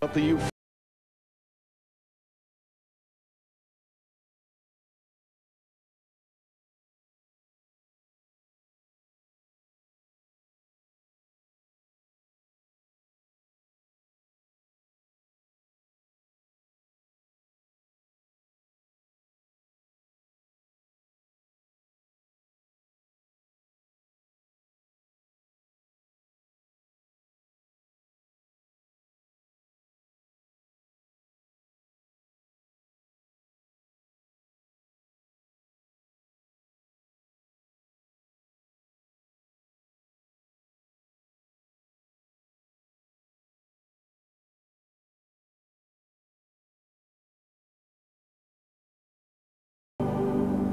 of the U.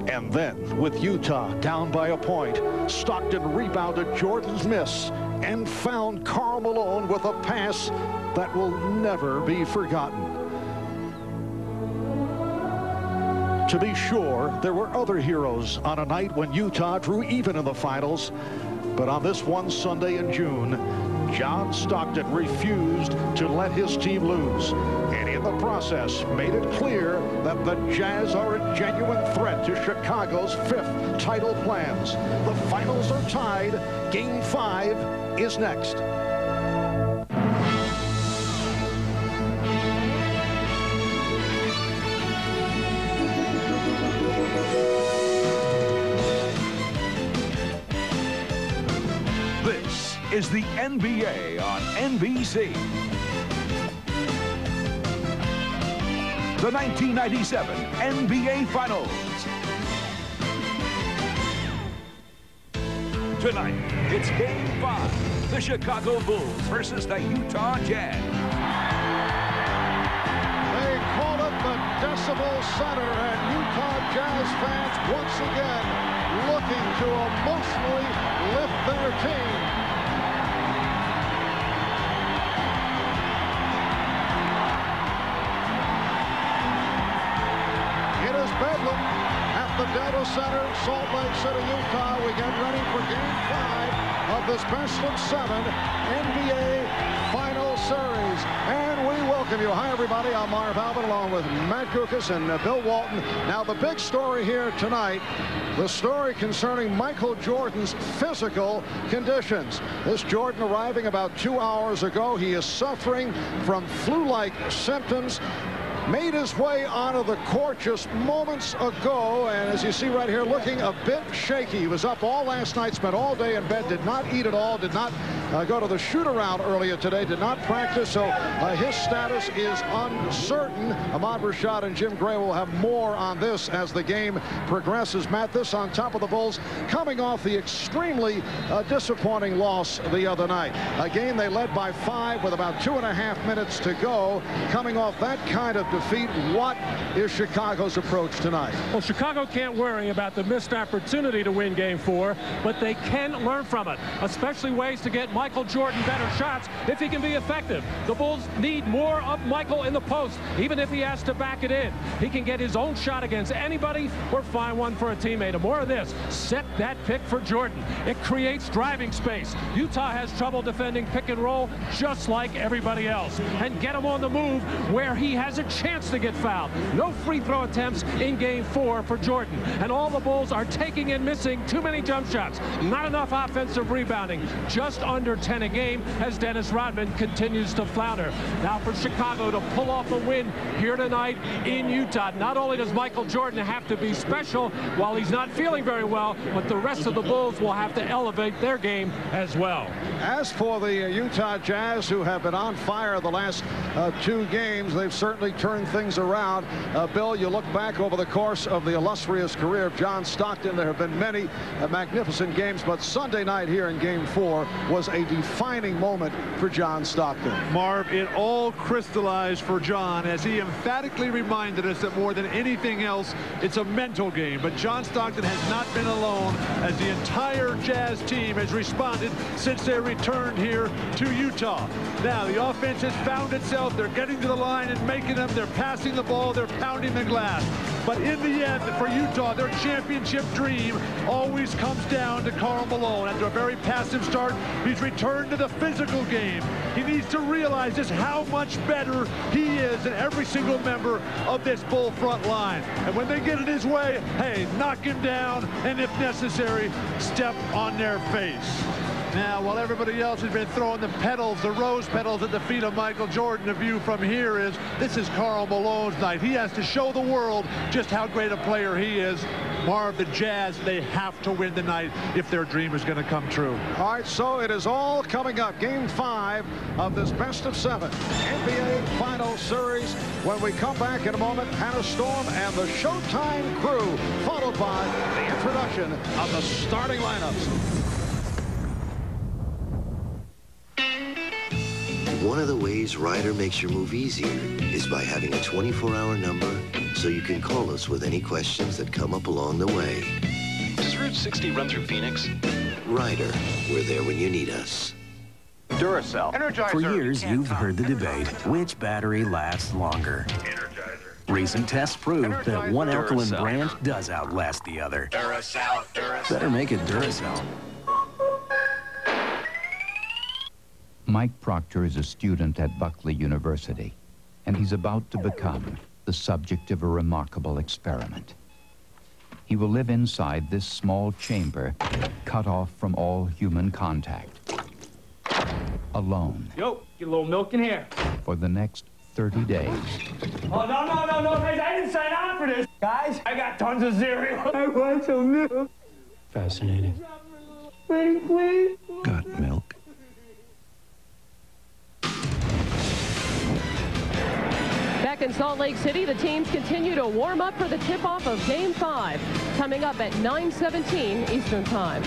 And then, with Utah down by a point, Stockton rebounded Jordan's miss and found Karl Malone with a pass that will never be forgotten. To be sure, there were other heroes on a night when Utah drew even in the finals, but on this one Sunday in June, John Stockton refused to let his team lose, and in the process made it clear that the Jazz are a genuine threat to Chicago's 5th title plans. The finals are tied. Game 5 is next. This is the NBA on NBC. The 1997 NBA Finals. Tonight, it's Game 5. The Chicago Bulls versus the Utah Jazz. They call it the Decibel Center, and Utah Jazz fans once again looking to emotionally lift their team. It is bedlam at the Delta Center, Salt Lake City, Utah. We get ready for Game 5 of this best-of-7 NBA Final Series. And we welcome you. Hi, everybody. I'm Marv Albin, along with Matt Kukas and Bill Walton. Now, the big story here tonight, the story concerning Michael Jordan's physical conditions. This Jordan arriving about 2 hours ago. He is suffering from flu-like symptoms. Made his way onto the court just moments ago, and as you see right here, looking a bit shaky. He was up all last night, spent all day in bed, did not eat at all, did not go to the shoot-around earlier today, did not practice, so his status is uncertain. Ahmad Rashad and Jim Gray will have more on this as the game progresses. Matt, this on top of the Bulls coming off the extremely disappointing loss the other night. A game they led by 5 with about 2.5 minutes to go. Coming off that kind of defeat, what is Chicago's approach tonight? Well, Chicago can't worry about the missed opportunity to win Game 4, but they can learn from it, especially ways to get Michael Jordan better shots if he can be effective. The Bulls need more of Michael in the post, even if he has to back it in. He can get his own shot against anybody or find one for a teammate. And more of this, set that pick for Jordan. It creates driving space. Utah has trouble defending pick and roll just like everybody else. And get him on the move where he has a chance to get fouled. No free throw attempts in Game 4 for Jordan. And all the Bulls are taking and missing too many jump shots. Not enough offensive rebounding. Just under 10 a game as Dennis Rodman continues to flounder. Now for Chicago to pull off a win here tonight in Utah. Not only does Michael Jordan have to be special while he's not feeling very well, but the rest of the Bulls will have to elevate their game as well. As for the Utah Jazz, who have been on fire the last 2 games, they've certainly turned things around. Bill, you look back over the course of the illustrious career of John Stockton, there have been many magnificent games, but Sunday night here in Game 4 was a defining moment for John Stockton. Marv, it all crystallized for John as he emphatically reminded us that more than anything else, it's a mental game. But John Stockton has not been alone as the entire Jazz team has responded since their return here to Utah. Now, the offense has found itself. They're getting to the line and making them. They're they're passing the ball, they're pounding the glass. But in the end, for Utah, their championship dream always comes down to Karl Malone. After a very passive start, he's returned to the physical game. He needs to realize just how much better he is than every single member of this Bull front line. And when they get it his way, hey, knock him down, and if necessary, step on their face. Now, while everybody else has been throwing the petals, the rose petals at the feet of Michael Jordan, the view from here is, this is Karl Malone's night. He has to show the world just how great a player he is. Marv, the Jazz, they have to win tonight if their dream is going to come true. All right, so it is all coming up. Game 5 of this best-of-7 NBA Final Series. When we come back in a moment, Hannah Storm and the Showtime crew, followed by the introduction of the starting lineups. One of the ways Ryder makes your move easier is by having a 24-hour number so you can call us with any questions that come up along the way. Does Route 60 run through Phoenix? Ryder, we're there when you need us. Duracell. Energizer. For years, you've heard the debate, which battery lasts longer. Energizer. Recent tests prove that one alkaline Duracell. brand does outlast the other. Duracell. Duracell. Better make it Duracell. Mike Proctor is a student at Buckley University, and he's about to become the subject of a remarkable experiment. He will live inside this small chamber, cut off from all human contact, alone. Yo, get a little milk in here. For the next 30 days. Oh, no, guys, I didn't sign on for this. Guys, I got tons of cereal. I want some milk. Fascinating. Please. Got milk? Back in Salt Lake City, the teams continue to warm up for the tip-off of Game 5, coming up at 9:17 Eastern Time.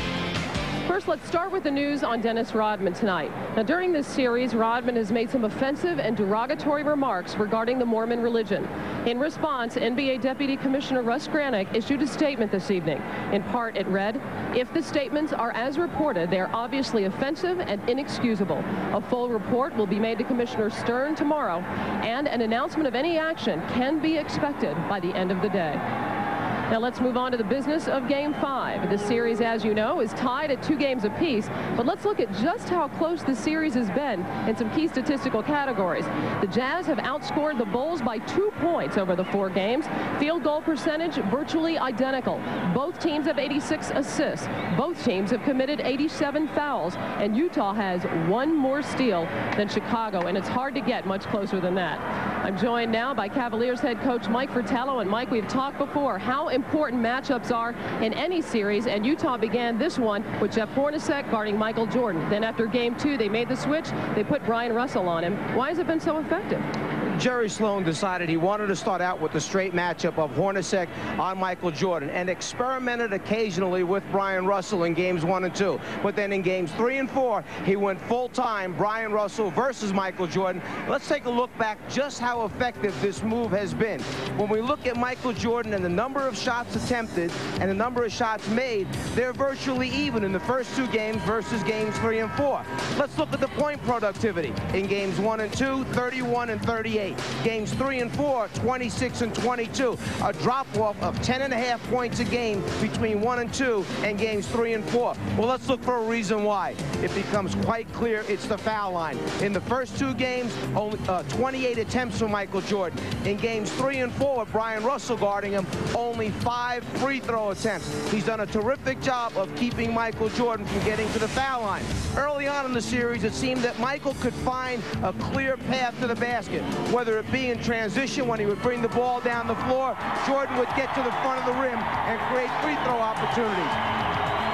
First, let's start with the news on Dennis Rodman tonight. Now, during this series, Rodman has made some offensive and derogatory remarks regarding the Mormon religion. In response, NBA Deputy Commissioner Russ Granick issued a statement this evening. In part, it read, "If the statements are as reported, they are obviously offensive and inexcusable. A full report will be made to Commissioner Stern tomorrow, and an announcement of any action can be expected by the end of the day." Now let's move on to the business of Game 5. The series, as you know, is tied at 2 games apiece, but let's look at just how close the series has been in some key statistical categories. The Jazz have outscored the Bulls by 2 points over the 4 games. Field goal percentage virtually identical. Both teams have 86 assists. Both teams have committed 87 fouls, and Utah has 1 more steal than Chicago, and it's hard to get much closer than that. I'm joined now by Cavaliers head coach Mike Fratello, and Mike, we've talked before how important matchups are in any series, and Utah began this one with Jeff Hornacek guarding Michael Jordan. Then after Game 2, they made the switch. They put Brian Russell on him. Why has it been so effective? Jerry Sloan decided he wanted to start out with the straight matchup of Hornacek on Michael Jordan and experimented occasionally with Brian Russell in games 1 and 2. But then in games 3 and 4, he went full-time Brian Russell versus Michael Jordan. Let's take a look back just how effective this move has been. When we look at Michael Jordan and the number of shots attempted and the number of shots made, they're virtually even in the first 2 games versus games 3 and 4. Let's look at the point productivity. In games 1 and 2, 31 and 38. Games 3 and 4, 26 and 22. A drop-off of 10.5 points a game between 1 and 2 and games 3 and 4. Well, let's look for a reason why. It becomes quite clear it's the foul line. In the first 2 games, only 28 attempts for Michael Jordan. In games 3 and 4, with Brian Russell guarding him, only 5 free throw attempts. He's done a terrific job of keeping Michael Jordan from getting to the foul line. Early on in the series, it seemed that Michael could find a clear path to the basket. Whether it be in transition when he would bring the ball down the floor, Jordan would get to the front of the rim and create free throw opportunities.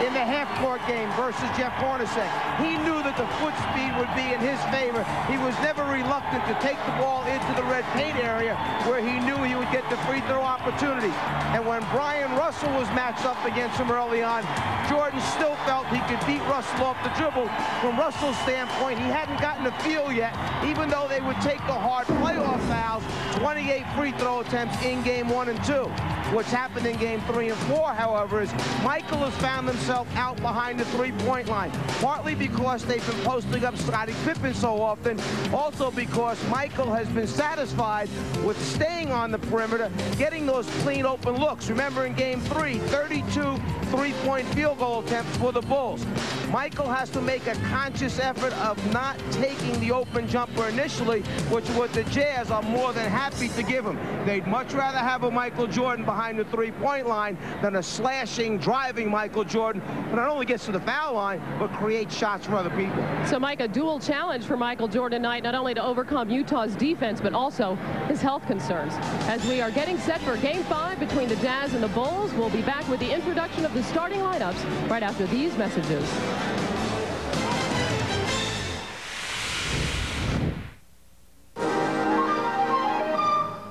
In the half-court game versus Jeff Hornacek, he knew that the foot speed would be in his favor. He was never reluctant to take the ball into the red paint area where he knew he would get the free throw opportunities. And when Brian Russell was matched up against him early on, Jordan still felt he could beat Russell off the dribble. From Russell's standpoint, he hadn't gotten a feel yet, even though they would take the hard playoff fouls, 28 free throw attempts in game 1 and 2. What's happened in game 3 and 4, however, is Michael has found himself out behind the three-point line, partly because they've been posting up S.Pippen so often, also because Michael has been satisfied with staying on the perimeter, getting those clean open looks. Remember in game 3, 32 three-point field goal attempts for the Bulls. Michael has to make a conscious effort of not taking the open jumper initially, which what the Jazz are more than happy to give him. They'd much rather have a Michael Jordan behind the three-point line than a slashing, driving Michael Jordan who not only gets to the foul line, but creates shots for other people. So, Mike, a dual challenge for Michael Jordan tonight, not only to overcome Utah's defense, but also his health concerns. As we are getting set for Game 5 between the Jazz and the Bulls, we'll be back with the introduction of the starting lineups right after these messages.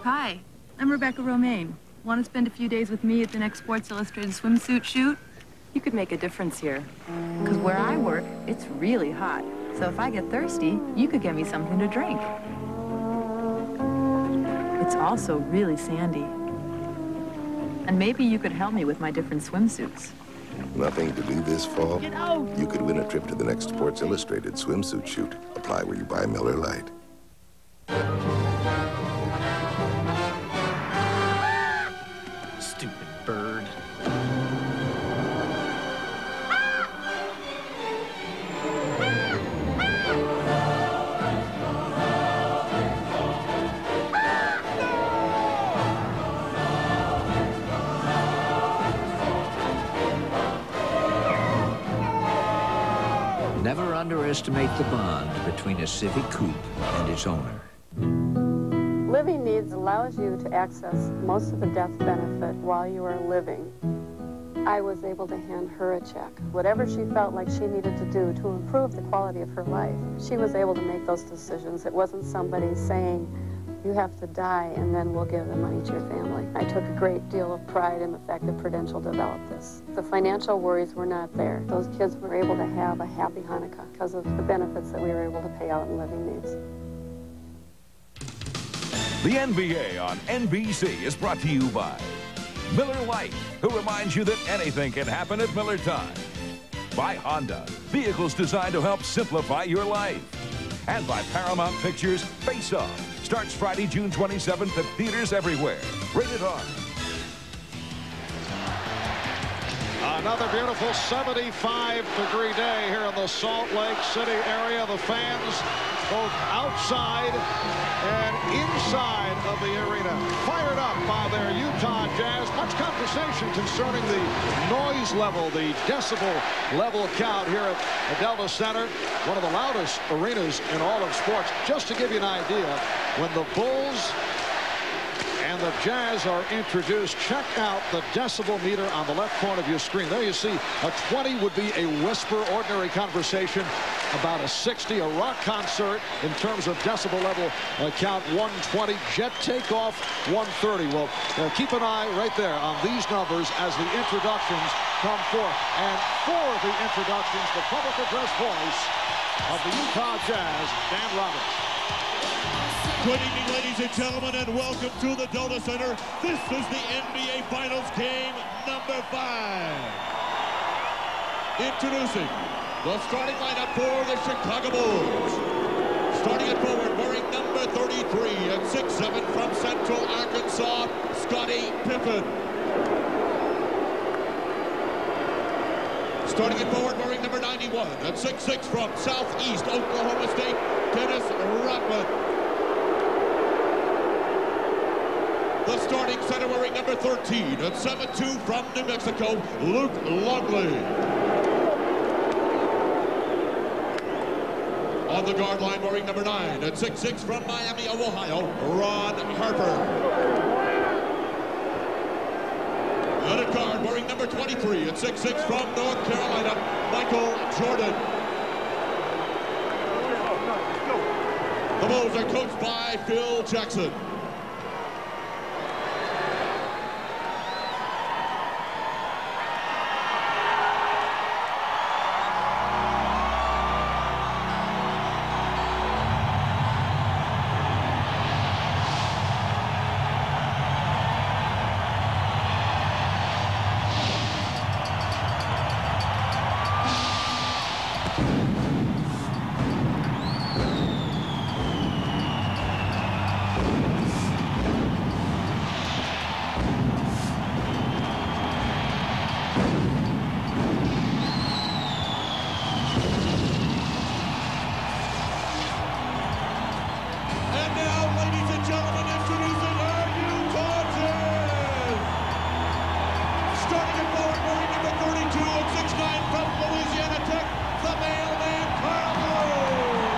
Hi, I'm Rebecca Romaine. Want to spend a few days with me at the next Sports Illustrated swimsuit shoot? You could make a difference here. Because where I work, it's really hot. So if I get thirsty, you could get me something to drink. It's also really sandy. And maybe you could help me with my different swimsuits. Nothing to do this fall? You could win a trip to the next Sports Illustrated swimsuit shoot. Apply where you buy Miller Lite. Stupid bird. Never underestimate the bond between a Civic Coupe and its owner. Living Needs allows you to access most of the death benefit while you are living. I was able to hand her a check. Whatever she felt like she needed to do to improve the quality of her life, she was able to make those decisions. It wasn't somebody saying, you have to die and then we'll give the money to your family. I took a great deal of pride in the fact that Prudential developed this. The financial worries were not there. Those kids were able to have a happy Hanukkah because of the benefits that we were able to pay out in Living Needs. The NBA on NBC is brought to you by Miller Lite, who reminds you that anything can happen at Miller Time. By Honda, vehicles designed to help simplify your life. And by Paramount Pictures' Face Off. Starts Friday, June 27th at theaters everywhere. Rated R. Another beautiful 75-degree day here in the Salt Lake City area. The fans both outside and inside of the arena fired up by their Utah Jazz. Much conversation concerning the noise level, the decibel level count here at the Delta Center, one of the loudest arenas in all of sports. Just to give you an idea, when the Bulls and the Jazz are introduced, check out the decibel meter on the left corner of your screen. There you see a 20 would be a whisper, ordinary conversation. About a 60, a rock concert in terms of decibel level count 120, jet takeoff 130. Well, keep an eye right there on these numbers as the introductions come forth. And for the introductions, the public address voice of the Utah Jazz, Dan Roberts. Good evening, ladies and gentlemen, and welcome to the Delta Center. This is the NBA Finals game number 5. Introducing the starting lineup for the Chicago Bulls. Starting at forward, wearing number 33 at 6'7" from Central Arkansas, S.Pippen. Starting at forward, wearing number 91 at 6'6" from Southeast Oklahoma State, Dennis Rodman. The starting center wearing number 13 at 7'2" from New Mexico, Luke Longley. On the guard line wearing number 9 at 6'6" from Miami of Ohio, Ron Harper. And at guard wearing number 23 at 6'6" from North Carolina, Michael Jordan. The Bulls are coached by Phil Jackson. and 6'9" from Louisiana Tech, the mailman, Carl Malone.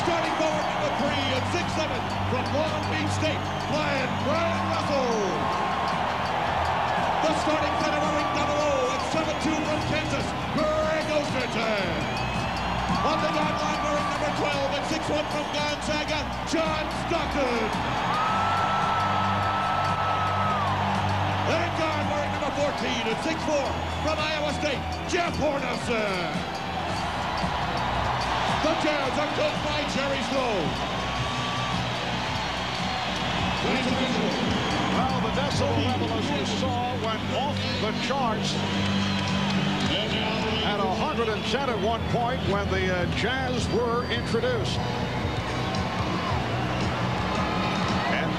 Starting forward number 3 and 6'7" from Long Beach State, Brian Russell. The starting center wearing 00 and 7'2" from Kansas, Greg Ostertag. On the dot line wearing number 12 and 6'1" from Gonzaga, John Stockton. And guard wearing number 14 and 6'4" from Iowa State, Jeff Hornacek. The Jazz are coached by Jerry Sloan. Well, the decibel level, as you saw, went off the charts. At 110 at one point when the Jazz were introduced. And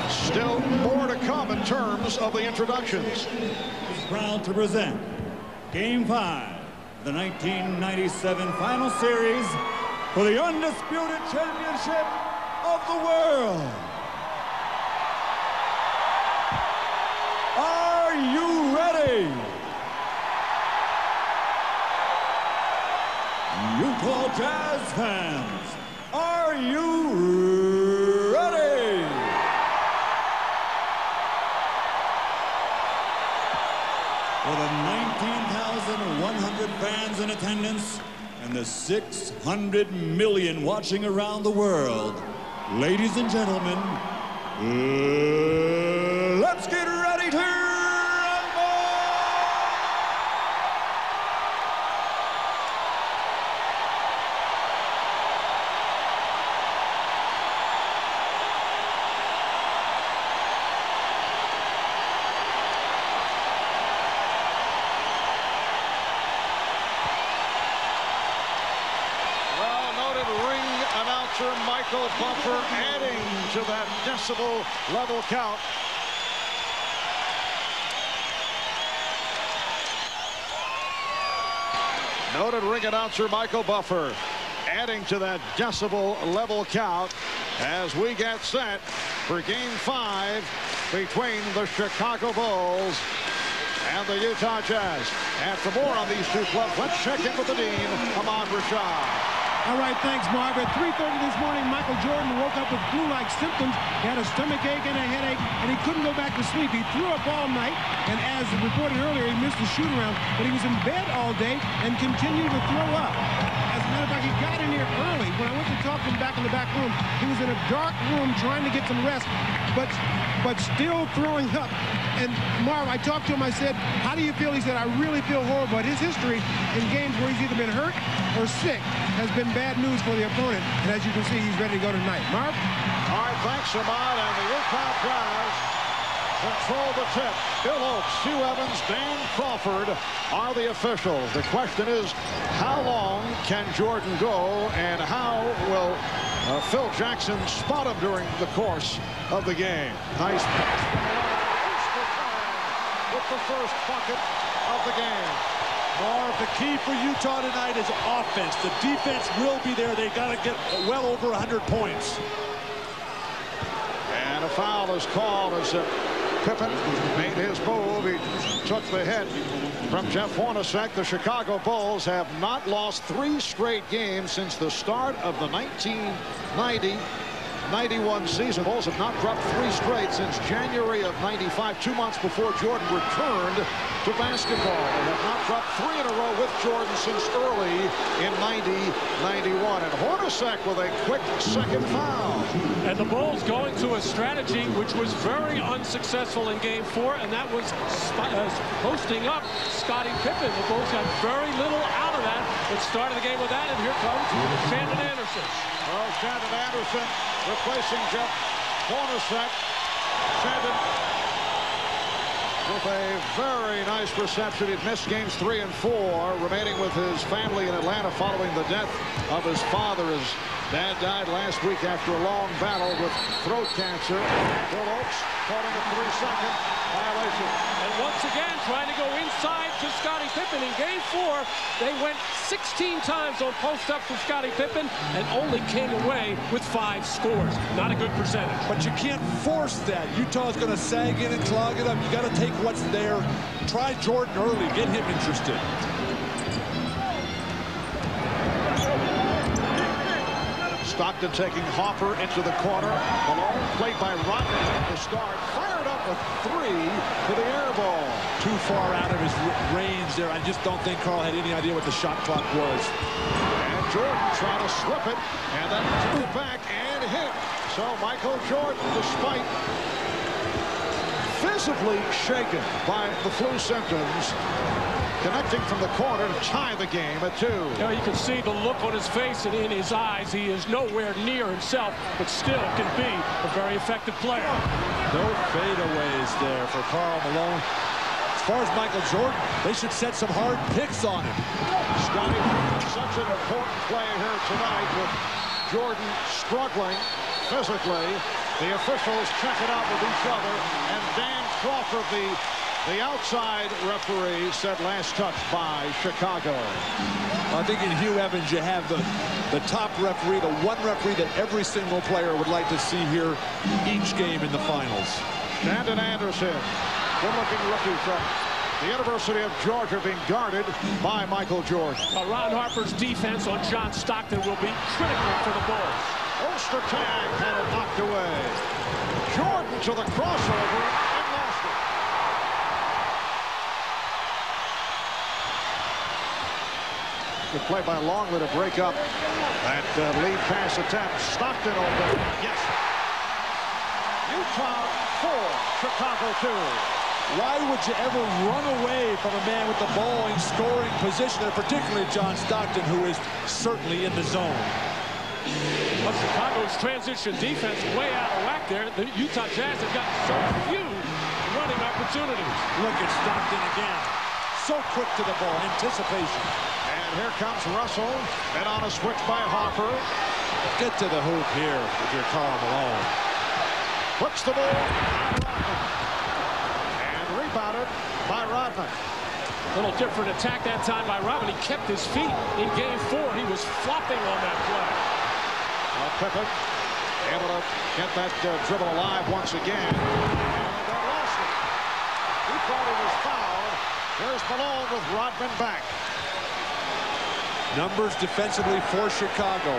still more to come in terms of the introductions. Is proud to present Game 5, the 1997 Final Series for the undisputed championship of the world. Are you ready? Utah Jazz fans, are you ready? For the 19,100 fans in attendance and the 600 million watching around the world, ladies and gentlemen, let's get ready to rumble! Michael Buffer adding to that decibel level count. Noted ring announcer Michael Buffer adding to that decibel level count as we get set for Game 5 between the Chicago Bulls and the Utah Jazz. And for more on these two clubs, let's check in with the dean, Ahmad Rashad. All right, thanks, Marv. At 3:30 this morning, Michael Jordan woke up with flu-like symptoms. He had a stomach ache and a headache, and he couldn't go back to sleep. He threw up all night, and as reported earlier, he missed the shoot-around, but he was in bed all day and continued to throw up. As a matter of fact, he got in here early. When I went to talk to him back in the back room, he was in a dark room trying to get some rest, but still throwing up. And Marv, I talked to him. I said, how do you feel? He said, I really feel horrible. But his history in games where he's either been hurt or sick has been bad news for the opponent. And as you can see, he's ready to go tonight. Marv? All right, thanks, Ahmad. And the Utah Jazz control the tip. Bill Oakes, Hugh Evans, Dan Crawford are the officials. The question is, how long can Jordan go, and how will Phil Jackson spot him during the course of the game? Nice with the first bucket of the game. Marv, the key for Utah tonight is offense. The defense will be there. They got to get well over 100 points. And a foul is called as Pippen made his move. He took the hit from Jeff Hornacek. The Chicago Bulls have not lost 3 straight games since the start of the 1990-91 season. Bulls have not dropped 3 straight since January of '95, 2 months before Jordan returned to basketball. They have not dropped 3 in a row with Jordan since early in '90-91. And Hornacek with a quick second foul. And the Bulls going to a strategy which was very unsuccessful in Game 4, and that was posting up Scottie Pippen. The Bulls got very little out of that. It started the game with that, and here comes Shandon Anderson. Well, Shandon Anderson replacing Jeff Hornacek. Shandon with a very nice reception. He'd missed games 3 and 4, remaining with his family in Atlanta following the death of his father. His dad died last week after a long battle with throat cancer. Bill Oakes caught him a 3-second violation. And once once again trying to go inside to Scottie Pippen. In game 4, they went 16 times on post-ups with Scottie Pippen and only came away with 5 scores. Not a good percentage. But you can't force that. Utah's going to sag in and clog it up. You got to take what's there. Try Jordan early. Get him interested. Stockton taking Hopper into the corner. Malone played by Rodman at the start. Fired up a 3 for the air ball. Too far out of his range there. I just don't think Carl had any idea what the shot clock was. And Jordan trying to slip it. And then took it back and hit. So Michael Jordan, despite visibly shaken by the flu symptoms, connecting from the corner to tie the game at 2. You can see the look on his face and in his eyes. He is nowhere near himself, but still can be a very effective player. No fadeaways there for Karl Malone. As far as Michael Jordan, they should set some hard picks on him. Scottie, such an important play here tonight with Jordan struggling physically. The officials check it out with each other, and Dan Crawford, the outside referee, said last touch by Chicago. I think in Hugh Evans you have the top referee, the one referee that every single player would like to see here each game in the finals. Brandon Anderson, good-looking rookie from the University of Georgia, being guarded by Michael Jordan. Ron Harper's defense on John Stockton will be critical for the Bulls. Oster tag had it knocked away. Jordan to the crossover and lost it. Good play by Longley to break up that lead pass attempt. Stockton open. Yes. Utah 4, Chicago 2. Why would you ever run away from a man with the ball in scoring position, and particularly John Stockton, who is certainly in the zone? But Chicago's transition defense way out of whack there. The Utah Jazz have got so few running opportunities. Look at Stockton again. So quick to the ball. Anticipation. And here comes Russell. And on a switch by Hopper. Get to the hoop here with your Karl Malone. Puts the ball on Rodman. And rebounded by Rodman. A little different attack that time by Rodman. He kept his feet in game 4. He was flopping on that play. Pippen able to get that dribble alive once again. And they lost it. He thought he was fouled. Here's Malone with Rodman back. Numbers defensively for Chicago.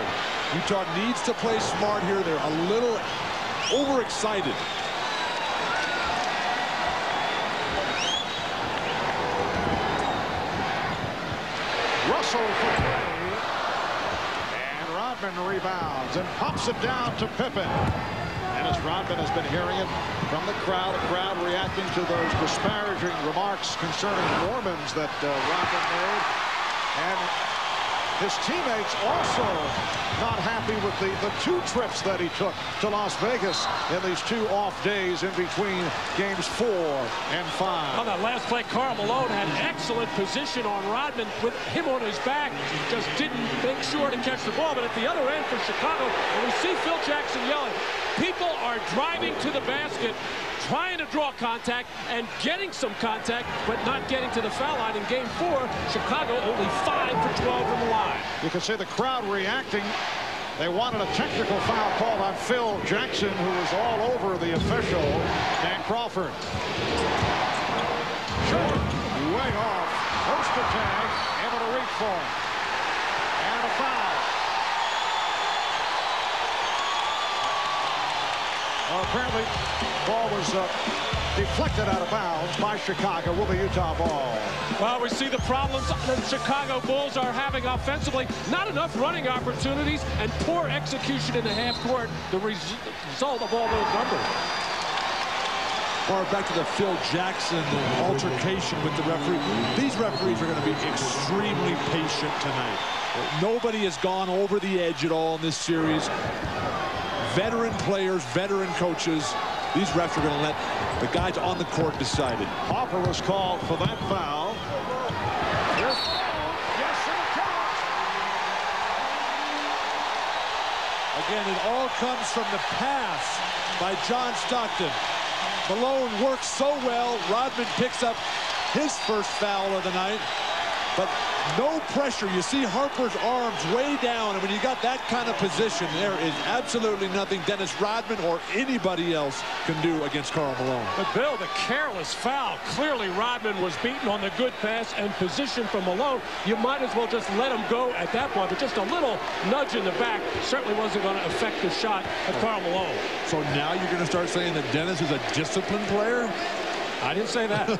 Utah needs to play smart here. They're a little overexcited. Russell for 3. Rodman rebounds and pops it down to Pippen. And as Rodman has been hearing it from the crowd reacting to those disparaging remarks concerning Mormons that Rodman made. And his teammates also not happy with the 2 trips that he took to Las Vegas in these 2 off days in between games 4 and 5. On that last play, Karl Malone had excellent position on Rodman with him on his back. Just didn't make sure to catch the ball. But at the other end for Chicago, and we see Phil Jackson yelling, people are driving to the basket, trying to draw contact and getting some contact, but not getting to the foul line. In game 4, Chicago only 5 for 12 from the line. You can see the crowd reacting. They wanted a technical foul called on Phil Jackson, who was all over the official, Dan Crawford. Jordan way off. Poster tag, able to reach for him. And a foul. Well, apparently, ball was deflected out of bounds by Chicago. Will be Utah ball. Well, we see the problems the Chicago Bulls are having offensively. Not enough running opportunities and poor execution in the half court. The result of all those numbers. Or back to the Phil Jackson altercation with the referee. These referees are going to be extremely patient tonight. Nobody has gone over the edge at all in this series. Veteran players, veteran coaches. These refs are going to let the guys on the court decide it. Hopper was called for that foul. Yes, it counts. Again, it all comes from the pass by John Stockton. Malone works so well. Rodman picks up his first foul of the night. But no pressure. You see Harper's arms way down, and when you got that kind of position, there is absolutely nothing Dennis Rodman or anybody else can do against Karl Malone. But Bill, the careless foul. Clearly Rodman was beaten on the good pass and position from Malone. You might as well just let him go at that point, but just a little nudge in the back certainly wasn't going to affect the shot of Karl Malone. So now you're going to start saying that Dennis is a disciplined player? I didn't say that.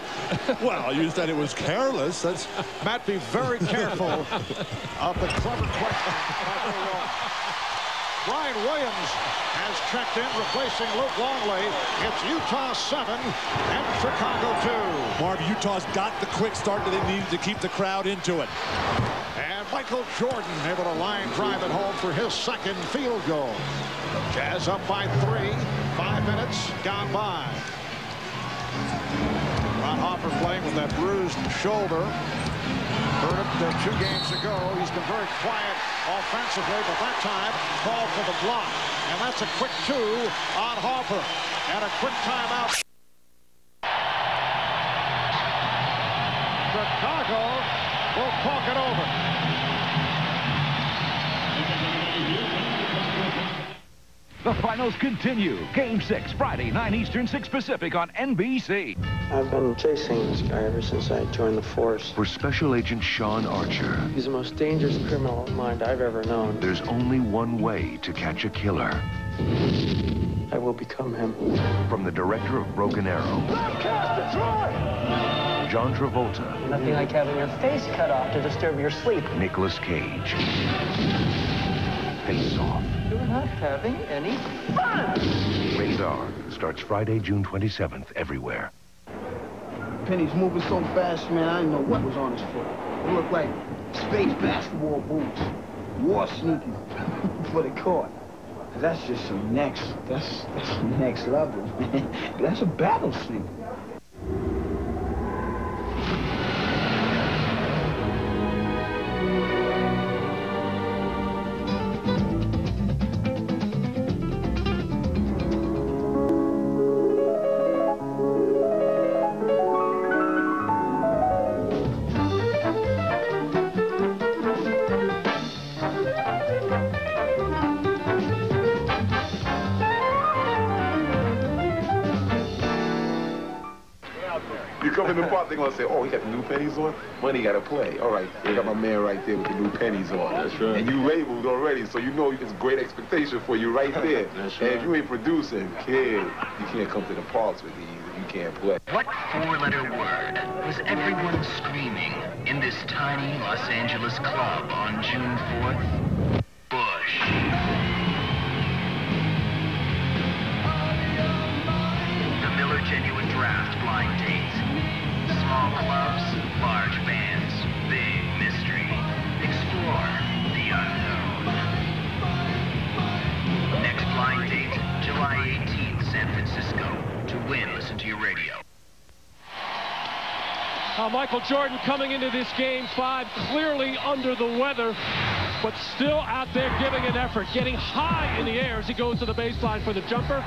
Well, you said it was careless. That's Matt, be very careful of the clever question. Brian Williams has checked in, replacing Luke Longley. It's Utah 7 and Chicago 2. Marv, Utah's got the quick start that they needed to keep the crowd into it. And Michael Jordan able to line drive it home for his second field goal. Jazz up by 3. 5 minutes gone by. Ron Hopper playing with that bruised shoulder. Heard it 2 games ago. He's been very quiet offensively, but that time called for the block. And that's a quick 2 on Hopper. And a quick timeout. Chicago will talk it over. The finals continue. Game 6, Friday, 9 Eastern, 6 Pacific on NBC. I've been chasing this guy ever since I joined the force. For Special Agent Sean Archer, He's the most dangerous criminal mind I've ever known. there's only one way to catch a killer. I will become him. From the director of Broken Arrow, John Travolta, Nothing like having your face cut off to disturb your sleep. Nicolas Cage. Face Off. You're not having any fun! Rated R. Starts Friday, June 27th, everywhere. Penny's moving so fast, man, I didn't know what was on his foot. It looked like space basketball boots. War sneakers for the court. That's just some next level, man. That's a battle sneaker. You come in the park, they're going to say, oh, he got the new pennies on? Money got to play. All right, they got my man right there with the new pennies on. That's right. And you labeled already, so you know it's great expectation for you right there. That's right. And if you ain't producing, kid, you can't come to the parks with these if you can't play. What 4-letter word was everyone screaming in this tiny Los Angeles club on June 4th? Bush. The Miller Genuine Draft blind date. Small clubs, large bands, big mystery. Explore the unknown. Next blind date, July 18th, San Francisco. To win, listen to your radio. Michael Jordan coming into this game 5 clearly under the weather, but still out there giving an effort, getting high in the air as he goes to the baseline for the jumper,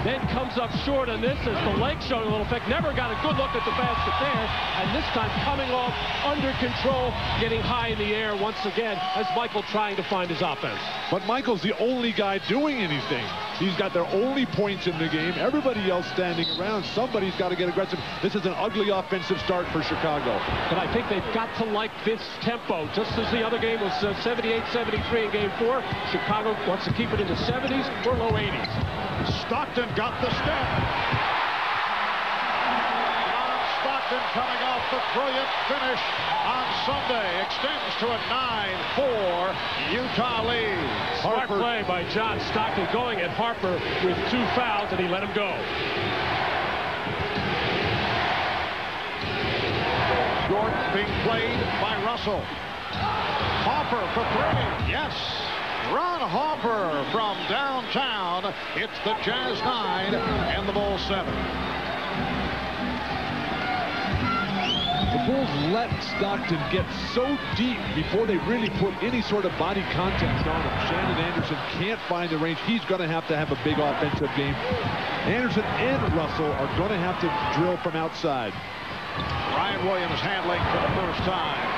then comes up short on this as the leg showing a little effect. Never got a good look at the basket there, and this time coming off under control, getting high in the air once again as Michael trying to find his offense. But Michael's the only guy doing anything. He's got their only points in the game. Everybody else standing around. Somebody's got to get aggressive. This is an ugly offensive start for Chicago. But I think they've got to like this tempo. Just as the other game was 78-73 in Game 4, Chicago wants to keep it in the 70s or low 80s. Stockton got the step. Stockton coming off the brilliant finish on Sunday. Extends to a 9-4 Utah lead. Smart play by John Stockton going at Harper with 2 fouls, and he let him go. Jordan being played by Russell. Harper for 3. Yes. Ron Harper from downtown. It's the Jazz 9 and the Bulls 7. The Bulls let Stockton get so deep before they really put any sort of body contact on him. Shannon Anderson can't find the range. He's going to have a big offensive game. Anderson and Russell are going to have to drill from outside. Brian Williams handling for the first time.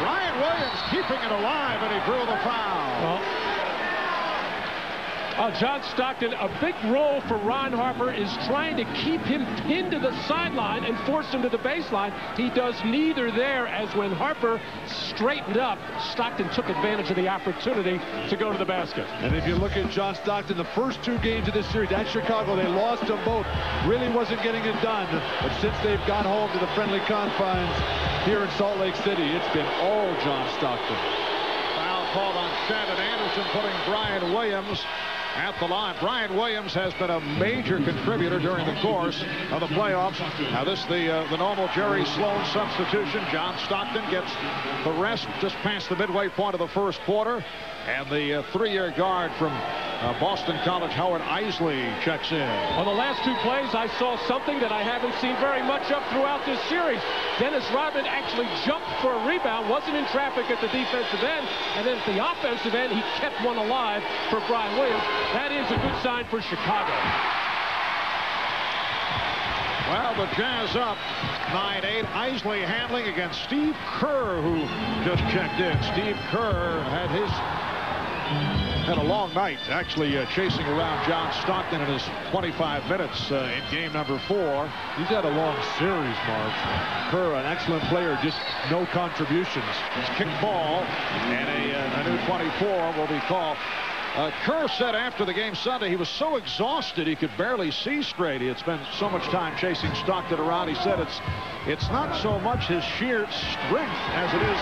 Brian Williams keeping it alive, and he drew the foul. John Stockton, a big role for Ron Harper is trying to keep him pinned to the sideline and force him to the baseline. He does neither there, as when Harper straightened up, Stockton took advantage of the opportunity to go to the basket. And if you look at John Stockton, the first 2 games of this series at Chicago, they lost them both. Really wasn't getting it done. But since they've gone home to the friendly confines here in Salt Lake City, it's been all John Stockton. Foul called on Shannon Anderson, putting Brian Williams at the line. Brian Williams has been a major contributor during the course of the playoffs. Now this the normal Jerry Sloan substitution. John Stockton gets the rest just past the midway point of the first quarter. And the 3-year guard from Boston College, Howard Isley, checks in. On the last 2 plays, I saw something that I haven't seen very much of throughout this series. Dennis Rodman actually jumped for a rebound, wasn't in traffic at the defensive end, and then at the offensive end, he kept one alive for Brian Williams. That is a good sign for Chicago. Well, the Jazz up 9-8. Isley handling against Steve Kerr, who just checked in. Steve Kerr had a long night, actually chasing around John Stockton in his 25 minutes in game number 4. He's had a long series, Mark. Kerr, an excellent player, just no contributions. It's kick ball, and a new 24 will be called. Kerr said after the game Sunday he was so exhausted he could barely see straight. He had spent so much time chasing Stockton around. He said it's not so much his sheer strength as it is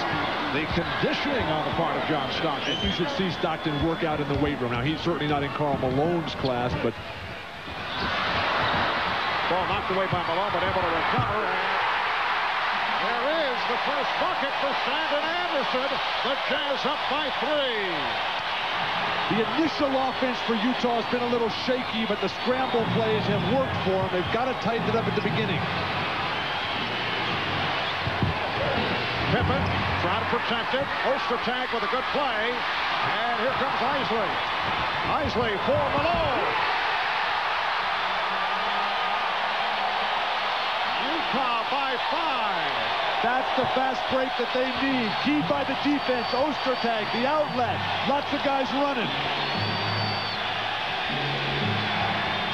the conditioning on the part of John Stockton. And you should see Stockton work out in the weight room. Now, he's certainly not in Karl Malone's class, but... Ball knocked away by Malone, but able to recover. And there is the first bucket for Shannon Anderson. The Jazz up by 3. The initial offense for Utah has been a little shaky, but the scramble plays have worked for them. They've got to tighten it up at the beginning. Pippen trying to protect it. Ostertag with a good play. And here comes Isley. Isley for Malone. Utah by 5. That's the fast break that they need. Keyed by the defense. Ostertag, the outlet. Lots of guys running.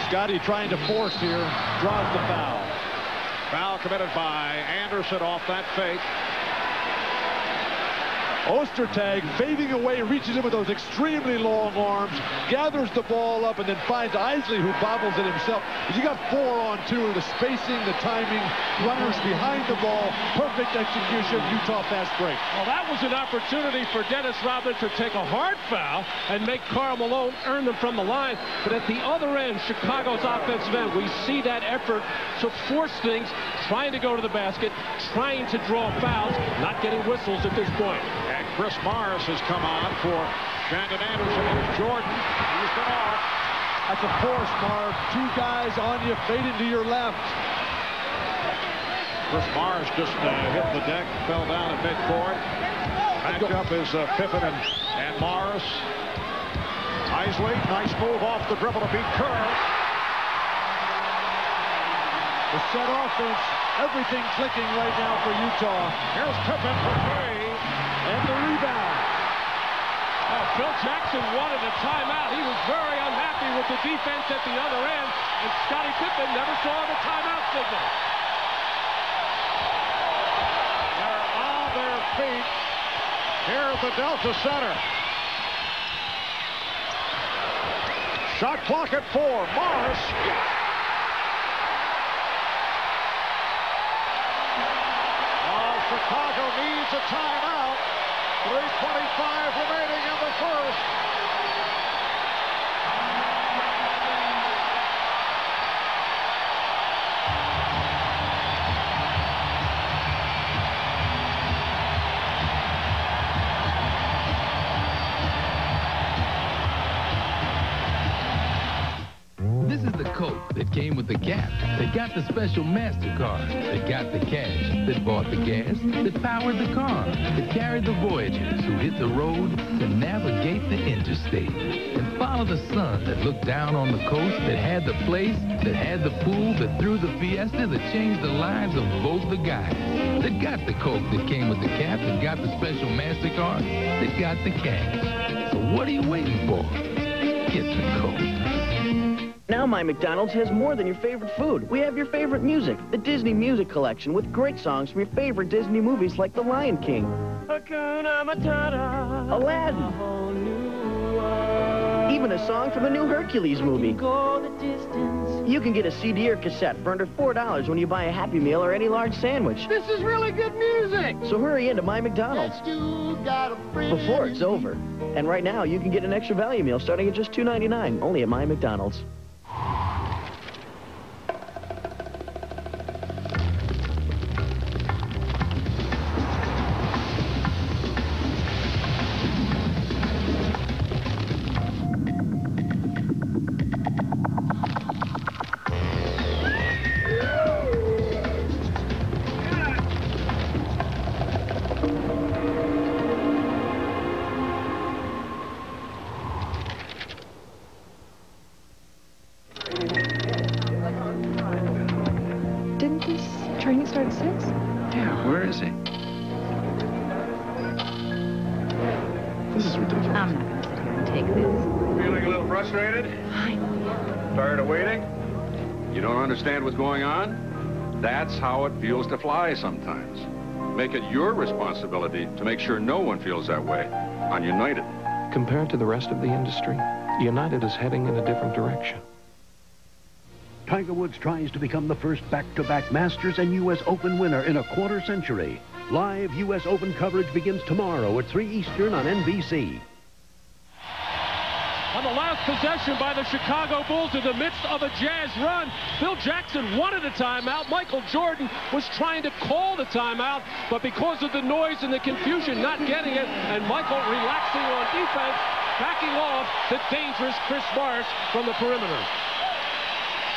Scotty trying to force here. Draws the foul. Foul committed by Anderson off that fake. Ostertag fading away, reaches in with those extremely long arms, gathers the ball up, and then finds Isley, who bobbles it himself. You got 4-on-2, the spacing, the timing, runners behind the ball, perfect execution, Utah fast break. Well, that was an opportunity for Dennis Rodman to take a hard foul and make Karl Malone earn them from the line. But at the other end, Chicago's offensive end, we see that effort to force things, trying to go to the basket, trying to draw fouls, not getting whistles at this point. And Chris Morris has come on for Shannon Anderson. Here's Jordan. He's been off. That's a force, Marv. 2 guys on you, fading to your left. Chris Morris just hit the deck, fell down at midcourt. Back up is Pippen and Morris. Isley, nice move off the dribble to beat Kerr. The set offense, everything clicking right now for Utah. Here's Pippen for 3. And the rebound. Phil Jackson wanted a timeout. He was very unhappy with the defense at the other end, and Scottie Pippen never saw the timeout signal. They're on their feet here at the Delta Center. Shot clock at 4. Morris. Chicago needs a timeout. 3:25 remaining in the first. This is the coat that came with the Gap that They got the special MasterCard. They got the cash that bought the gas, that powered the car, that carried the voyagers who hit the road to navigate the interstate and follow the sun that looked down on the coast, that had the place, that had the pool, that threw the fiesta, that changed the lives of both the guys. That got the Coke that came with the cap, that got the special MasterCard, that got the cash. So what are you waiting for? Get the Coke. Now My McDonald's has more than your favorite food. We have your favorite music, the Disney Music Collection, with great songs from your favorite Disney movies like The Lion King, Aladdin, even a song from the new Hercules movie. You can get a CD or cassette for under $4 when you buy a Happy Meal or any large sandwich. This is really good music. So hurry into My McDonald's before it's over. And right now, you can get an extra value meal starting at just $2.99, only at My McDonald's. Didn't this training start at 6? Yeah, where is he? This is ridiculous. I'm not going to sit here and take this. Feeling a little frustrated? Tired of waiting? You don't understand what's going on? That's how it feels to fly sometimes. Make it your responsibility to make sure no one feels that way on United. Compared to the rest of the industry, United is heading in a different direction. Tiger Woods tries to become the first back-to-back Masters and U.S. Open winner in a quarter century. Live U.S. Open coverage begins tomorrow at 3 Eastern on NBC. On the last possession by the Chicago Bulls in the midst of a Jazz run, Phil Jackson wanted a timeout. Michael Jordan was trying to call the timeout, but because of the noise and the confusion, not getting it, and Michael relaxing on defense, backing off the dangerous Chris Morris from the perimeter.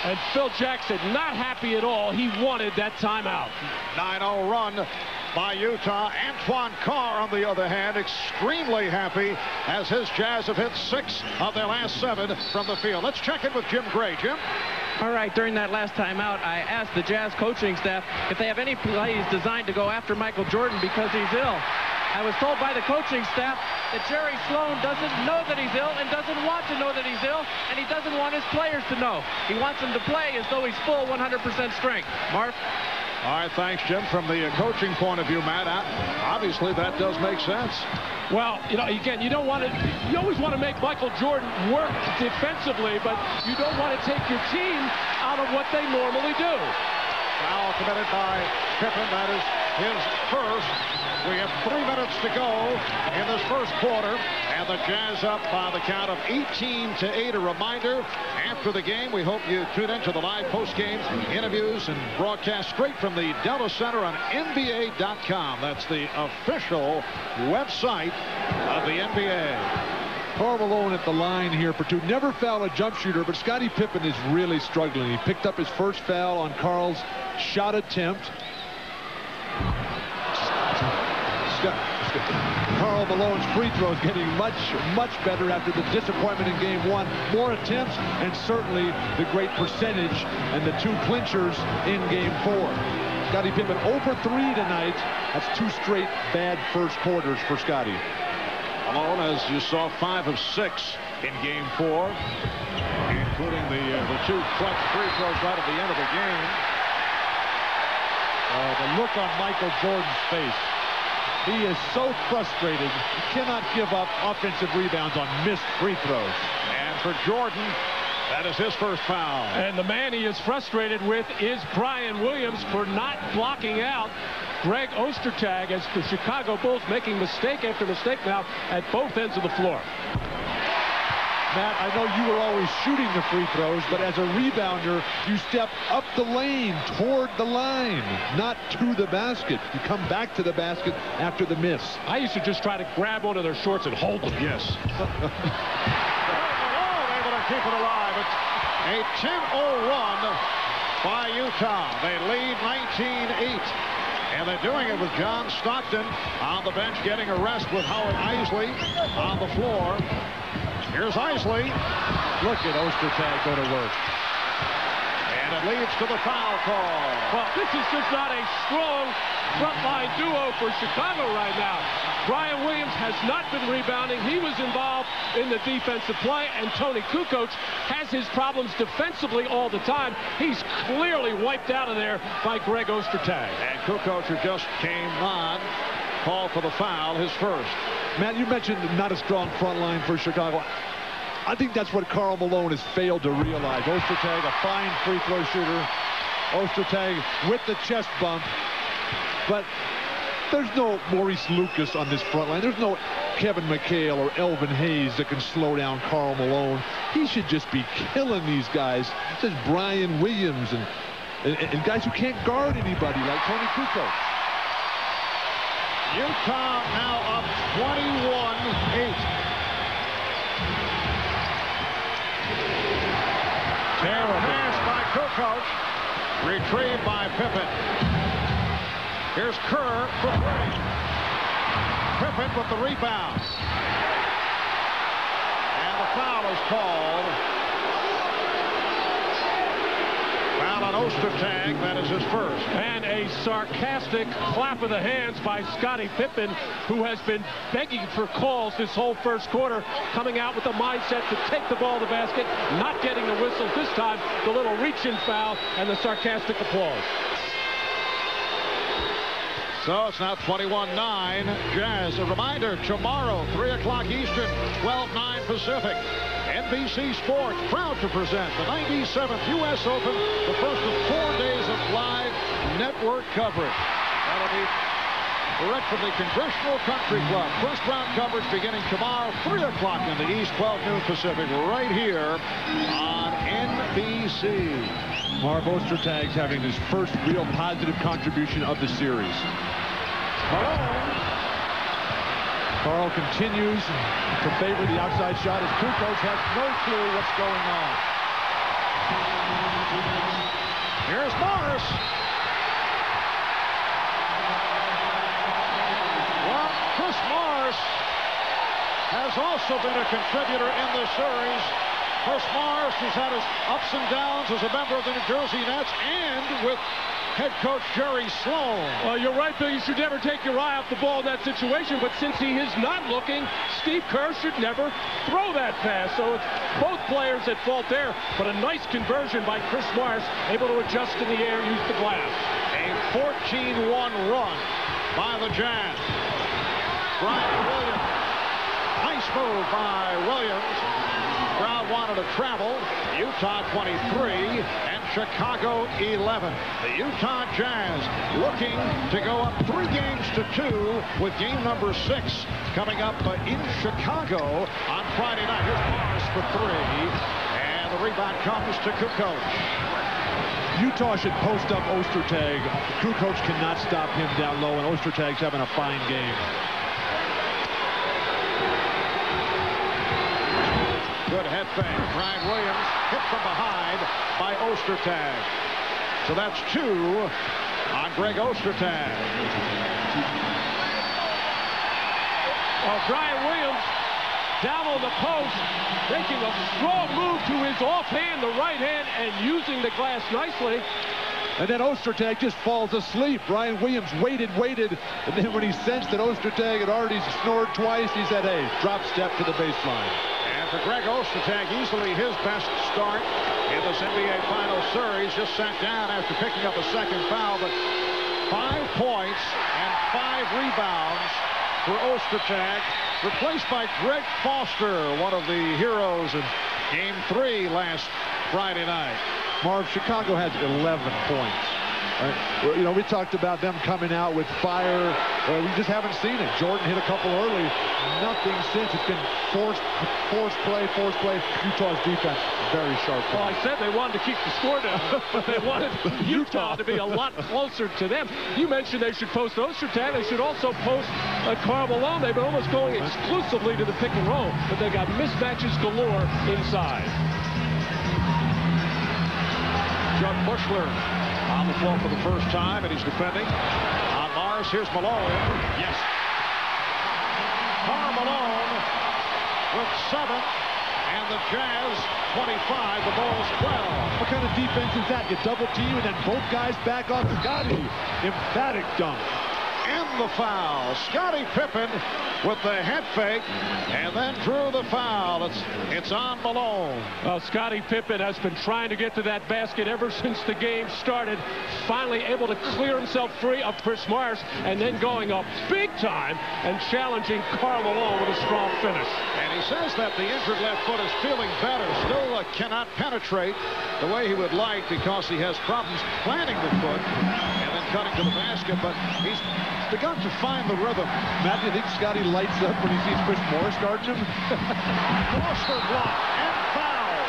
And Phil Jackson not happy at all. He wanted that timeout. 9-0 run by Utah. Antoine Carr, on the other hand, extremely happy as his Jazz have hit 6 of their last 7 from the field. Let's check in with Jim Gray. Jim? All right, during that last timeout, I asked the Jazz coaching staff if they have any plays designed to go after Michael Jordan because he's ill. I was told by the coaching staff that Jerry Sloan doesn't know that he's ill and doesn't want to know that he's ill, and he doesn't want his players to know. He wants them to play as though he's full 100% strength. Mark? All right, thanks, Jim. From the coaching point of view, Matt, obviously that does make sense. Well, you know, again, you don't want to, you always want to make Michael Jordan work defensively, but you don't want to take your team out of what they normally do. Foul committed by Pippen. That is his first. We have 3 minutes to go in this first quarter, and the Jazz up by the count of 18-8. A reminder, after the game, we hope you tune into the live post-game interviews and broadcast straight from the Delta Center on NBA.com. That's the official website of the NBA. Karl Malone at the line here for 2. Never fouled a jump shooter, but Scottie Pippen is really struggling. He picked up his first foul on Karl's shot attempt. Karl Malone's free throws getting much better after the disappointment in game 1. More attempts and certainly the great percentage and the 2 clinchers in game 4. Scottie Pippen 0 for 3 tonight. That's 2 straight bad first quarters for Scottie. Malone, as you saw, 5 of 6 in game 4, including the 2 clutch free throws right at the end of the game. The look on Michael Jordan's face. He is so frustrated. He cannot give up offensive rebounds on missed free throws. And for Jordan, that is his first foul. And the man he is frustrated with is Brian Williams for not blocking out Greg Ostertag, as the Chicago Bulls making mistake after mistake now at both ends of the floor. Matt, I know you were always shooting the free throws, but as a rebounder, you step up the lane toward the line, not to the basket. You come back to the basket after the miss. I used to just try to grab onto their shorts and hold them. Yes. Able to keep it alive. It's a 10-0 run by Utah. They lead 19-8. And they're doing it with John Stockton on the bench, getting a rest with Howard Isley on the floor. Here's Isley. Look at Ostertag go to work. And it leads to the foul call. Well, this is just not a strong front-line duo for Chicago right now. Brian Williams has not been rebounding. He was involved in the defensive play, and Tony Kukoc has his problems defensively all the time. He's clearly wiped out of there by Greg Ostertag. And Kukoc, who just came on, called for the foul, his first. Matt, you mentioned not a strong front line for Chicago. I think that's what Karl Malone has failed to realize. Ostertag, a fine free throw shooter. Ostertag with the chest bump. But there's no Maurice Lucas on this front line. There's no Kevin McHale or Elvin Hayes that can slow down Karl Malone. He should just be killing these guys. This is Brian Williams and guys who can't guard anybody like Tony Kukoc. Utah now up 21-8. Terrible pass by Kukoc. Retrieved by Pippen. Here's Kerr for three. Pippen with the rebound. And the foul is called. Foul on Ostertag. That is his first. And a sarcastic clap of the hands by Scottie Pippen, who has been begging for calls this whole first quarter, coming out with the mindset to take the ball to the basket, not getting the whistles this time, the little reach-in foul, and the sarcastic applause. So it's now 21-9 Jazz. A reminder, tomorrow, 3 o'clock Eastern, 12-9 Pacific. NBC Sports proud to present the 97th U.S. Open, the first of 4 days of live network coverage. That'll be direct from the Congressional Country Club. First round coverage beginning tomorrow, 3 o'clock in the East, 12 noon Pacific, right here on NBC. Marv Ostertag's having his first real positive contribution of the series. Karl continues to favor the outside shot as Kukoc has no clue what's going on. Here's Morris. Well, Chris Morris has also been a contributor in this series. Chris Morris has had his ups and downs as a member of the New Jersey Nets and with head coach Jerry Sloan. Well, you're right, Bill. You should never take your eye off the ball in that situation. But since he is not looking, Steve Kerr should never throw that pass. So it's both players at fault there. But a nice conversion by Chris Morris, able to adjust in the air, use the glass. A 14-1 run by the Jazz. Brian Williams. Nice move by Williams. Crowd wanted to travel. Utah 23 and Chicago 11. The Utah Jazz looking to go up 3 games to 2 with game number 6 coming up in Chicago on Friday night. Here's Morris for 3. And the rebound comes to Kukoc. Utah should post up Ostertag. Kukoc cannot stop him down low, and Ostertag's having a fine game. Good head fake. Brian Williams hit from behind by Ostertag. So that's 2 on Greg Ostertag. Well, Brian Williams down on the post, making a strong move to his offhand, the right hand, and using the glass nicely. And then Ostertag just falls asleep. Brian Williams waited, and then when he sensed that Ostertag had already snored twice, he said, hey, drop step to the baseline. For Greg Ostertag, easily his best start in this NBA Finals series. Just sat down after picking up a second foul, but 5 points and 5 rebounds for Ostertag, replaced by Greg Foster, one of the heroes in Game 3 last Friday night. Marv, Chicago has 11 points. Well, you know, we talked about them coming out with fire. Well, we just haven't seen it. Jordan hit a couple early. Nothing since. It's been forced play. Utah's defense, very sharp. Well, I said they wanted to keep the score down, but they wanted Utah to be a lot closer to them. You mentioned they should post Ostertag. They should also post Karl Malone. They've been almost going exclusively to the pick and roll, but they got mismatches galore inside. Judd Bushler on the floor for the first time, and he's defending on Mars. Here's Malone. Yes. Karl Malone with 7, and the Jazz 25, the Bulls 12. What kind of defense is that? You double team and then both guys back on Scotty. Emphatic dunk. And the foul. Scottie Pippen with the head fake and then drew the foul. It's on Malone. Well, Scottie Pippen has been trying to get to that basket ever since the game started. Finally able to clear himself free of Chris Morris and then going up big time and challenging Karl Malone with a strong finish. And he says that the injured left foot is feeling better. Still cannot penetrate the way he would like because he has problems planting the foot and then cutting to the basket, but he's begun to find the rhythm. Matt, do you think Scotty lights up when he sees Chris Morris guarding him? Foster block and foul.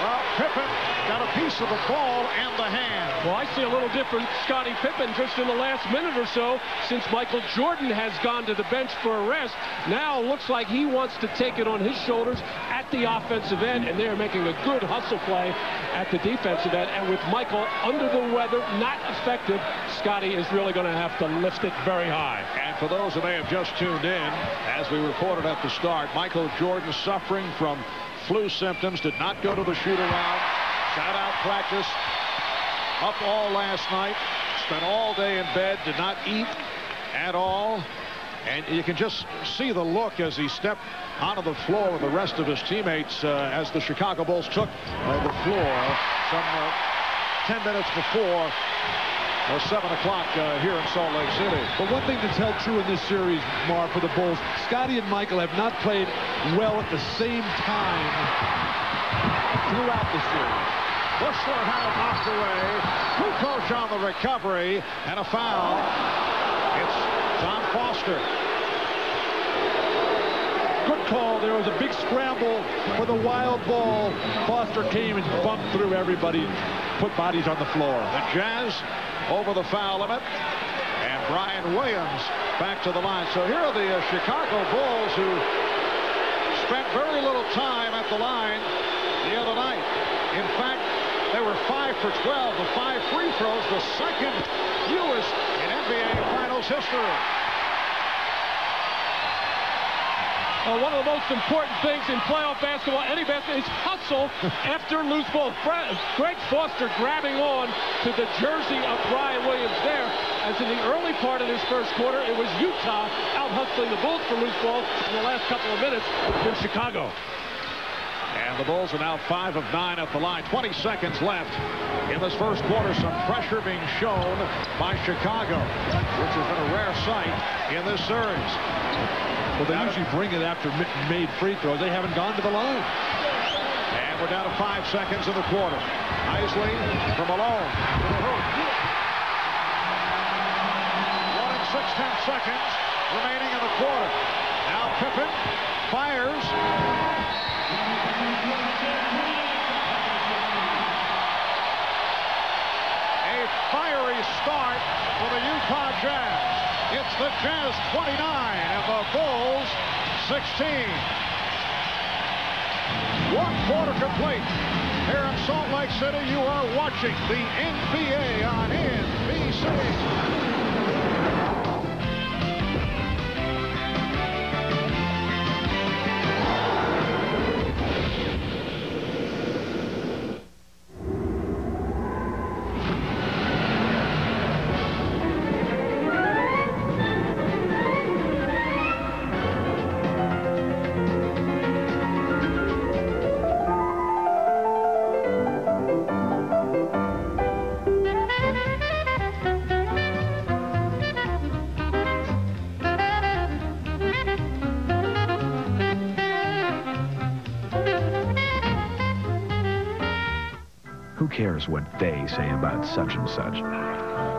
Well, Pippen got a piece of the ball and the hand. Well, I see a little different Scottie Pippen just in the last minute or so since Michael Jordan has gone to the bench for a rest. Now looks like he wants to take it on his shoulders at the offensive end, and they're making a good hustle play at the defensive end. And with Michael under the weather, not effective, Scotty is really going to have to lift it very high. And for those who may have just tuned in, as we reported at the start, Michael Jordan suffering from flu symptoms, did not go to the shoot-around, sat out practice, up all last night, spent all day in bed, did not eat at all. And you can just see the look as he stepped onto the floor with the rest of his teammates as the Chicago Bulls took the floor some 10 minutes before 7 o'clock here in Salt Lake City. But one thing that's held true in this series, Mark, for the Bulls, Scotty and Michael have not played well at the same time throughout the series. Bushler had it knocked away. Kukoc on the recovery, and a foul. It's John Foster. Good call. There was a big scramble for the wild ball. Foster came and bumped through everybody, put bodies on the floor. The Jazz over the foul limit, and Brian Williams back to the line. So here are the Chicago Bulls who spent very little time at the line the other night. In fact, they were 5 for 12 with 5 free throws, the second fewest in NBA Finals history. One of the most important things in playoff basketball, any basketball, is hustle after loose ball. Greg Foster grabbing on to the jersey of Brian Williams there, as in the early part of this first quarter, it was Utah out hustling the Bulls for loose balls. In the last couple of minutes, it's been Chicago. And the Bulls are now 5 of 9 at the line. 20 seconds left in this first quarter. Some pressure being shown by Chicago, which has been a rare sight in this series. Well, they usually bring it after made free throws. They haven't gone to the line. And we're down to 5 seconds in the quarter. Isley from Malone. 1 and 6/10 seconds remaining in the quarter. Now Pippen fires. A fiery start for the Utah Jazz. It's the Jazz 29 and the Bulls 16. 1 quarter complete. Here in Salt Lake City, you are watching the NBA on NBC. Who cares what they say about such and such?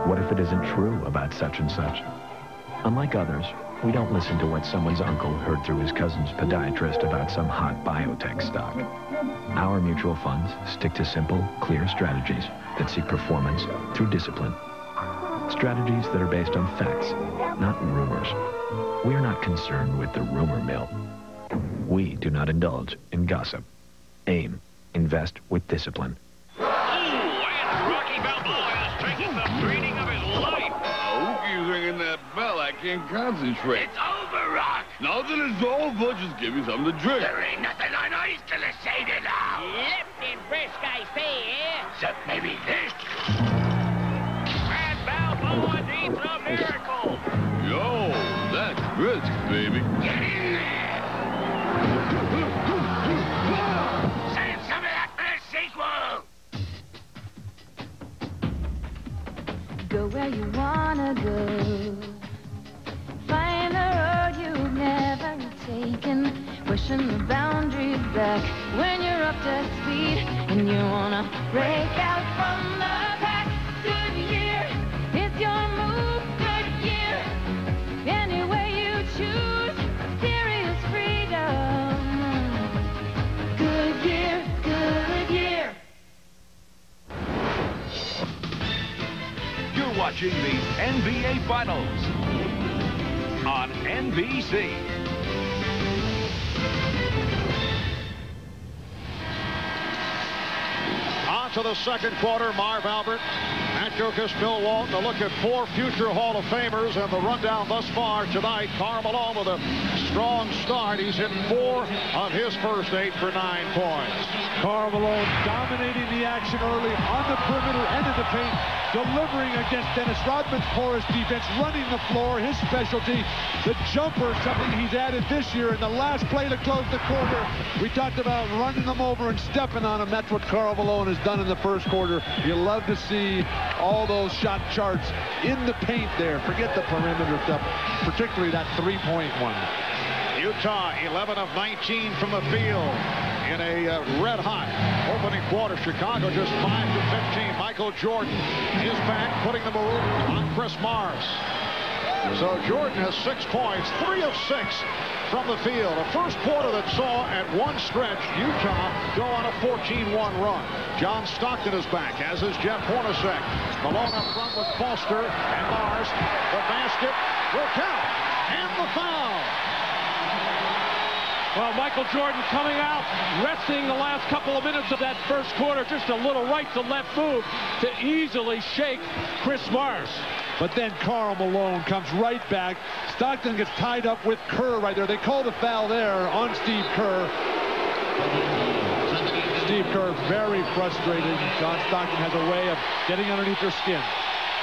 What if it isn't true about such and such? Unlike others, we don't listen to what someone's uncle heard through his cousin's podiatrist about some hot biotech stock. Our mutual funds stick to simple, clear strategies that seek performance through discipline. Strategies that are based on facts, not rumors. We are not concerned with the rumor mill. We do not indulge in gossip. AIM, invest with discipline. Rocky Balboa is taking the beating of his life. Keep ringing that bell. I can't concentrate. It's over, Rock. Nothing is over. Just give me something to drink. There ain't nothing on ice till I say it now. Left and brisk, I say, eh? Except maybe this. And Balboa needs a miracle. Yo, that's brisk, baby. Get in there. Save some of that for the sequel. Go where you wanna go. Find the road you've never taken. Pushing the boundaries back when you're up to speed and you wanna break out from the pack. Good year, it's your move. Good year, any way you choose. Serious freedom. Good year, good year. You're watching the NBA Finals on NBC. On to the second quarter. Marv Albert, Matt Jokic, Bill Walton. A look at 4 future Hall of Famers and the rundown thus far tonight. Karl Malone with a strong start. He's hit 4 of his first 8 for 9 points. Karl Malone dominating the action early on the perimeter and in the paint, delivering against Dennis Rodman's porous defense, running the floor, his specialty. The jumper, something he's added this year in the last play to close the quarter. We talked about running them over and stepping on them. That's what Karl Malone has done in the first quarter. You love to see all those shot charts in the paint there. Forget the perimeter stuff, particularly that three-point one. Utah, 11 of 19 from the field in a red-hot opening quarter. Chicago just 5 to 15. Michael Jordan is back, putting the move on Chris Morris. So Jordan has 6 points, 3 of 6 from the field. A first quarter that saw at one stretch Utah go on a 14-1 run. John Stockton is back, as is Jeff Hornacek. Malone up front with Foster and Mars. The basket will count, and the foul. Well, Michael Jordan coming out, resting the last couple of minutes of that first quarter. Just a little right-to-left move to easily shake Chris Morris. But then Karl Malone comes right back. Stockton gets tied up with Kerr right there. They called a foul there on Steve Kerr. Steve Kerr very frustrated. John Stockton has a way of getting underneath their skin.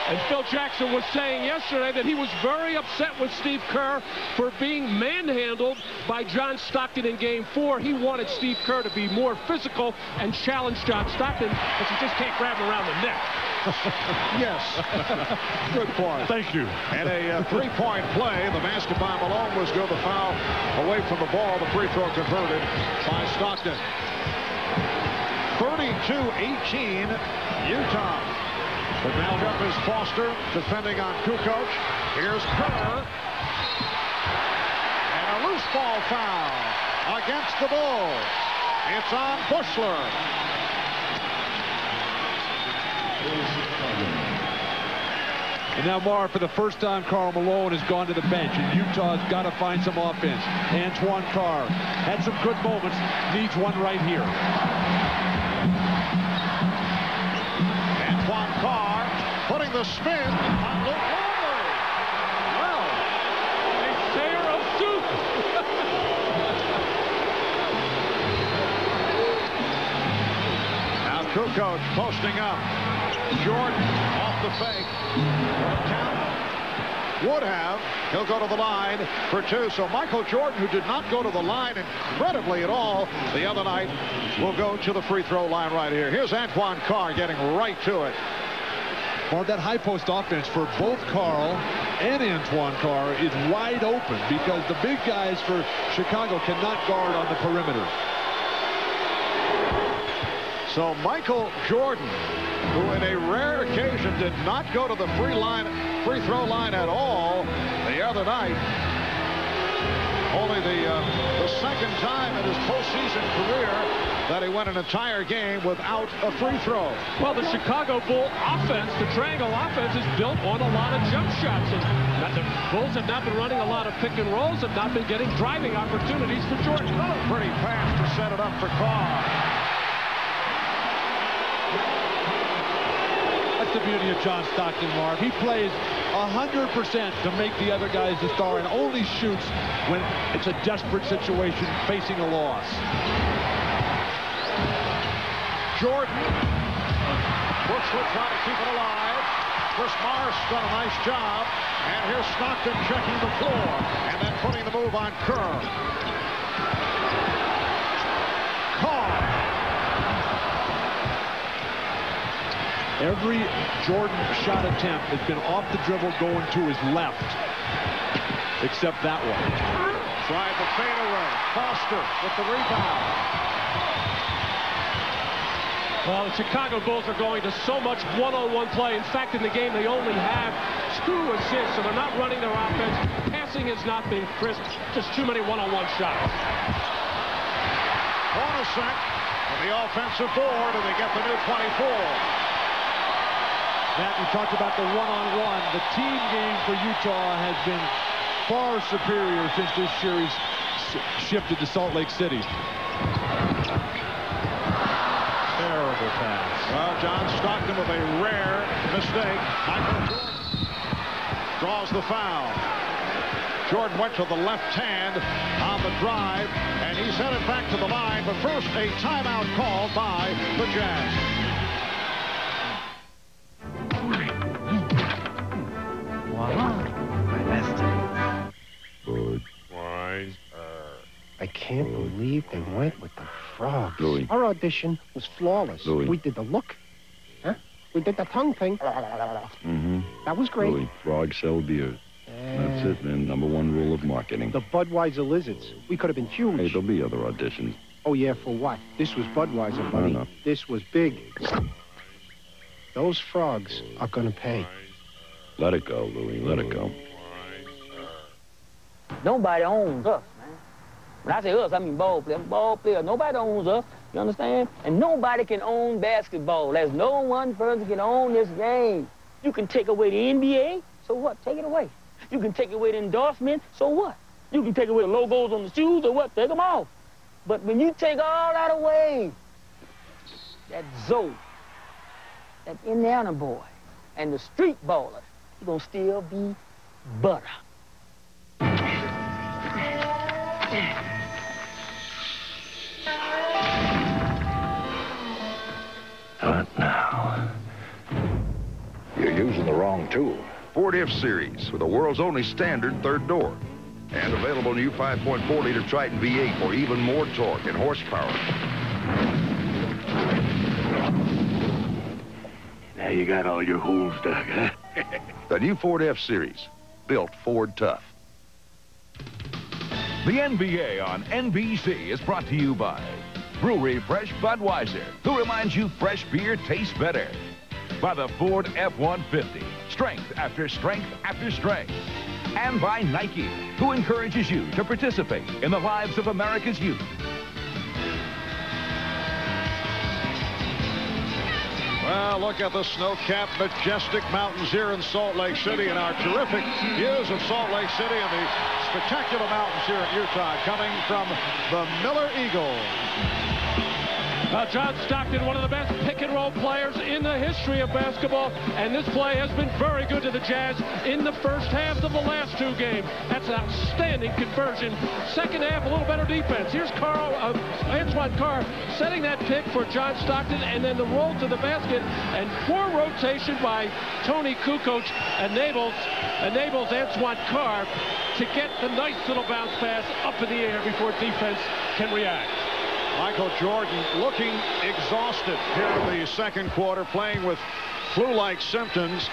And Phil Jackson was saying yesterday that he was very upset with Steve Kerr for being manhandled by John Stockton in Game 4. He wanted Steve Kerr to be more physical and challenge John Stockton, but you just can't grab him around the neck. Yes. Good point. Thank you. And a three-point play. The basket by Malone was good. The foul away from the ball. The free throw converted by Stockton. 32-18, Utah. The matchup is Foster defending on Kukoc. Here's Kerr. And a loose ball foul against the Bulls. It's on Bushler. And now, Marv, for the first time, Karl Malone has gone to the bench, and Utah's got to find some offense. Antoine Carr had some good moments, needs one right here. Antoine Carr putting the spin on Luke Longley. Well, a share of soup. Now Kukoc posting up. Jordan off the fake. Count. Would have. He'll go to the line for 2. So Michael Jordan, who did not go to the line incredibly at all the other night, will go to the free throw line right here. Here's Antoine Carr getting right to it. Well, that high post offense for both Karl and Antoine Carr is wide open because the big guys for Chicago cannot guard on the perimeter. So Michael Jordan, who in a rare occasion did not go to the free throw line at all the other night, only the second time in his postseason career that he went an entire game without a free throw. Well, the Chicago Bull offense, the triangle offense, is built on a lot of jump shots. And the Bulls have not been running a lot of pick and rolls, have not been getting driving opportunities for Jordan. Pretty pass to set it up for Carr. That's the beauty of John Stockton, Marv. He plays 100% to make the other guys the star and only shoots when it's a desperate situation facing a loss. Jordan. Brooks will try to keep it alive. Chris Morris done a nice job. And here's Stockton checking the floor and then putting the move on Kerr. Carr. Every Jordan shot attempt has been off the dribble going to his left, except that one. Tried the fadeaway. Foster with the rebound. Well, the Chicago Bulls are going to so much one-on-one play. In fact, in the game, they only have 2 assists, so they're not running their offense. Passing has not been crisp. Just too many one-on-one shots. Hornacek with the offensive board, and they get the new 24. Matt, you talked about the one-on-one. The team game for Utah has been far superior since this series shifted to Salt Lake City. Terrible pass. Well, John Stockton with a rare mistake. Michael Jordan draws the foul. Jordan went to the left hand on the drive, and he's headed back to the line. But first, a timeout called by the Jazz. I can't believe they went with the frogs. Louis. Our audition was flawless. Louis. We did the look. Huh? We did the tongue thing. Mm-hmm. That was great. Louis, frogs sell beer. That's it, man. #1 rule of marketing. The Budweiser Lizards. We could have been huge. Hey, there'll be other auditions. Oh, yeah, for what? This was Budweiser, buddy. No. This was big. Those frogs are gonna pay. Let it go, Louis. Let it go. Nobody owns us, man. When I say us, I mean ball player. Ball player. Nobody owns us. You understand? And nobody can own basketball. There's no one person can own this game. You can take away the NBA, so what? Take it away. You can take away the endorsement, so what? You can take away the logos on the shoes, or what? Take them off. But when you take all that away, that Zoe, that Indiana boy, and the street baller, you're gonna still be butter. What now? You're using the wrong tool. Ford F-Series with the world's only standard third door. And available new 5.4-liter Triton V8 for even more torque and horsepower. Now you got all your holes dug, huh? The new Ford F-Series, built Ford tough. The NBA on NBC is brought to you by Brewery Fresh Budweiser, who reminds you fresh beer tastes better. By the Ford F-150, strength after strength after strength. And by Nike, who encourages you to participate in the lives of America's youth. Well, look at the snow-capped, majestic mountains here in Salt Lake City and our terrific views of Salt Lake City and the spectacular mountains here in Utah coming from the Miller Eagles. John Stockton, one of the best pick-and-roll players in the history of basketball, and this play has been very good to the Jazz in the first half of the last 2 games. That's an outstanding conversion. Second half, a little better defense. Here's Antoine Carr setting that pick for John Stockton, and then the roll to the basket, and poor rotation by Tony Kukoc enables Antoine Carr to get the nice little bounce pass up in the air before defense can react. Michael Jordan looking exhausted here in the second quarter, playing with flu-like symptoms.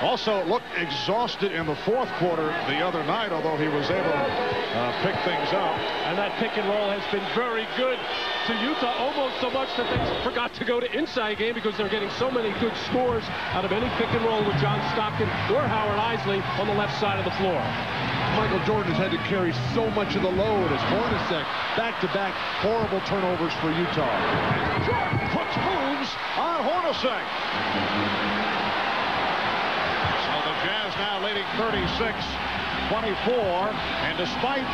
Also looked exhausted in the fourth quarter the other night, although he was able to pick things up. And that pick and roll has been very good to Utah, almost so much that they forgot to go to inside game because they're getting so many good scores out of any pick and roll with John Stockton or Howard Isley on the left side of the floor. Michael Jordan has had to carry so much of the load as Hornacek back-to-back horrible turnovers for Utah. And Jordan puts moves on Hornacek. So the Jazz now leading 36 And despite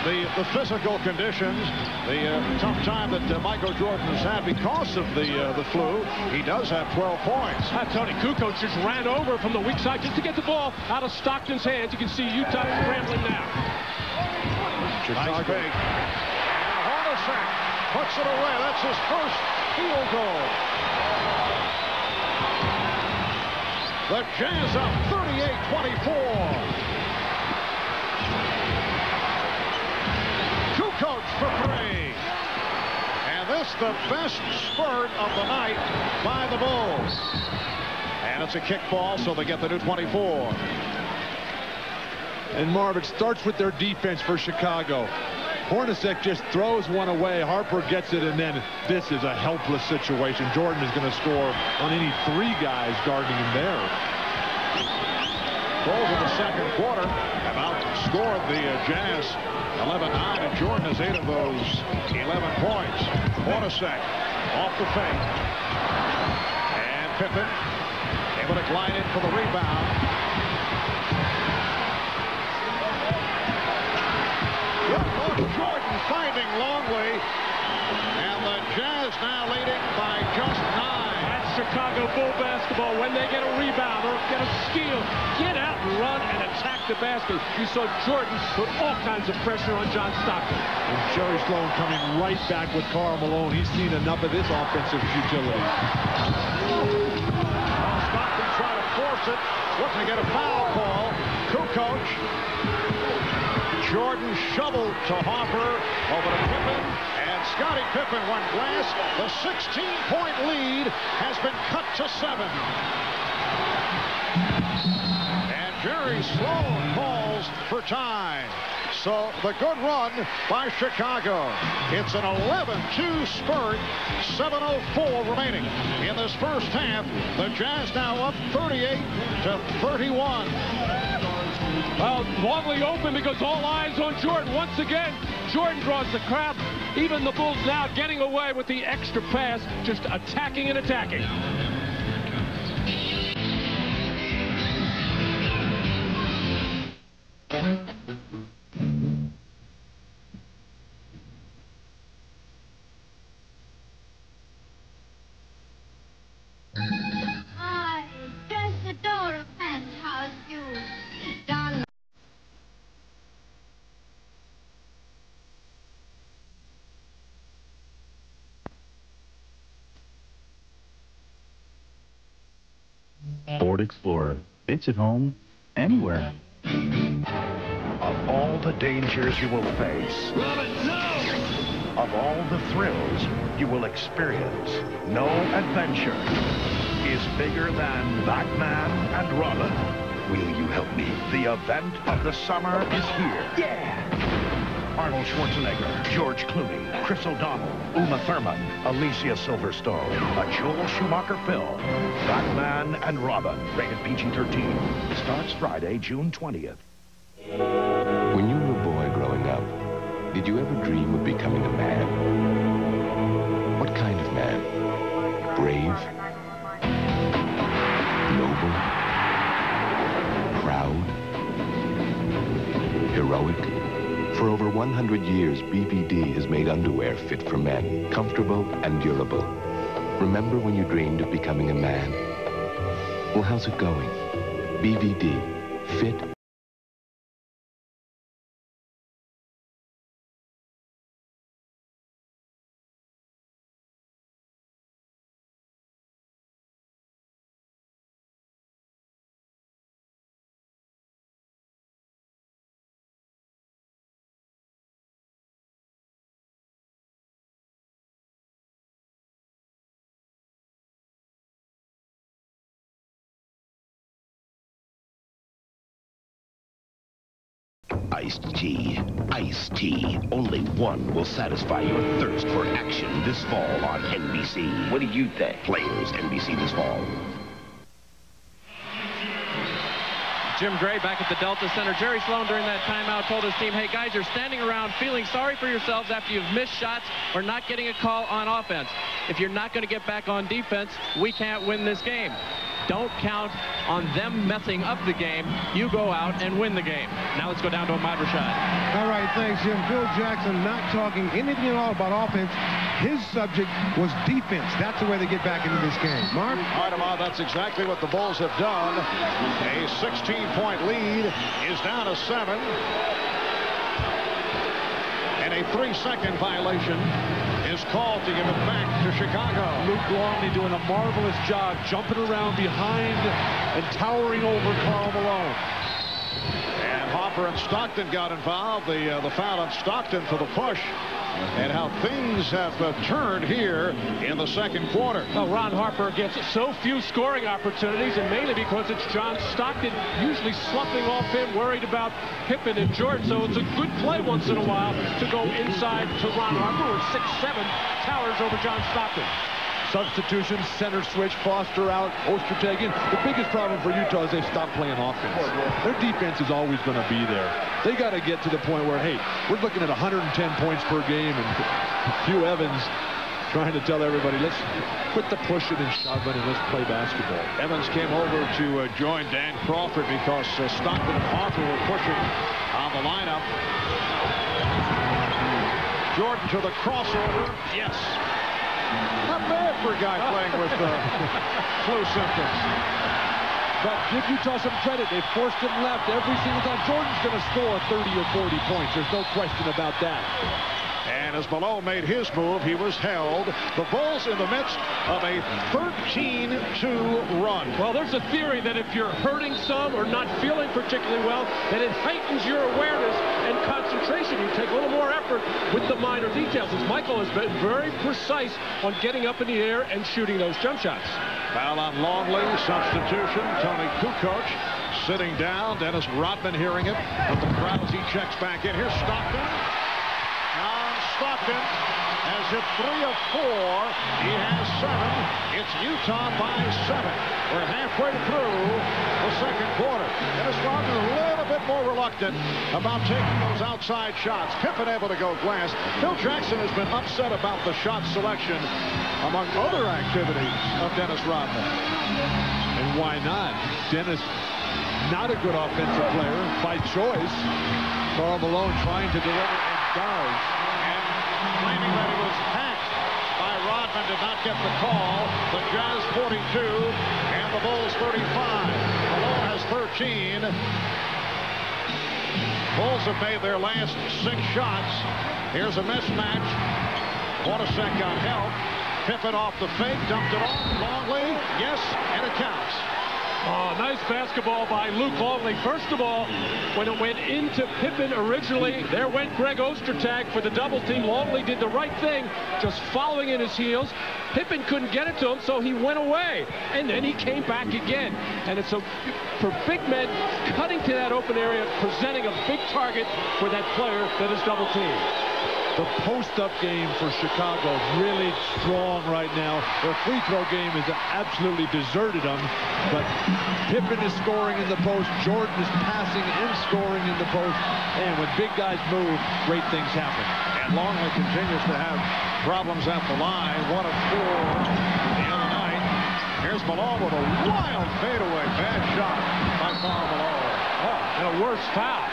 the physical conditions, the tough time that Michael Jordan has had because of the flu, he does have 12 points. Tony Kukoc just ran over from the weak side just to get the ball out of Stockton's hands. You can see Utah scrambling now. Chicago. Nice big. And Hornacek puts it away. That's his first field goal. The Jazz up 38-24. Kukoc for three. And this the best spurt of the night by the Bulls. And it's a kick ball, so they get the new 24. And Marv, it starts with their defense for Chicago. Hornacek just throws one away. Harper gets it, and then this is a helpless situation. Jordan is going to score on any three guys guarding him there. Bulls in the second quarter have outscored the Jazz 11-9, and Jordan has 8 of those 11 points. Hornacek off the fake. And Pippen able to glide in for the rebound. Jordan finding Longley, and the Jazz now leading by just 9. That's Chicago Bull basketball. When they get a rebound or get a steal, get out and run and attack the basket. You saw Jordan put all kinds of pressure on John Stockton. And Jerry Sloan coming right back with Karl Malone. He's seen enough of this offensive futility. Stockton trying to force it, looking to get a foul call. Kukoc. Jordan shoveled to Harper, over to Pippen, and Scottie Pippen went glass. The 16-point lead has been cut to 7. And Jerry Sloan calls for time. So the good run by Chicago. It's an 11-2 spurt, 7:04 remaining in this first half. The Jazz now up 38-31. Well, Longley open because all eyes on Jordan. Once again, Jordan draws the crowd. Even the Bulls now getting away with the extra pass, just attacking and attacking. Hi, just adore a penthouse view. Darling. Ford Explorer. It's at home anywhere. Of all the dangers you will face, of all the thrills you will experience, no adventure is bigger than Batman and Robin. Will you help me? The event of the summer is here. Yeah! Arnold Schwarzenegger, George Clooney, Chris O'Donnell, Uma Thurman, Alicia Silverstone, a Joel Schumacher film, Batman and Robin, rated PG-13, starts Friday, June 20th. When you were a boy growing up, did you ever dream of becoming a man? What kind of man? Brave? Noble? Proud? Heroic? For over 100 years, BVD has made underwear fit for men, comfortable and durable. Remember when you dreamed of becoming a man? Well, how's it going? BVD. Fit. Iced tea. Iced tea. Only one will satisfy your thirst for action this fall on NBC. What do you think? Players, NBC this fall. Jim Gray back at the Delta Center. Jerry Sloan during that timeout told his team, hey guys, you're standing around feeling sorry for yourselves after you've missed shots or not getting a call on offense. If you're not going to get back on defense, we can't win this game. don't count on them messing up the game. You go out and win the game. Now let's go down to Ahmad Rashad. All right, thanks, Jim. Phil Jackson not talking anything at all about offense. His subject was defense. That's the way they get back into this game. Mark? All right, Ahmad, that's exactly what the Bulls have done. A 16-point lead is down to 7. And a 3-second violation is called to give it back to Chicago. Luke Longley doing a marvelous job jumping around behind and towering over Karl Malone. And Hopper and Stockton got involved. The foul on Stockton for the push. And how things have turned here in the second quarter. Well, Ron Harper gets so few scoring opportunities, and mainly because it's John Stockton usually sloughing off him, worried about Pippen and Jordan. So it's a good play once in a while to go inside to Ron Harper, who 6'7", towers over John Stockton. Substitution, center switch, Foster out, Ostertag in. The biggest problem for Utah is they stopped playing offense. Their defense is always going to be there. They got to get to the point where, hey, we're looking at 110 points per game, and Hugh Evans trying to tell everybody, let's quit the pushing and shoving and let's play basketball. Evans came over to join Dan Crawford because Stockton and Harper were pushing on the lineup. Jordan to the crossover. Yes. Not bad for a guy playing with flu symptoms. But give Utah some credit. They forced him left every single time. Jordan's going to score 30 or 40 points. There's no question about that. And as Malone made his move, he was held. The Bulls in the midst of a 13-2 run. Well, there's a theory that if you're hurting some or not feeling particularly well, that it heightens your awareness and concentration. You take a little more effort with the minor details, as Michael has been very precise on getting up in the air and shooting those jump shots. Foul on Longley, substitution. Tony Kukoc sitting down. Dennis Rodman hearing it. But the crowd as he checks back in. Here's Stockton. Stockton has hit 3 of 4. He has 7. It's Utah by 7. We're halfway through the second quarter. Dennis Rodman a little bit more reluctant about taking those outside shots. Pippen able to go glass. Phil Jackson has been upset about the shot selection among other activities of Dennis Rodman. And why not? Dennis, not a good offensive player by choice. Karl Malone trying to deliver and does. Claiming that he was hacked by Rodman, did not get the call. The Jazz 42 and the Bulls 35. Malone has 13. Bulls have made their last 6 shots. Here's a mismatch. Hornacek got help. Pippen off the fake, dumped it off. Longley, yes, and it counts. Oh, nice basketball by Luke Longley. First of all, when it went into Pippen originally, there went Greg Ostertag for the double team. Longley did the right thing, just following in his heels. Pippen couldn't get it to him, so he went away. And then he came back again. And it's for big men cutting to that open area, presenting a big target for that player that is double teamed. The post-up game for Chicago really strong right now. Their free throw game has absolutely deserted them. But Pippen is scoring in the post. Jordan is passing and scoring in the post. And when big guys move, great things happen. And Longley continues to have problems at the line. 1 of 4 the other night. Here's Malone with a wild fadeaway. Bad shot by Karl Malone. Oh, and a worse foul.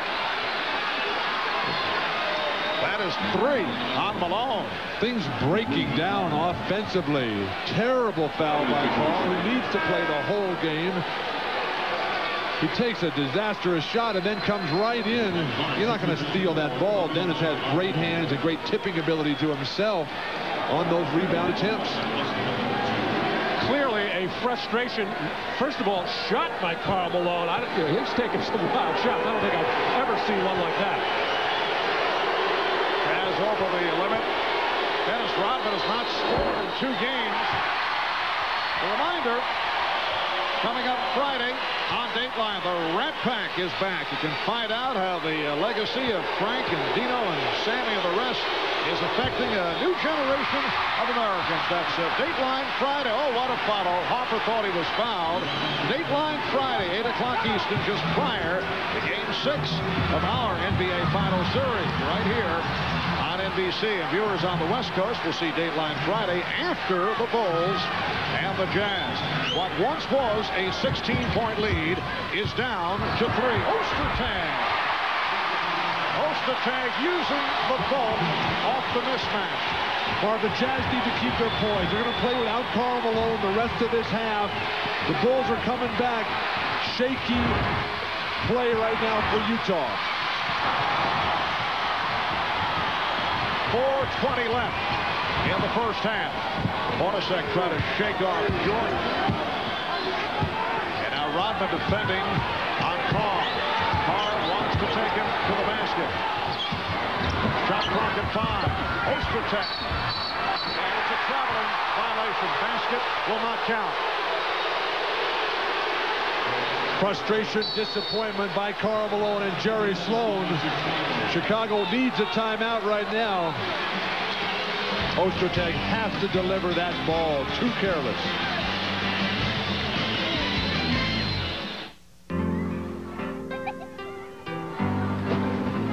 That is 3 on Malone. Things breaking down offensively. Terrible foul by Karl, who needs to play the whole game. He takes a disastrous shot and then comes right in. You're not going to steal that ball. Dennis has great hands and great tipping ability to himself on those rebound attempts. Clearly a frustration. First of all, shot by Karl Malone. He's taking some wild shots. I don't think I've ever seen one like that. Over the limit. Dennis Rodman has not scored in 2 games. A reminder, coming up Friday on Dateline, the Rat Pack is back. You can find out how the legacy of Frank and Dino and Sammy and the rest is affecting a new generation of Americans. That's Dateline Friday. Oh, what a follow. Hopper thought he was fouled. Dateline Friday, 8 o'clock Eastern, just prior to Game 6 of our NBA Final Series, right here on on NBC. And viewers on the West Coast will see Dateline Friday after the Bulls and the Jazz. What once was a 16-point lead is down to 3. Ostertag using the bulk off the mismatch. Marv, the Jazz need to keep their poise. They're going to play without Karl Malone the rest of this half. The Bulls are coming back. Shaky play right now for Utah. 4:20 left in the first half. Hornacek trying to shake off Jordan. And now Rodman defending on Carr. Carr wants to take him to the basket. Shot clock at 5. Ostertag. And it's a traveling violation. Basket will not count. Frustration, disappointment by Karl Malone and Jerry Sloan. Chicago needs a timeout right now. Ostertag has to deliver that ball. Too careless.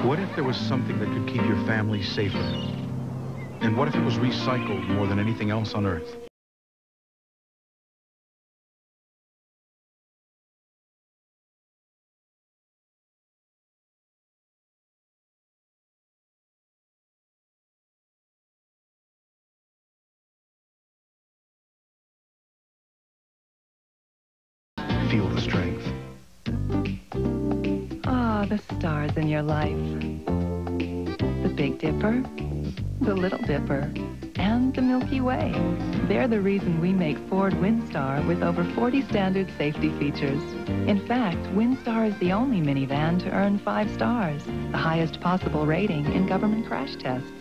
What if there was something that could keep your family safer? And what if it was recycled more than anything else on Earth? Feel the strength. Ah, the stars in your life. The Big Dipper, the Little Dipper, and the Milky Way. They're the reason we make Ford Windstar with over 40 standard safety features. In fact, Windstar is the only minivan to earn 5 stars, the highest possible rating in government crash tests.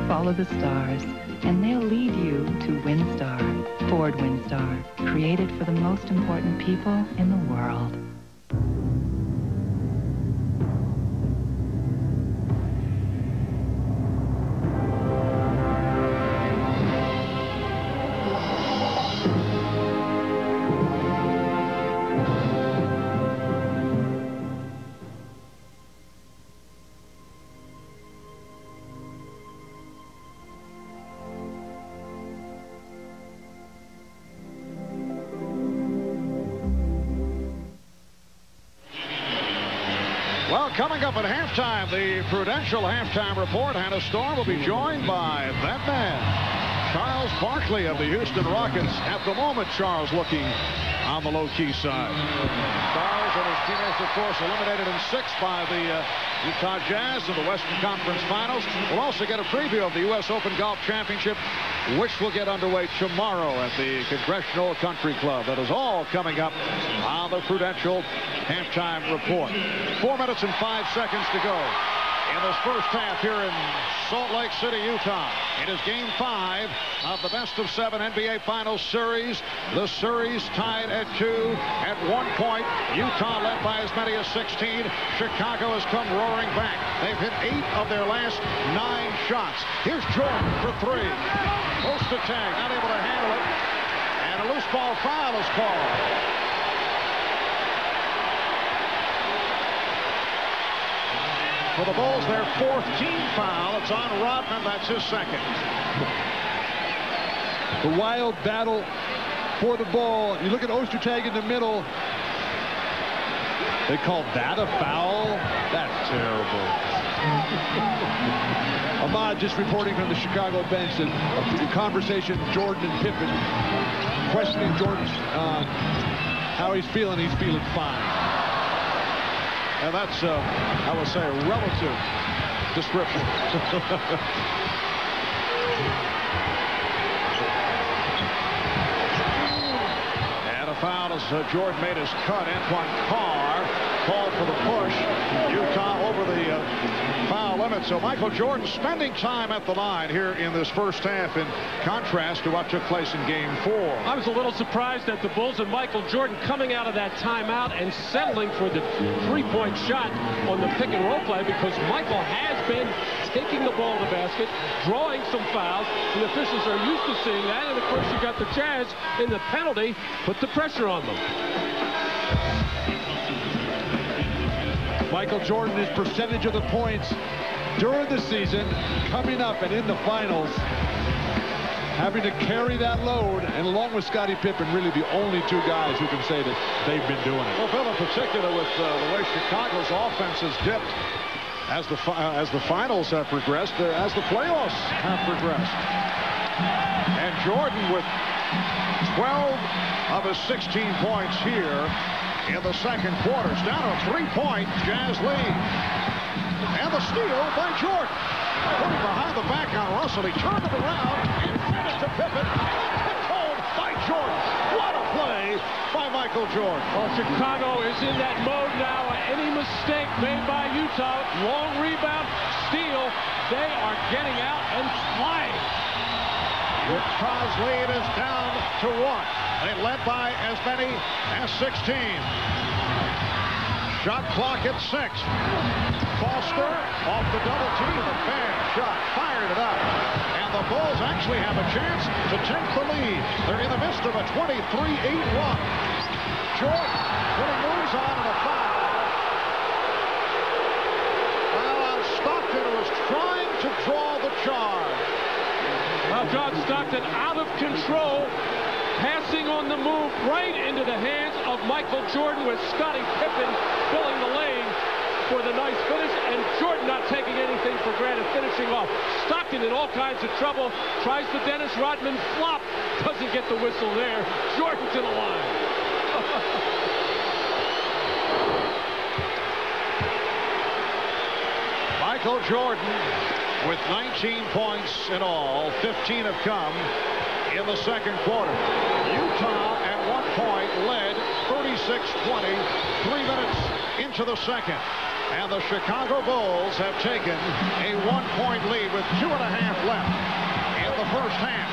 Follow the stars, and they'll lead you to Windstar. Ford Windstar, created for the most important people in the world. Well, coming up at halftime, the Prudential halftime report. Hannah Storm will be joined by that man, Charles Barkley of the Houston Rockets. At the moment, Charles looking on the low-key side. Stars and his teammates, of course, eliminated in 6 by the Utah Jazz in the Western Conference Finals. We'll also get a preview of the U.S. Open Golf Championship, which will get underway tomorrow at the Congressional Country Club. That is all coming up on the Prudential halftime report. 4 minutes and 5 seconds to go in this first half here in Salt Lake City, Utah. It is Game 5 of the best-of-7 NBA Finals series. The series tied at 2. At one point, Utah led by as many as 16. Chicago has come roaring back. They've hit 8 of their last 9 shots. Here's Jordan for 3. Ostertag not able to handle it. And a loose ball foul is called. For the Bulls, their 4th team foul. It's on Rodman. That's his 2nd. The wild battle for the ball. You look at Ostertag in the middle. They call that a foul? That's terrible. Ahmad just reporting from the Chicago bench and a conversation Jordan and Pippen questioning Jordan how he's feeling. He's feeling fine. And that's, I would say, a relative description. And a foul as Jordan made his cut. Antoine Carr called for the push. Utah over the foul limit. So Michael Jordan spending time at the line here in this first half, in contrast to what took place in Game 4. I was a little surprised at the Bulls and Michael Jordan coming out of that timeout and settling for the 3-point shot on the pick-and-roll play, because Michael has been taking the ball to the basket, drawing some fouls. The officials are used to seeing that, and of course you got the Jazz in the penalty, put the pressure on them. Michael Jordan, his percentage of the points during the season, coming up and in the finals, having to carry that load, and along with Scottie Pippen, really the only two guys who can say that they've been doing it. Well, Bill, in particular, with the way Chicago's offense has dipped as the finals have progressed, as the playoffs have progressed. And Jordan with 12 of his 16 points here in the second quarter. It's down to a 3-point Jazz lead. And the steal by Jordan. Putting behind the back on Russell. He turned it around and sent it to Pippen. Tipped home by Jordan. What a play by Michael Jordan. Well, Chicago is in that mode now. Any mistake made by Utah, long rebound, steal, they are getting out and flying. Utah's lead is down to 1. They led by as many as 16. Shot clock at 6. Foster off the double team. A bad shot. Fired it up. And the Bulls actually have a chance to take the lead. They're in the midst of a 23-8 run. Jordan putting moves on and a foul. Well, on Stockton, who was trying to draw the charge. Well, John Stockton out of control, passing on the move right into the hands of Michael Jordan, with Scottie Pippen filling the lane for the nice finish, and Jordan not taking anything for granted, finishing off. Stockton in all kinds of trouble, tries the Dennis Rodman flop, doesn't get the whistle there. Jordan to the line. Michael Jordan with 19 points in all. 15 have come in the second quarter. Utah at one point led 36-20, 3 minutes into the second. And the Chicago Bulls have taken a 1-point lead with 2.5 left in the first half.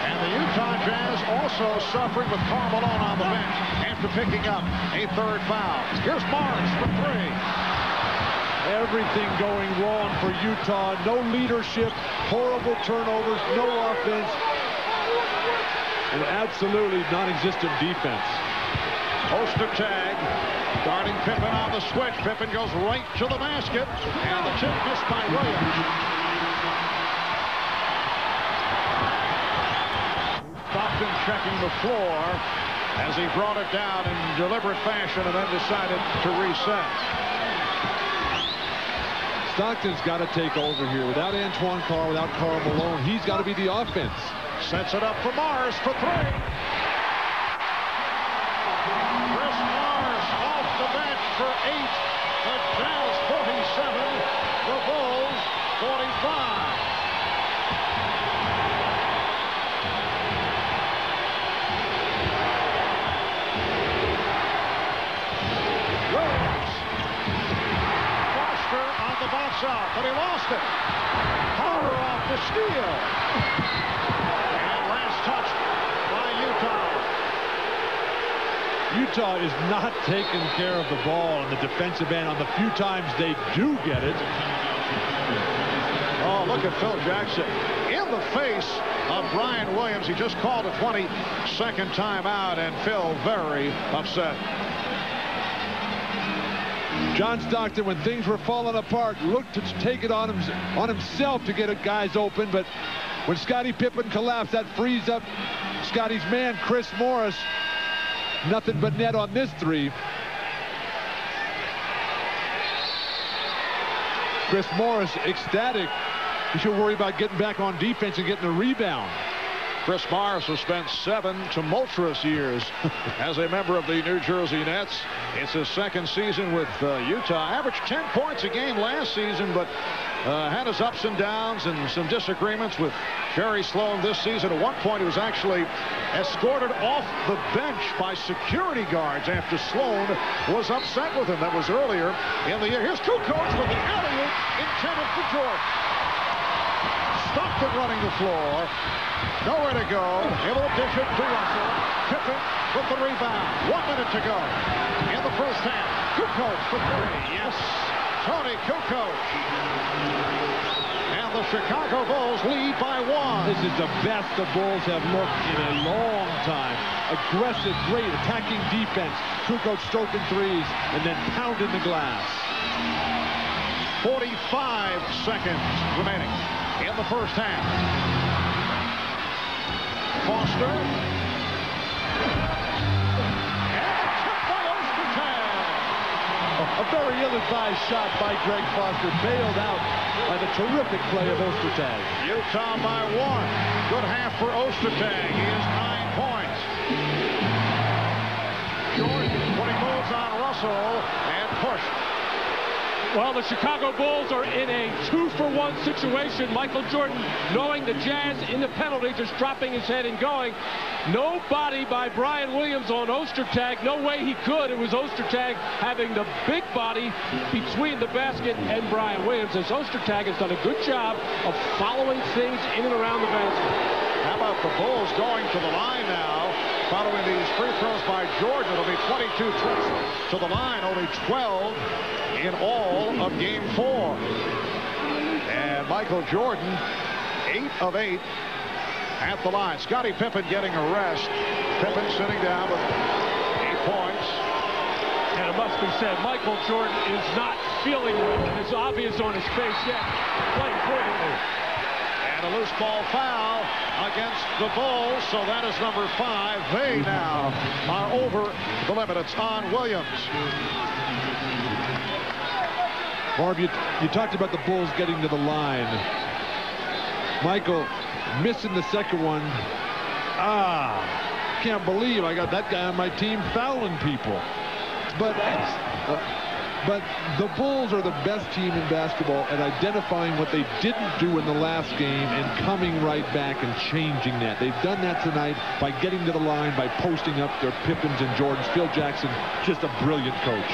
And the Utah Jazz also suffering with Karl Malone on the bench after picking up a third foul. Here's Morris for 3. Everything going wrong for Utah. No leadership, horrible turnovers, no offense, and absolutely non-existent defense. Poster tag, guarding Pippen on the switch. Pippen goes right to the basket, and the tip missed by Williams. Stockton checking the floor as he brought it down in deliberate fashion and then decided to reset. Stockton's got to take over here. Without Antoine Carr, without Karl Malone, he's got to be the offense. Sets it up for Mars for 3. Chris Mars off the bench for 8. The Jazz 47, the Bulls 45. Box out, but he lost it. Power off the steal. And last touch by Utah. Utah is not taking care of the ball on the defensive end on the few times they do get it. Oh, look at Phil Jackson in the face of Brian Williams. He just called a 22nd timeout, and Phil very upset. John Stockton, when things were falling apart, looked to take it on himself to get guys open, but when Scottie Pippen collapsed, that frees up Scottie's man, Chris Morris. Nothing but net on this 3. Chris Morris ecstatic. He should worry about getting back on defense and getting a rebound. Chris Morris has spent 7 tumultuous years as a member of the New Jersey Nets. It's his second season with Utah. Averaged 10 points a game last season, but had his ups and downs and some disagreements with Jerry Sloan this season. At one point, he was actually escorted off the bench by security guards after Sloan was upset with him. That was earlier in the year. Here's Kukoc with the alley-oop intended for Jordan. Stockton running the floor. Nowhere to go. Able to dish it to Russell. Pippen with the rebound. 1 minute to go in the first half. Kukoc for 3. Yes, Tony Kukoc. And the Chicago Bulls lead by 1. This is the best the Bulls have looked in a long time. Aggressive, great attacking defense. Kukoc stroking threes and then pounding the glass. 45 seconds remaining in the first half. Foster. A very ill-advised shot by Greg Foster, bailed out by the terrific play of Ostertag. Utah by 1. Good half for Ostertag. He has 9 points. Jordan putting moves on Russell and pushed. Well, the Chicago Bulls are in a 2-for-1 situation. Michael Jordan, knowing the Jazz in the penalty, just dropping his head and going. No body by Brian Williams on Ostertag. No way he could. It was Ostertag having the big body between the basket and Brian Williams, as Ostertag has done a good job of following things in and around the basket. How about the Bulls going to the line now? Following these free throws by Jordan, it'll be 22 trips to the line, only 12 in all of Game 4. And Michael Jordan, 8 of 8 at the line. Scottie Pippen getting a rest. Pippen sitting down with 8 points. And it must be said, Michael Jordan is not feeling well. It's obvious on his face yet. Playing brilliantly. And a loose ball foul against the Bulls, so that is number 5. They now are over the limit. It's on Williams. Barb, you talked about the Bulls getting to the line. Michael missing the second one. Can't believe I got that guy on my team fouling people. But the Bulls are the best team in basketball at identifying what they didn't do in the last game and coming right back and changing that. They've done that tonight by getting to the line, by posting up their Pippins and Jordans. Phil Jackson, just a brilliant coach.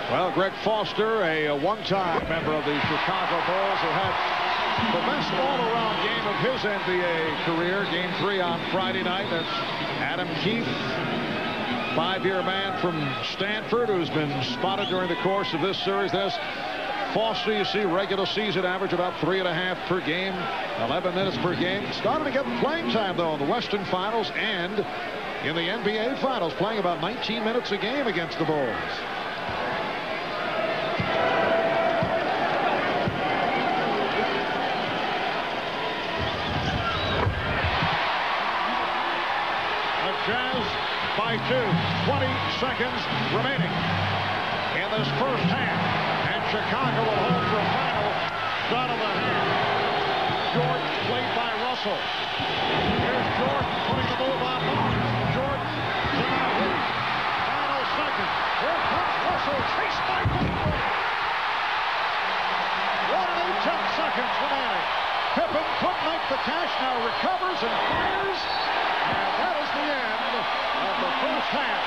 Well, Greg Foster, a one-time member of the Chicago Bulls, who had the best all-around game of his NBA career. Game 3 on Friday night. That's Adam Keefe, 5-year man from Stanford, who's been spotted during the course of this series. There's Foster. You see regular season average about 3.5 per game, 11 minutes per game. Starting to get playing time, though, in the Western Finals and in the NBA Finals, playing about 19 minutes a game against the Bulls. Jazz by 2. 20 seconds remaining in this first half. And Chicago will hold for a final shot of the half. Jordan played by Russell. Here's Jordan putting the move on Barnes. Jordan to Mahu. Final second. Here comes Russell. Chased by Pippen. 1 8 seconds remaining. Pippen couldn't make the cash. Now recovers and fires. And that is the end of the first half.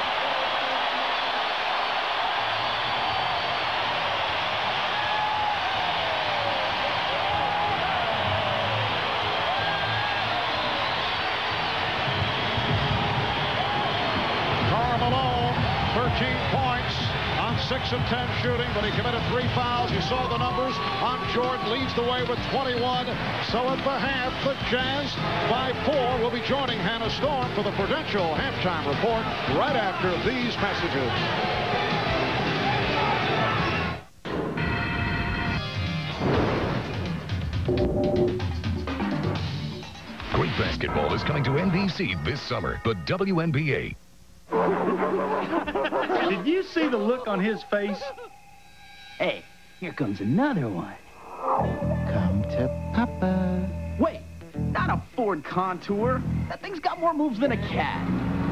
Karl Malone, 13 points on 6 of 10 shooting, but he committed 3 fouls. You saw the numbers on Jordan. Leads the way with 21. So at the half, the Jazz by 4 will be joining Hannah Storm for the Prudential halftime report right after these messages. Great basketball is coming to NBC this summer. The WNBA. Did you see the look on his face? Hey, here comes another one. Come to Papa. Wait, not a Ford Contour. That thing's got more moves than a cat.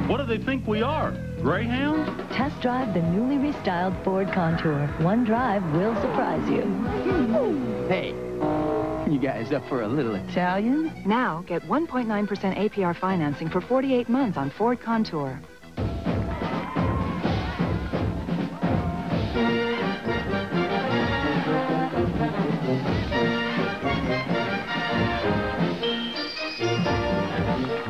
What do they think we are? Greyhounds? Test drive the newly restyled Ford Contour. One drive will surprise you. Hey, you guys up for a little Italian? Now, get 1.9% APR financing for 48 months on Ford Contour.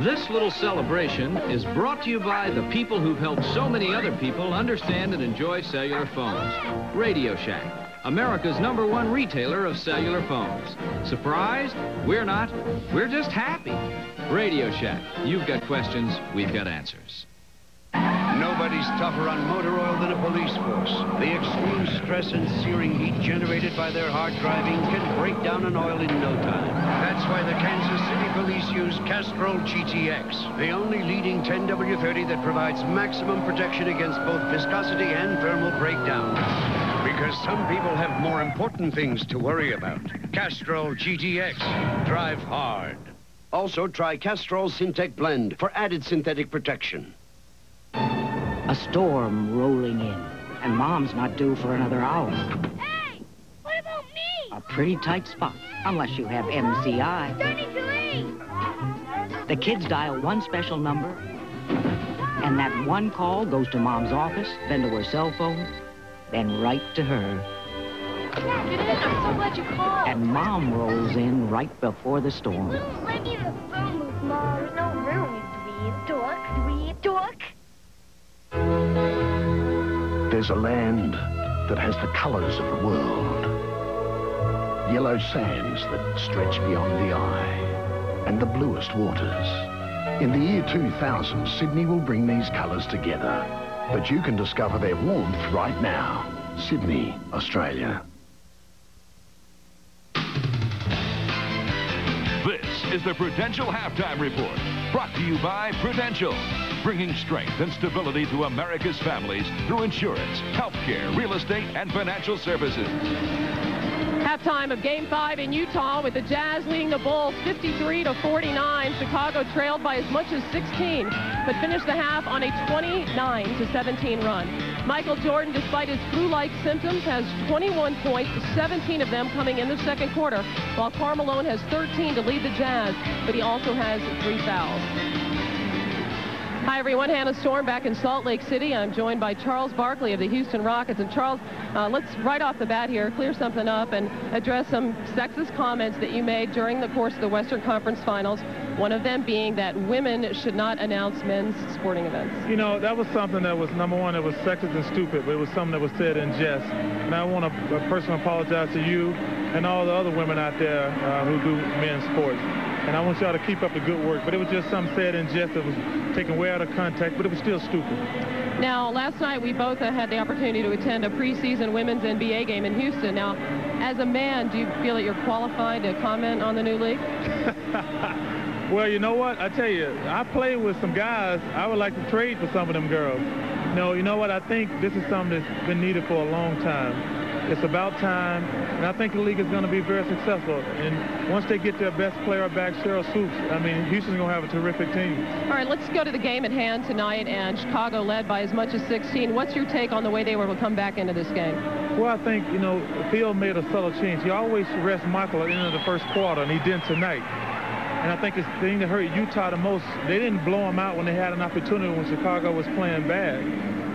This little celebration is brought to you by the people who've helped so many other people understand and enjoy cellular phones. Radio Shack, America's #1 retailer of cellular phones. Surprised? We're not. We're just happy. Radio Shack, you've got questions, we've got answers. Nobody Nobody's tougher on motor oil than a police force. The extreme stress and searing heat generated by their hard driving can break down an oil in no time. That's why the Kansas City Police use Castrol GTX, the only leading 10W30 that provides maximum protection against both viscosity and thermal breakdown. Because some people have more important things to worry about. Castrol GTX. Drive hard. Also, try Castrol Syntec Blend for added synthetic protection. A storm rolling in, and Mom's not due for another hour. Hey, what about me? A pretty tight spot, unless you have MCI. Turning to E. The kids dial one special number, and that one call goes to Mom's office, then to her cell phone, then right to her. Get in, I'm so glad you called. And Mom rolls in right before the storm. Little Leggy in the phone booth, Mom. There's no room, you dweeb dork. Dweeb dork. There's a land that has the colors of the world. Yellow sands that stretch beyond the eye. And the bluest waters. In the year 2000, Sydney will bring these colors together. But you can discover their warmth right now. Sydney, Australia. This is the Prudential Halftime Report, brought to you by Prudential, bringing strength and stability to America's families through insurance, healthcare, real estate, and financial services. Halftime of Game 5 in Utah with the Jazz leading the Bulls 53-49. Chicago trailed by as much as 16, but finished the half on a 29-17 run. Michael Jordan, despite his flu-like symptoms, has 21 points, 17 of them coming in the second quarter, while Karl Malone has 13 to lead the Jazz, but he also has 3 fouls. Hi, everyone. Hannah Storm back in Salt Lake City. I'm joined by Charles Barkley of the Houston Rockets. And Charles, let's right off the bat here clear something up and address some sexist comments that you made during the course of the Western Conference Finals, one of them being that women should not announce men's sporting events. You know, that was something that was, number one, it was sexist and stupid, but it was something that was said in jest. And I want to personally apologize to you and all the other women out there who do men's sports. And I want y'all to keep up the good work. But it was just something said in jest that was taken way out of context, but it was still stupid. Now, last night we both had the opportunity to attend a preseason women's NBA game in Houston. Now, as a man, do you feel that you're qualified to comment on the new league? Well, you know what? I tell you, I played with some guys. I would like to trade for some of them girls. No, you know what? I think this is something that's been needed for a long time. It's about time, and I think the league is going to be very successful. And once they get their best player back, Cheryl Swoops, I mean, Houston's going to have a terrific team. All right, let's go to the game at hand tonight, and Chicago led by as much as 16. What's your take on the way they were able to come back into this game? Well, I think, you know, Phil made a subtle change. He always rests Michael at the end of the first quarter, and he didn't tonight. And I think it's the thing that hurt Utah the most, they didn't blow him out when they had an opportunity when Chicago was playing bad.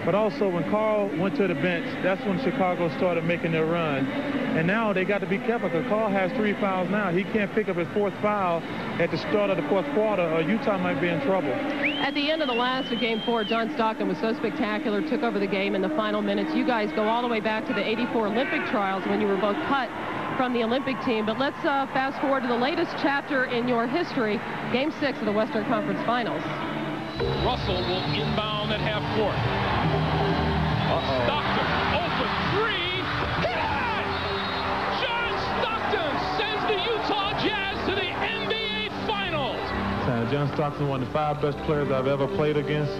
But also, when Karl went to the bench, that's when Chicago started making their run. And now they got to be careful because Karl has 3 fouls now. He can't pick up his 4th foul at the start of the 4th quarter, or Utah might be in trouble. At the end of the last of Game 4, John Stockton was so spectacular, took over the game in the final minutes. You guys go all the way back to the '84 Olympic trials when you were both cut from the Olympic team. But let's fast forward to the latest chapter in your history, Game 6 of the Western Conference Finals. Russell will inbound at half court. Stockton, open 3. Hit it! John Stockton sends the Utah Jazz to the NBA Finals. John Stockton, one of the 5 best players I've ever played against.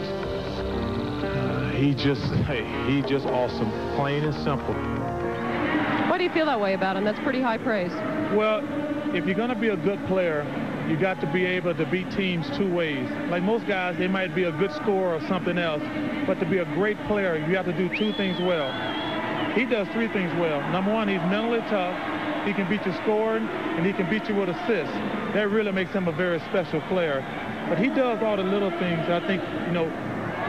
He's just awesome, plain and simple. Why do you feel that way about him? That's pretty high praise. Well, if you're going to be a good player, you got to be able to beat teams 2 ways. Like most guys, they might be a good scorer or something else, but to be a great player, you have to do 2 things well. He does 3 things well. Number one, he's mentally tough. He can beat you scoring, and he can beat you with assists. That really makes him a very special player. But he does all the little things. I think, you know,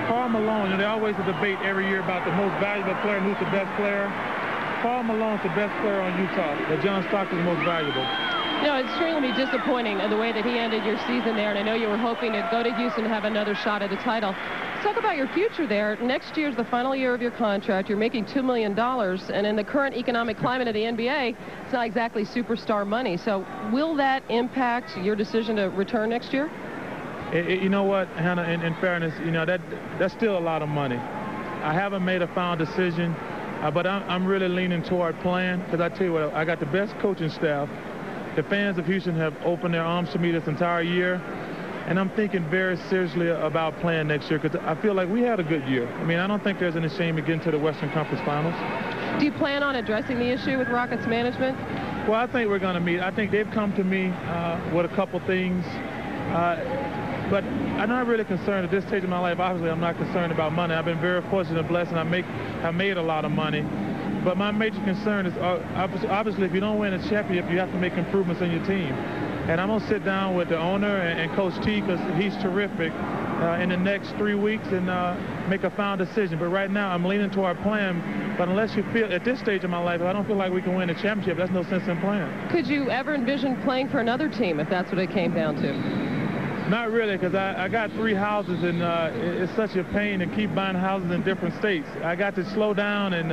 Karl Malone, and there's always a debate every year about the most valuable player and who's the best player. Karl Malone's the best player on Utah, but John Stockton's the most valuable. You know, it's extremely disappointing the way that he ended your season there, and I know you were hoping to go to Houston and have another shot at a title. Let's talk about your future there. Next year's the final year of your contract. You're making $2 million, and in the current economic climate of the NBA, it's not exactly superstar money. So will that impact your decision to return next year? You know what, Hannah, in fairness, you know, that's still a lot of money. I haven't made a final decision, but I'm really leaning toward playing, because I tell you what, I got the best coaching staff. The fans of Houston have opened their arms to me this entire year, and I'm thinking very seriously about playing next year, because I feel like we had a good year. I mean, I don't think there's any shame in getting to the Western Conference Finals. Do you plan on addressing the issue with Rockets management? Well, I think we're going to meet. I think they've come to me with a couple things. But I'm not really concerned at this stage of my life. Obviously, I'm not concerned about money. I've been very fortunate and blessed, and I've made a lot of money. But my major concern is, obviously, if you don't win a championship, you have to make improvements in your team. And I'm going to sit down with the owner and Coach T, because he's terrific, in the next 3 weeks and make a final decision. But right now, I'm leaning toward playing. But unless you feel, at this stage of my life, if I don't feel like we can win a championship, that's no sense in playing. Could you ever envision playing for another team if that's what it came down to? Not really, because I got 3 houses, and it's such a pain to keep buying houses in different states. I got to slow down and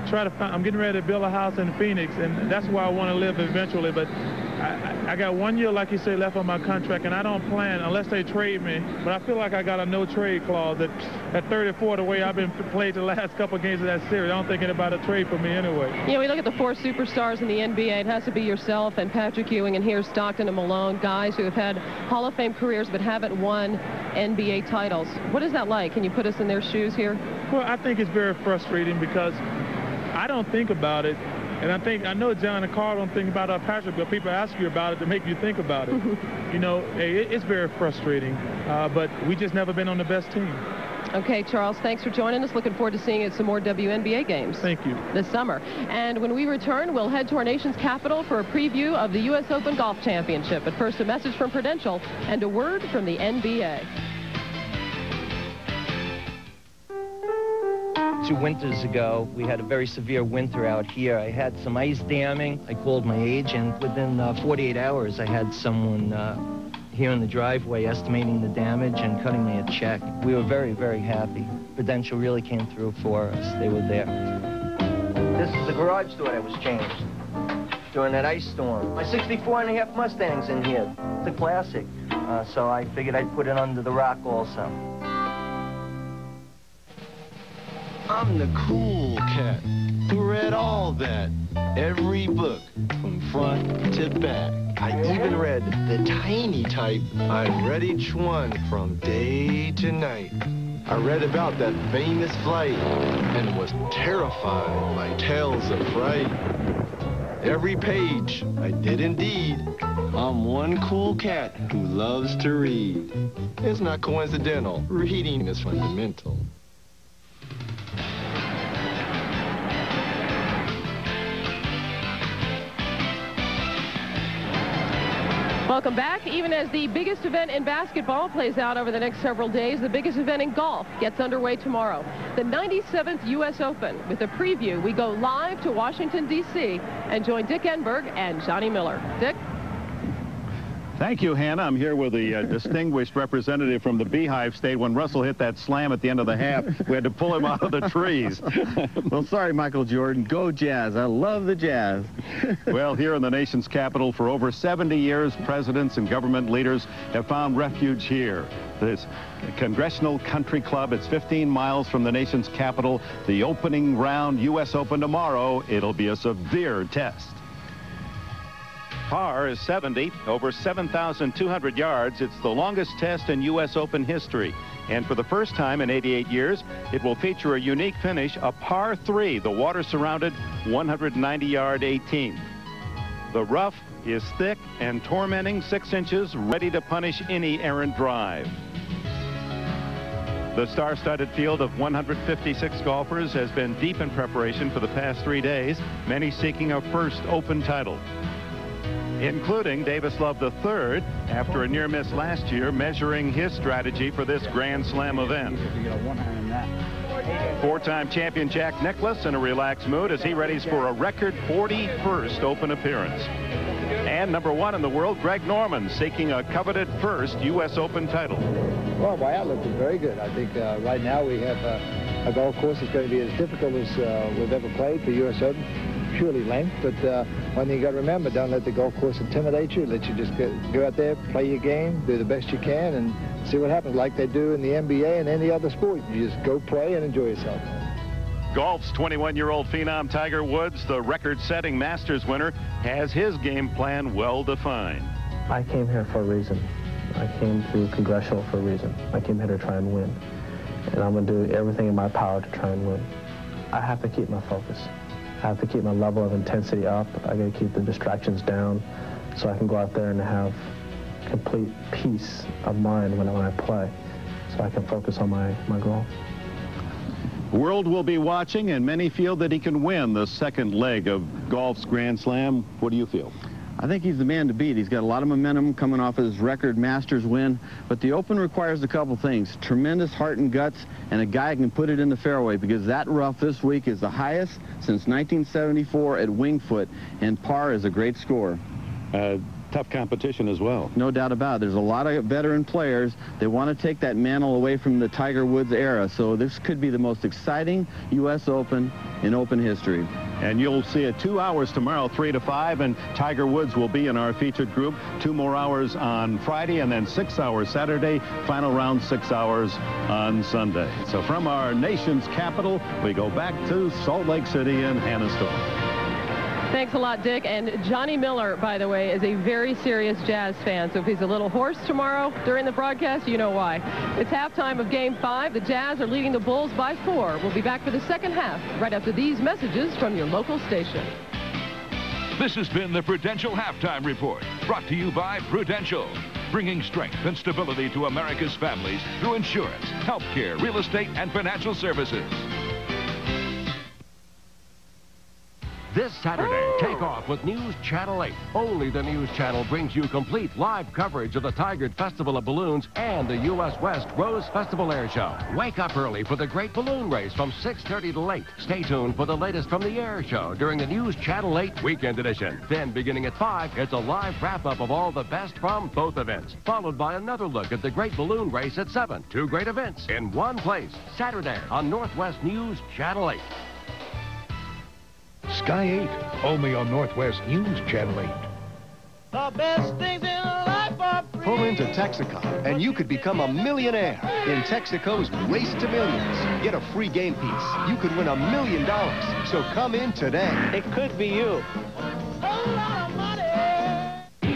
try to find. I'm getting ready to build a house in Phoenix, and that's where I want to live eventually. But I got 1 year, like you say, left on my contract, and I don't plan unless they trade me. But I feel like I got a no-trade clause at 34, the way I've been played the last couple of games of that series. I don't think about a trade for me anyway. Yeah, we look at the 4 superstars in the NBA. It has to be yourself and Patrick Ewing, and here's Stockton and Malone, guys who have had Hall of Fame careers but haven't won NBA titles. What is that like? Can you put us in their shoes here? Well, I think it's very frustrating because I don't think about it. And I know John and Carl don't think about Patrick, but people ask you about it to make you think about it. You know, it's very frustrating, but we just never been on the best team. Okay, Charles, thanks for joining us. Looking forward to seeing you at some more WNBA games. Thank you. This summer. And when we return, we'll head to our nation's capital for a preview of the U.S. Open Golf Championship. But first, a message from Prudential and a word from the NBA. 2 winters ago, we had a very severe winter out here. I had some ice damming. I called my agent. Within 48 hours, I had someone here in the driveway estimating the damage and cutting me a check. We were very, very happy. Prudential really came through for us. They were there. This is the garage door that was changed during that ice storm. My 64.5 Mustang's in here. It's a classic. So I figured I'd put it under the rock also. I'm the cool cat who read all that. Every book from front to back. I even read the tiny type. I read each one from day to night. I read about that famous flight and was terrified by tales of fright. Every page I did indeed. I'm one cool cat who loves to read. It's not coincidental. Reading is fundamental. Welcome back. Even as the biggest event in basketball plays out over the next several days, the biggest event in golf gets underway tomorrow. The 97th U.S. Open. With a preview, we go live to Washington, D.C. and join Dick Enberg and Johnny Miller. Dick? Thank you, Hannah. I'm here with the distinguished representative from the Beehive State. When Russell hit that slam at the end of the half, we had to pull him out of the trees. Well, sorry, Michael Jordan. Go Jazz. I love the Jazz. Well, here in the nation's capital, for over 70 years, presidents and government leaders have found refuge here. This Congressional Country Club, it's 15 miles from the nation's capital. The opening round, U.S. Open tomorrow. It'll be a severe test. Par is 70, over 7,200 yards. It's the longest test in U.S. Open history. And for the first time in 88 years, it will feature a unique finish, a par 3, the water-surrounded 190-yard 18th. The rough is thick and tormenting, 6 inches, ready to punish any errant drive. The star-studded field of 156 golfers has been deep in preparation for the past 3 days, many seeking a first Open title, including Davis Love III, after a near miss last year, measuring his strategy for this Grand Slam event. 4-time champion Jack Nicklaus in a relaxed mood as he readies for a record 41st Open appearance. And number 1 in the world, Greg Norman, seeking a coveted first U.S. Open title. Well, my outlook is very good. I think right now we have a golf course that's going to be as difficult as we've ever played for U.S. Open. Purely length, but one thing you got to remember, don't let the golf course intimidate you. Let you just go out there, play your game, do the best you can, and see what happens, like they do in the NBA and any other sport. You just go play and enjoy yourself. Golf's 21-year-old phenom Tiger Woods, the record-setting Masters winner, has his game plan well defined. I came here for a reason. I came to Congressional for a reason. I came here to try and win. And I'm going to do everything in my power to try and win. I have to keep my focus. I have to keep my level of intensity up. I got to keep the distractions down so I can go out there and have complete peace of mind when I play, so I can focus on my goal. The world will be watching, and many feel that he can win the second leg of golf's Grand Slam. What do you feel? I think he's the man to beat. He's got a lot of momentum coming off his record Masters win, but the Open requires a couple things: tremendous heart and guts, and a guy who can put it in the fairway, because that rough this week is the highest since 1974 at Winged Foot, and par is a great score. Tough competition as well. No doubt about it. There's a lot of veteran players. They want to take that mantle away from the Tiger Woods era, so this could be the most exciting U.S. Open in Open history. And you'll see it 2 hours tomorrow, 3 to 5, and Tiger Woods will be in our featured group. 2 more hours on Friday, and then 6 hours Saturday. Final round, 6 hours on Sunday. So from our nation's capital, we go back to Salt Lake City and Hannah Storm. Thanks a lot, Dick. And Johnny Miller, by the way, is a very serious Jazz fan. So if he's a little hoarse tomorrow during the broadcast, you know why. It's halftime of Game 5. The Jazz are leading the Bulls by 4. We'll be back for the second half right after these messages from your local station. This has been the Prudential Halftime Report, brought to you by Prudential, bringing strength and stability to America's families through insurance, healthcare, real estate, and financial services. This Saturday, take off with News Channel 8. Only the News Channel brings you complete live coverage of the Tigard Festival of Balloons and the U.S. West Rose Festival Air Show. Wake up early for the great balloon race from 6:30 to 8. Stay tuned for the latest from the Air Show during the News Channel 8 Weekend Edition. Then, beginning at 5, it's a live wrap-up of all the best from both events, followed by another look at the great balloon race at 7. 2 great events in one place. Saturday on Northwest News Channel 8. Sky 8, only on Northwest News Channel 8. The best things in life are free. Pull into Texaco, and you could become a millionaire in Texaco's Race to Millions. Get a free game piece. You could win $1 million. So come in today. It could be you.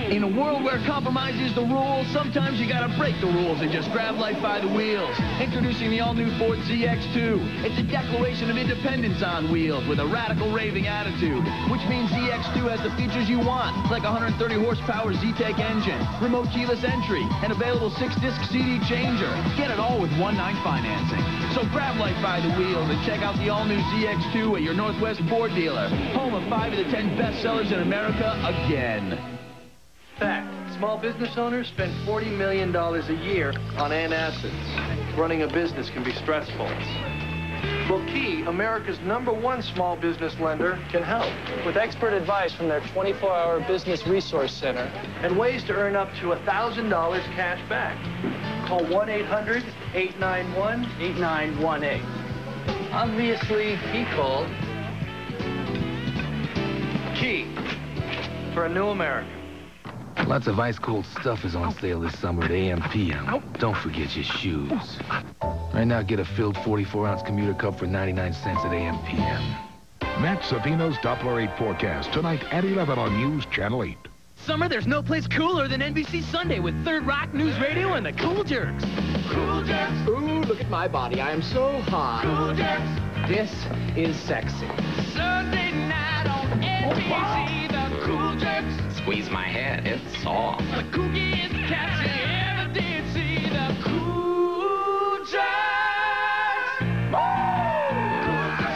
In a world where compromise is the rule, sometimes you gotta break the rules and just grab life by the wheels. Introducing the all-new Ford ZX2. It's a declaration of independence on wheels with a radical raving attitude, which means ZX2 has the features you want, like a 130 horsepower Z-Tech engine, remote keyless entry, and available 6-disc CD changer. Get it all with 1-9 financing. So grab life by the wheels and check out the all-new ZX2 at your Northwest Ford dealer, home of 5 of the 10 best sellers in America again. Fact, small business owners spend $40 million a year on antacids. Running a business can be stressful. Well, Key, America's #1 small business lender, can help. With expert advice from their 24-hour business resource center and ways to earn up to $1,000 cash back. Call 1-800-891-8918. Obviously, he called Key for a new America. Lots of ice-cold stuff is on sale this summer at AM/PM. Don't forget your shoes. Right now, get a filled 44-ounce commuter cup for 99 cents at AM/PM. Matt Savino's Doppler 8 forecast tonight at 11 on News Channel 8. Summer, there's no place cooler than NBC Sunday with Third Rock News Radio and the Cool Jerks. Cool Jerks. Ooh, look at my body. I am so hot. Cool Jerks. This is sexy. Sunday night on NBC, the Cool Jerks. Squeeze my head, it's soft. The kookiest cats you ever did see, the Cool Jerks.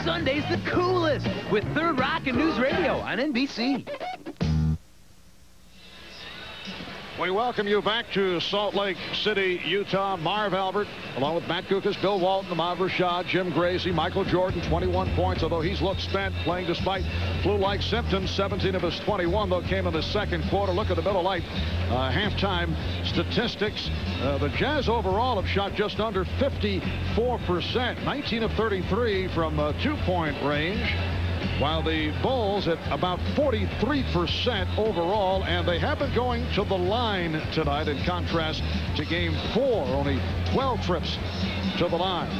Sunday's the coolest with Third Rock and News Radio on NBC. We welcome you back to Salt Lake City, Utah. Marv Albert, along with Matt Gukas, Bill Walton, Ahmad Rashad, Jim Gracie, Michael Jordan, 21 points, although he's looked spent playing despite flu-like symptoms. 17 of his 21, though, came in the second quarter. Look at the Miller Lite halftime statistics. The Jazz overall have shot just under 54%, 19 of 33 from two-point range. while the Bulls at about 43% overall, and they have been going to the line tonight in contrast to Game 4, only 12 trips to the line.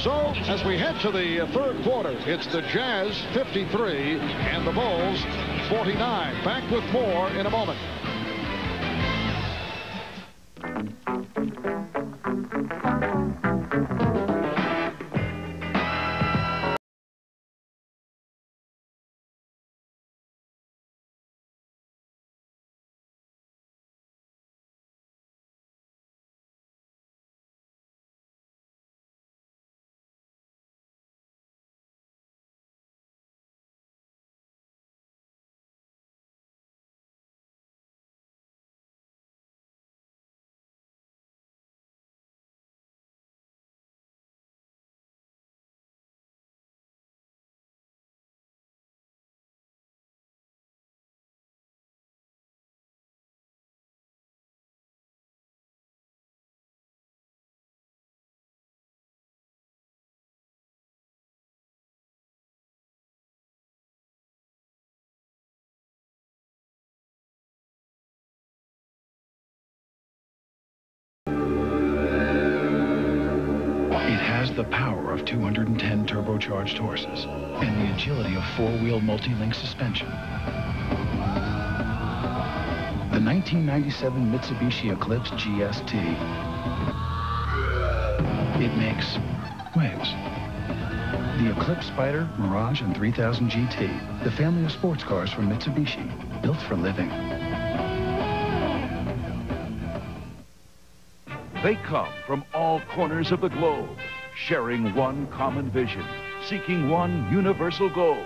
So as we head to the third quarter, it's the Jazz 53 and the Bulls 49. Back with more in a moment. The power of 210 turbocharged horses and the agility of four-wheel multi-link suspension. The 1997 Mitsubishi Eclipse GST. It makes waves. The Eclipse Spider, Mirage, and 3000 GT, the family of sports cars from Mitsubishi, built for living. They come from all corners of the globe, sharing one common vision, seeking one universal goal.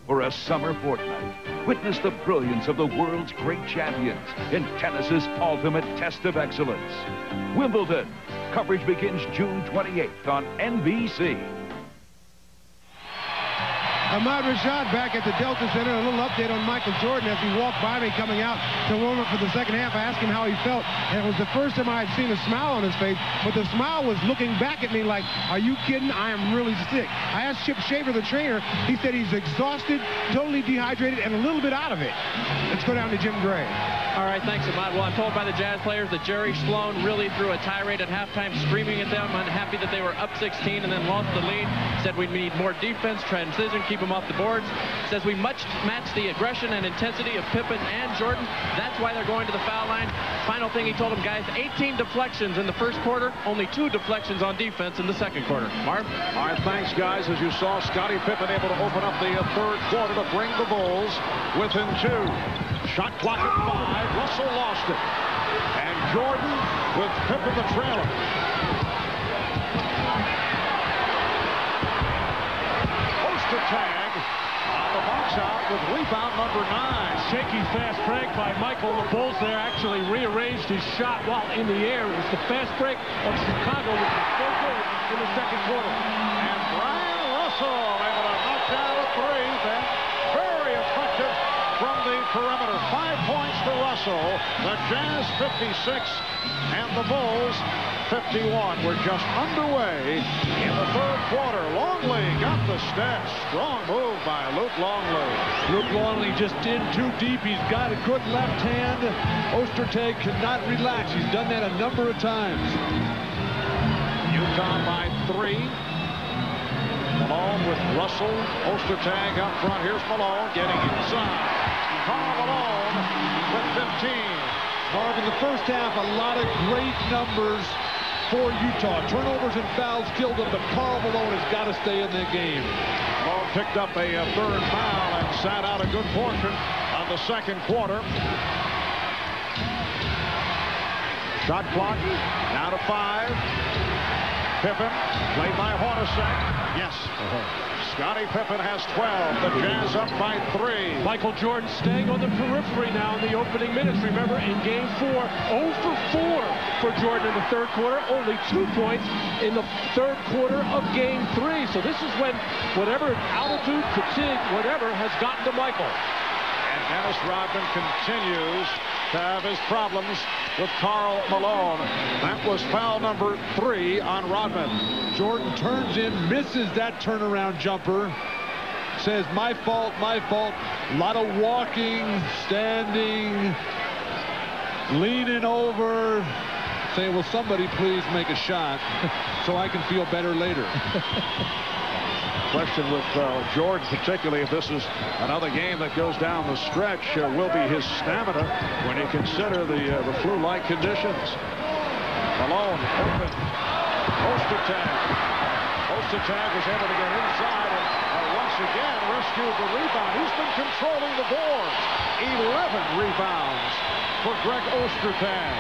For a summer fortnight, witness the brilliance of the world's great champions in tennis's ultimate test of excellence. Wimbledon. Coverage begins June 28th on NBC. Ahmad Rashad back at the Delta Center. A little update on Michael Jordan as he walked by me coming out to warm up for the second half. I asked him how he felt, and it was the first time I had seen a smile on his face, but the smile was looking back at me like, are you kidding? I am really sick. I asked Chip Shaver, the trainer. He said he's exhausted, totally dehydrated, and a little bit out of it. Let's go down to Jim Gray. All right, thanks, Ahmad. Well, I'm told by the Jazz players that Jerry Sloan really threw a tirade at halftime, screaming at them, unhappy that they were up 16 and then lost the lead. Said we need more defense, transition, keep them off the boards. Says we match the aggression and intensity of Pippen and Jordan. That's why they're going to the foul line. Final thing he told them, guys, 18 deflections in the first quarter, only 2 deflections on defense in the second quarter. Marv? All right, thanks, guys. As you saw, Scottie Pippen able to open up the third quarter to bring the Bulls within 2. Shot clock at 5. Russell lost it. And Jordan with Pippen the trailer. Poster tag on the box out with rebound number 9. Shaky fast break by Michael. The Bulls there actually rearranged his shot while in the air. It was the fast break of Chicago, which was so good in the second quarter. And Brian Russell able to knock down a 3. Then very effective from the perimeter. 5 points to Russell. The Jazz 56 and the Bulls 51. We're just underway in the third quarter. Longley got the steps. Strong move by Luke Longley. Luke Longley just in too deep. He's got a good left hand. Ostertag cannot relax. He's done that a number of times. Utah by 3. Malone with Russell. Ostertag up front. Here's Malone getting inside. Karl Malone with 15. Marv, in the first half, a lot of great numbers for Utah. Turnovers and fouls killed them, but Karl Malone has got to stay in the game. Malone picked up a third foul and sat out a good portion of the second quarter. Shot clock down to 5. Pippen played by Hornacek. Yes. Scottie Pippen has 12. The Jazz up by 3. Michael Jordan staying on the periphery now in the opening minutes. Remember, in Game 4, 0 for 4 for Jordan in the third quarter. Only 2 points in the third quarter of Game 3. So this is when whatever altitude, fatigue, whatever has gotten to Michael. And Dennis Rodman continues to have his problems with Karl Malone. That was foul number 3 on Rodman. Jordan turns in, misses that turnaround jumper. says, my fault, my fault. A lot of walking, standing, leaning over, saying, will somebody please make a shot so I can feel better later. Question with Jordan, particularly if this is another game that goes down the stretch, will be his stamina when you consider the flu-like conditions. Malone, open, Ostertag. Ostertag was able to get inside and once again rescued the rebound. He's been controlling the boards. 11 rebounds for Greg Ostertag.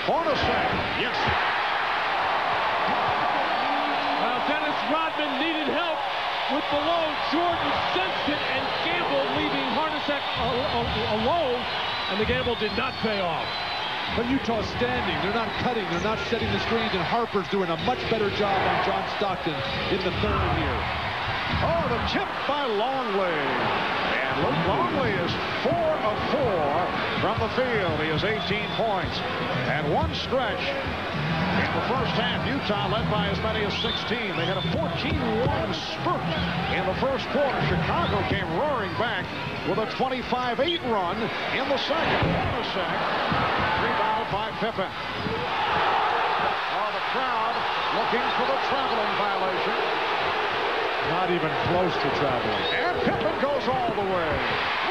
Hornacek, yes. Well, Dennis Rodman needed help with Malone. Jordan sensed it and gambled, leaving Hornacek alone, and the gamble did not pay off. But Utah's standing. They're not cutting. They're not setting the screens, and Harper's doing a much better job on John Stockton in the third here. Oh, the tip by Longley. And Luke Longley is 4 of 4 from the field. He has 18 points. And one stretch in the first half, Utah led by as many as 16. They had a 14-1 spurt in the first quarter. Chicago came roaring back with a 25-8 run in the second. Hornacek rebounded by Pippen. Oh, the crowd looking for the traveling violation. Not even close to traveling. And Pippen goes all the way.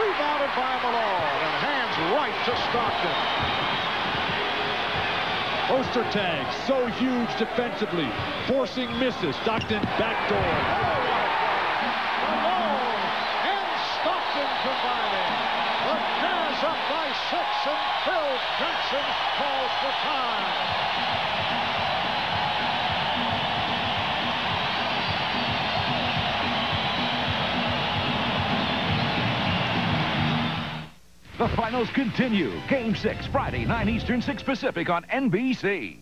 Rebounded by Malone and hands right to Stockton. Ostertag, so huge defensively, forcing misses. Stockton backdoor. Malone and Stockton combining. The Jazz up by 6, and Phil Jackson calls for time. The finals continue. Game 6, Friday, 9 Eastern, 6 Pacific on NBC.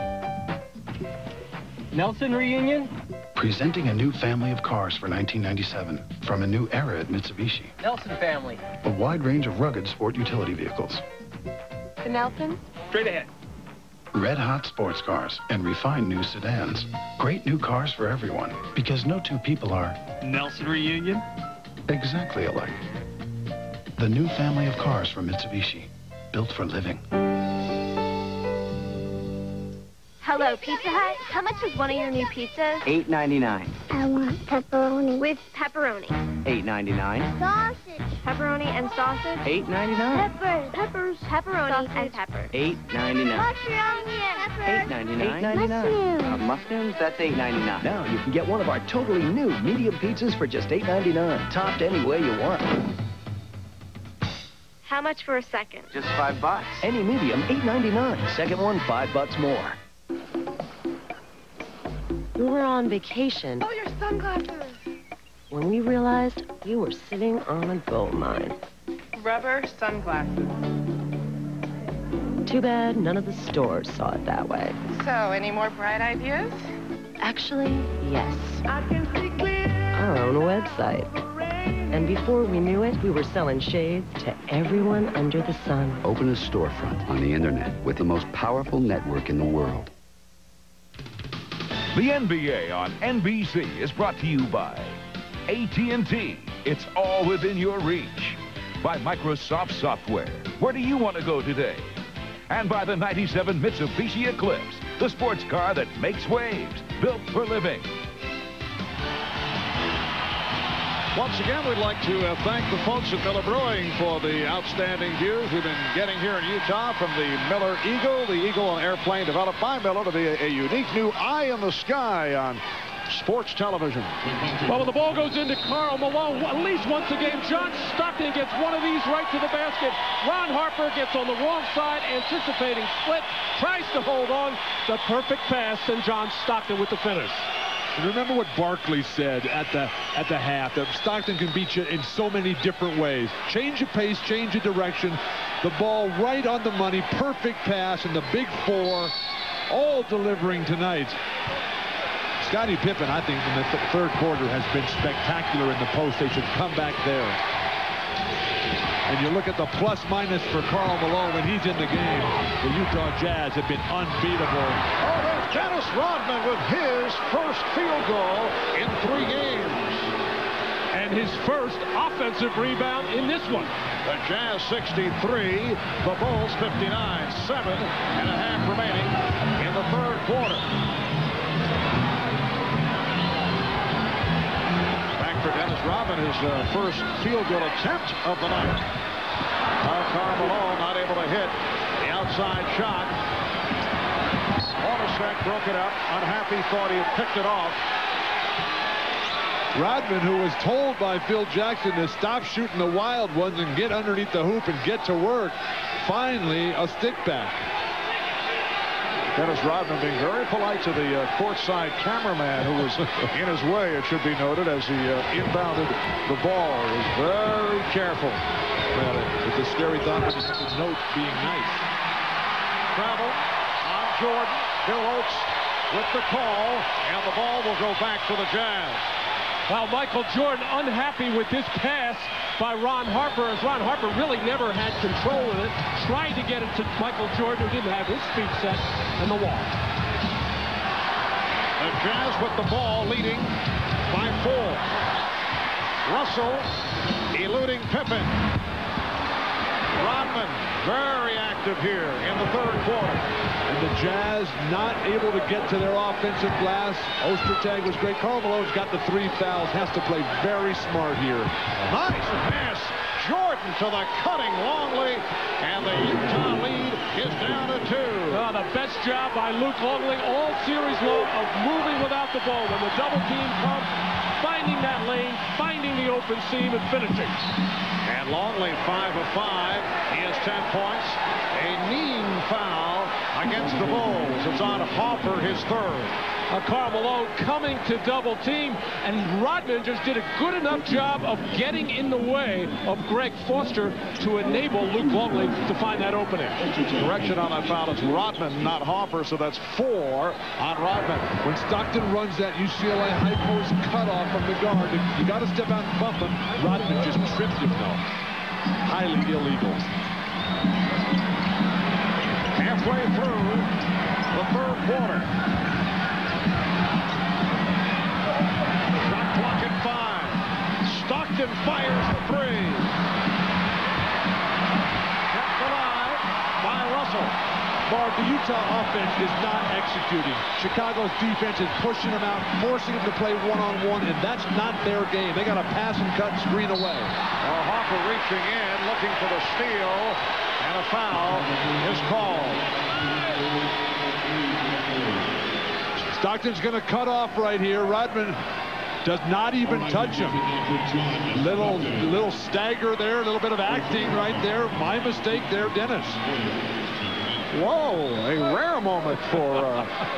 Nelson reunion? Presenting a new family of cars for 1997 from a new era at Mitsubishi. Nelson family. A wide range of rugged sport utility vehicles. The Nelson? Straight ahead. Red-hot sports cars and refined new sedans. Great new cars for everyone, because no two people are... Nelson reunion? Exactly alike. The new family of cars from Mitsubishi, built for living. Hello, Pizza Hut. How much is one of your new pizzas? $8.99. I want pepperoni. With pepperoni. $8.99. Sausage. Pepperoni and sausage. $8.99. Peppers. Pepperoni sausage. And pepper. $8.99. Mushroom. Pepper. $8.99. $8.99. Mushrooms, that's $8.99. Now you can get one of our totally new medium pizzas for just $8.99. Topped any way you want. How much for a second? Just $5. Any medium, $8.99. Second one, $5 more. We were on vacation. Oh, your sunglasses. When we realized you were sitting on a gold mine. Rubber sunglasses. Too bad none of the stores saw it that way. So, any more bright ideas? Actually, yes. I can see clear. Our own website. And before we knew it, we were selling shades to everyone under the sun. Open a storefront on the internet with the most powerful network in the world. The NBA on NBC is brought to you by AT&T. It's all within your reach. By Microsoft Software. Where do you want to go today? And by the 97 Mitsubishi Eclipse, the sports car that makes waves, built for living. Once again, we'd like to thank the folks at Miller Brewing for the outstanding views we've been getting here in Utah from the Miller Eagle. The Eagle, an airplane developed by Miller to be a unique new eye in the sky on sports television. Well, when the ball goes into Karl Malone, at least once a game, John Stockton gets one of these right to the basket. Ron Harper gets on the wrong side, anticipating split, tries to hold on. The perfect pass, and John Stockton with the finish. And remember what Barkley said at the half, that Stockton can beat you in so many different ways. Change your pace, change your direction. The ball right on the money, perfect pass, and the big four all delivering tonight. Scottie Pippen, I think, in the third quarter has been spectacular in the post. They should come back there. And you look at the plus-minus for Karl Malone when he's in the game. The Utah Jazz have been unbeatable. Oh, there's Dennis Rodman with his first field goal in 3 games. And his first offensive rebound in this one. The Jazz 63, the Bulls 59. 7.5 remaining in the 3rd quarter. Back for Dennis Rodman, his first field goal attempt of the night. Karl Malone not able to hit the outside shot. Hornacek broke it up. Unhappy, thought he had picked it off. Rodman, who was told by Phil Jackson to stop shooting the wild ones and get underneath the hoop and get to work, finally a stick back. Dennis Rodman being very polite to the courtside cameraman who was in his way, it should be noted, as he inbounded the ball. He was very careful. Well, it's a scary thought, but it's a note being nice. Travel on Jordan. Bill Oates with the call, and the ball will go back to the Jazz. Well, Michael Jordan unhappy with this pass by Ron Harper, as Ron Harper really never had control of it, trying to get it to Michael Jordan, who didn't have his feet set, and the wall. The Jazz with the ball, leading by 4. Russell eluding Pippen. Rodman very active here in the 3rd quarter. And the Jazz not able to get to their offensive glass. Ostertag was great. Karl Malone's got the 3 fouls. Has to play very smart here. Nice pass. Jordan to the cutting Longley. And the Utah lead is down to 2. Oh, the best job by Luke Longley all series long of moving without the ball. When the double team comes, finding that lane, finding the open seam, and finishing. And Longley 5 of 5. He has 10 points. A mean foul against the Bulls. It's on Harper, his 3rd. Karl Malone coming to double team, and Rodman just did a good enough job of getting in the way of Greg Foster to enable Luke Longley to find that opening. Correction on that foul. It's Rodman, not Harper, so that's 4 on Rodman. When Stockton runs that UCLA high post cutoff from the guard, you got to step out and bump him. Rodman just tripped him, though. Highly illegal. Halfway through the 3rd quarter. Shot clock at 5. Stockton fires the 3. Kept alive by Russell. Bard, the Utah offense is not executing. Chicago's defense is pushing them out, forcing them to play one-on-one, and that's not their game. They got to pass and cut, screen away. Harper reaching in, looking for the steal, and a foul is called. Stockton's going to cut off right here. Rodman does not even touch him. Little stagger there, a little bit of acting right there. My mistake there, Dennis. Whoa, a rare moment for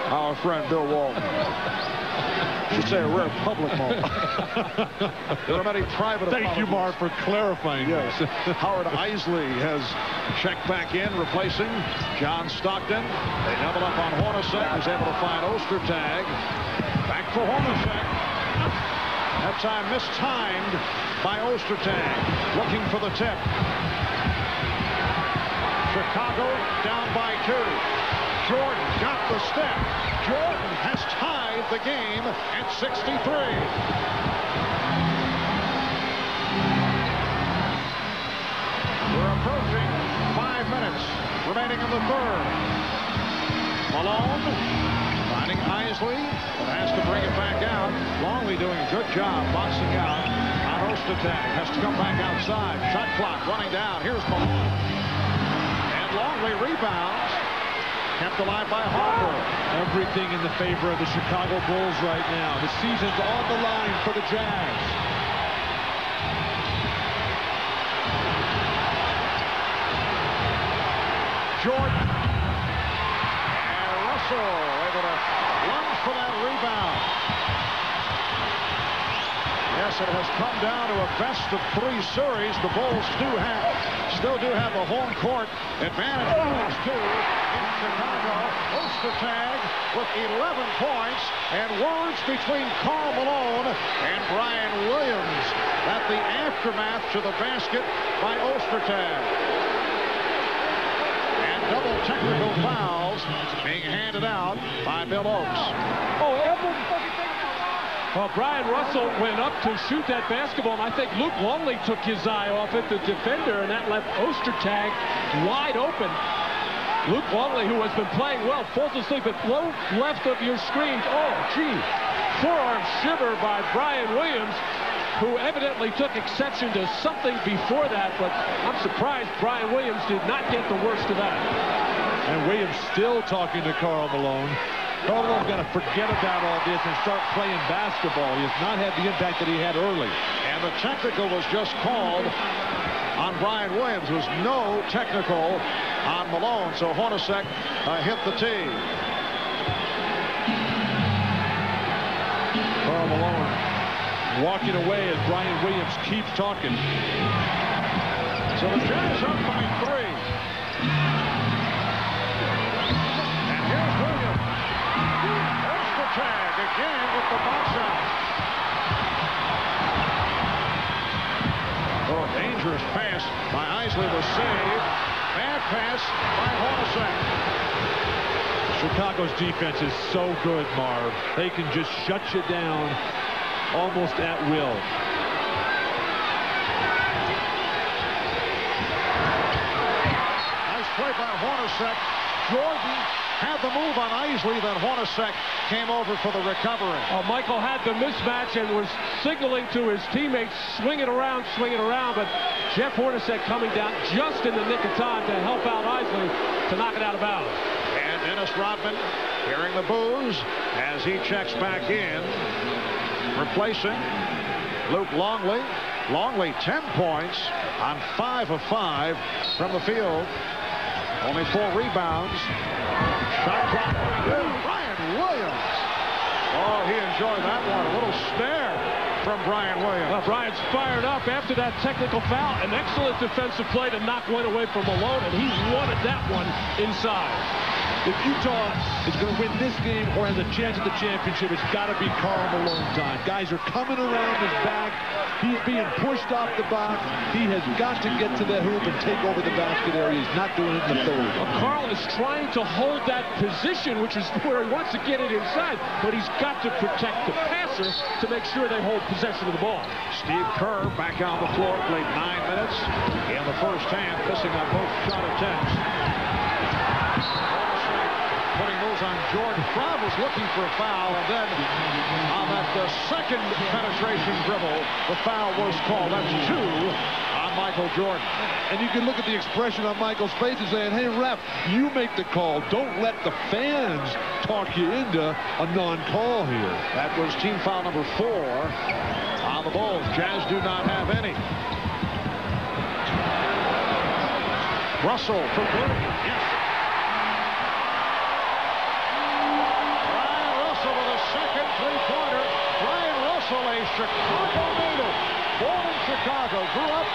our friend Bill Walton. I should say a rare public moment. There are many private apologies. Thank you, Mark, for clarifying. Yes. Howard Isley has checked back in, replacing John Stockton. They double up on Hornacek, who's able to find Ostertag. Back for Hornacek. That time mistimed by Ostertag. Looking for the tip. Chicago down by 2. Jordan got the step. Jordan has tied the game at 63. We're approaching 5 minutes remaining in the 3rd. Malone finding Isley, but has to bring it back out. Longley doing a good job boxing out on Ostertag. Has to come back outside. Shot clock running down. Here's Malone. Longley rebounds, kept alive by Harper. Everything in the favor of the Chicago Bulls right now. The season's on the line for the Jazz. Jordan. And Russell able to lunge for that rebound. Yes, it has come down to a best-of-3 series. The Bulls still do have the home court advantage. Bulls do in Chicago. Ostertag with 11 points, and words between Karl Malone and Brian Williams. that the aftermath to the basket by Ostertag. And double technical fouls being handed out by Bill Oakes. Well, Brian Russell went up to shoot that basketball, and I think Luke Longley took his eye off it, the defender, and that left Ostertag wide open. Luke Longley, who has been playing well, falls asleep at low left of your screen. Oh, gee. Forearm shiver by Brian Williams, who evidently took exception to something before that, but I'm surprised Brian Williams did not get the worst of that. And Williams still talking to Karl Malone. Karl Malone's got to forget about all this and start playing basketball. He has not had the impact that he had early. And the technical was just called on Brian Williams. There was no technical on Malone, so Hornacek hit the tee. Karl Malone walking away as Brian Williams keeps talking. So the Jazz up by 3. And here's Williams. Ostertag again with the box out. Oh, dangerous pass by Isley was saved. Bad pass by Hornacek. Chicago's defense is so good, Marv. They can just shut you down almost at will. Nice play by Hornacek. Jordan had the move on Isley, then Hornacek came over for the recovery. Michael had the mismatch and was signaling to his teammates, swing it around, but Jeff Hornacek coming down just in the nick of time to help out Isley to knock it out of bounds. And Dennis Rodman hearing the boos as he checks back in, replacing Luke Longley. Longley 10 points on 5 of 5 from the field. Only 4 rebounds. Shot clock. Brian Williams. Oh, he enjoyed that one. A little stare from Brian Williams. Well, Brian's fired up after that technical foul. An excellent defensive play to knock one away from Malone, and he wanted that one inside. If Utah is going to win this game or has a chance at the championship, it's got to be Karl Malone time. Guys are coming around his back. He's being pushed off the box. He has got to get to the hoop and take over the basket area. He's not doing it in the third. Karl is trying to hold that position, which is where he wants to get it inside, but he's got to protect the passer to make sure they hold possession of the ball. Steve Kerr back on the floor, played 9 minutes in the first half, missing on both shot attempts. Putting those on Jordan. Crowd was looking for a foul, and then on that second penetration dribble, the foul was called. That's 2 on Michael Jordan. And you can look at the expression on Michael's face and saying, hey, ref, you make the call. Don't let the fans talk you into a non-call here. That was team foul number 4 on the Bulls. Jazz do not have any. Russell for Green. Yes. Second three-pointer. Brian Russell, a Chicago native, born in Chicago, grew up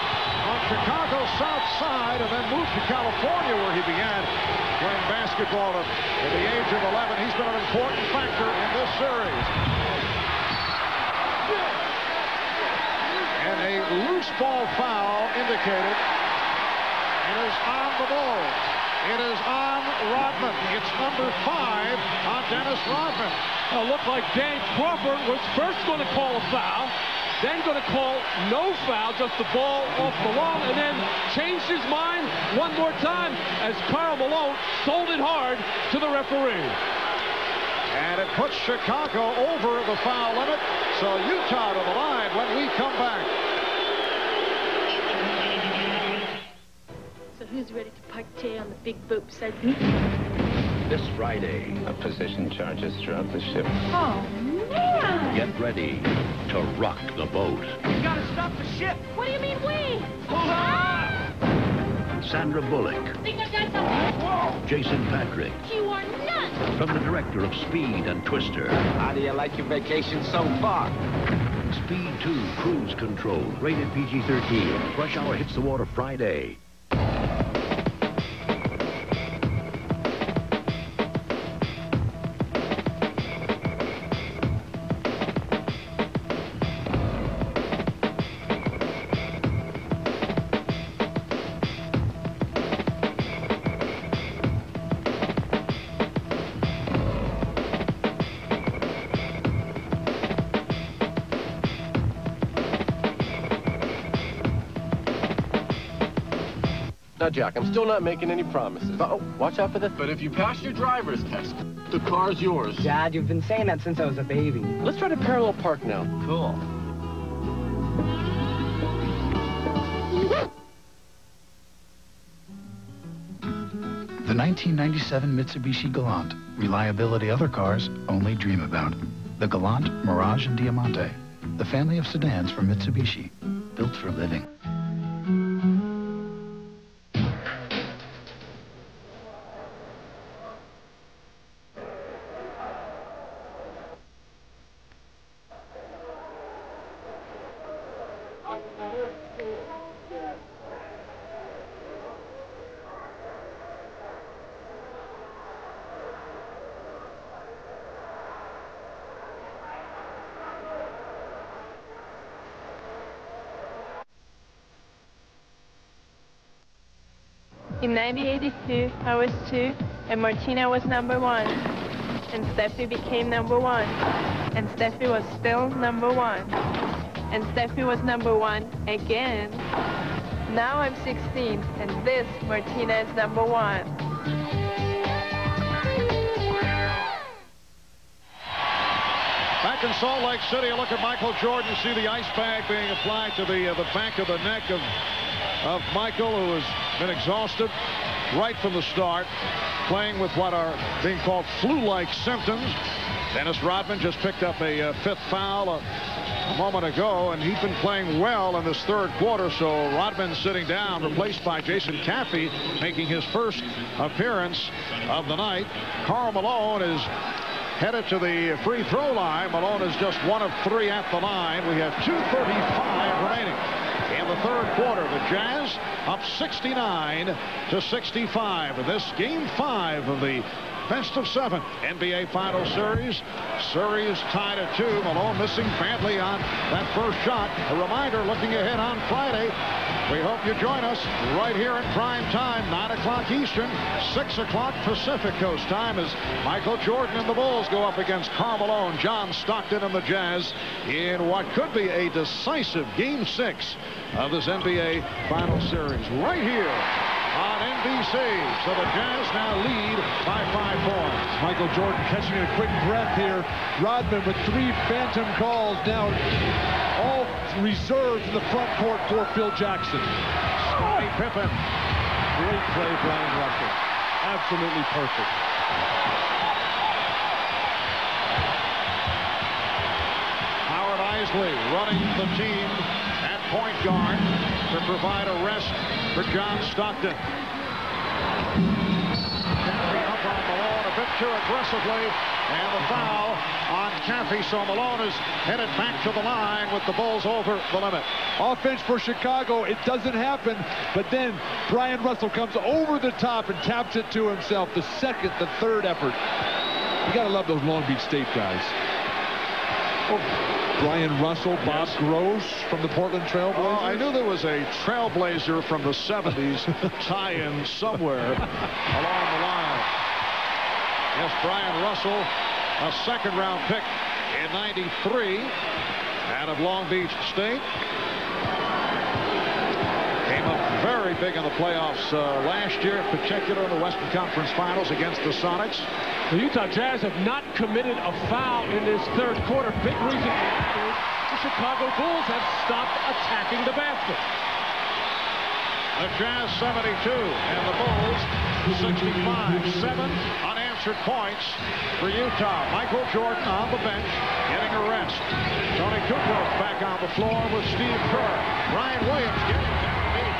on Chicago's south side, and then moved to California, where he began playing basketball at the age of 11. He's been an important factor in this series. And a loose ball foul indicated. It is on the Bulls. It is on Rodman. It's number 5 on Dennis Rodman. It looked like Dan Crawford was first going to call a foul, then going to call no foul, just the ball off Malone, and then changed his mind one more time as Karl Malone sold it hard to the referee. And it puts Chicago over the foul limit, so Utah to the line when we come back. So who's ready to partay on the big boat beside me? This Friday, a position charges throughout the ship. Oh, man! Get ready to rock the boat. We gotta stop the ship. What do you mean we? Sandra Bullock. Think I got something? Jason Patrick. You are nuts! From the director of Speed and Twister. How do you like your vacation so far? Speed 2 Cruise Control. Rated PG-13. Rush Hour hits the water Friday. Now, Jack, I'm still not making any promises. Oh, watch out for the... But if you pass your driver's test, the car's yours. Dad, you've been saying that since I was a baby. Let's try to parallel park now. Cool. The 1997 Mitsubishi Galant. Reliability other cars only dream about. The Galant, Mirage, and Diamante. The family of sedans from Mitsubishi. Built for living. In 1982, I was 2, and Martina was number 1. And Steffi became number 1. And Steffi was still number 1. And Steffi was number 1 again. Now I'm 16, and this Martina is number 1. Back in Salt Lake City, a look at Michael Jordan. See the ice bag being applied to the back of the neck of Michael, who has been exhausted right from the start, playing with what are being called flu-like symptoms. Dennis Rodman just picked up a fifth foul a moment ago, and he's been playing well in this third quarter. So Rodman sitting down, replaced by Jason Caffey, making his first appearance of the night. Karl Malone is headed to the free throw line. Malone is just 1 of 3 at the line. We have 2:35 remaining in the third quarter. The Jazz up 69 to 65 in this game 5 of the best of 7 NBA Final Series. Series tied at 2. Malone missing badly on that first shot. A reminder, looking ahead on Friday, we hope you join us right here in prime time, 9 o'clock Eastern, 6 o'clock Pacific Coast time, as Michael Jordan and the Bulls go up against Karl Malone, John Stockton, and the Jazz in what could be a decisive Game 6 of this NBA Final Series right here on NBC. So the Jazz now lead by 5 points. Michael Jordan catching a quick breath here. Rodman with 3 phantom calls now, all reserved in the front court for Phil Jackson. Scottie Pippen. Great play, Brian Russell. Absolutely perfect. Howard Isley running the team at point guard to provide a rest for John Stockton. Caffey up on Malone a bit too aggressively, and the foul on Caffey, so Malone is headed back to the line with the Bulls over the limit. Offense for Chicago, it doesn't happen, but then Brian Russell comes over the top and taps it to himself. The second, the third effort. You gotta love those Long Beach State guys. Brian Russell, Bob Gross from the Portland Trailblazers. Oh, I knew there was a Trailblazer from the 70s tie-in somewhere along the line. Yes, Brian Russell, a second-round pick in '93 out of Long Beach State. Came up very big in the playoffs last year, in particular in the Western Conference Finals against the Sonics. The Utah Jazz have not committed a foul in this third quarter. Big reason is the Chicago Bulls have stopped attacking the basket. The Jazz 72 and the Bulls 65. 7 unanswered points for Utah. Michael Jordan on the bench getting a rest. Tony Kukoc back on the floor with Steve Kerr. Ryan Williams getting down deep.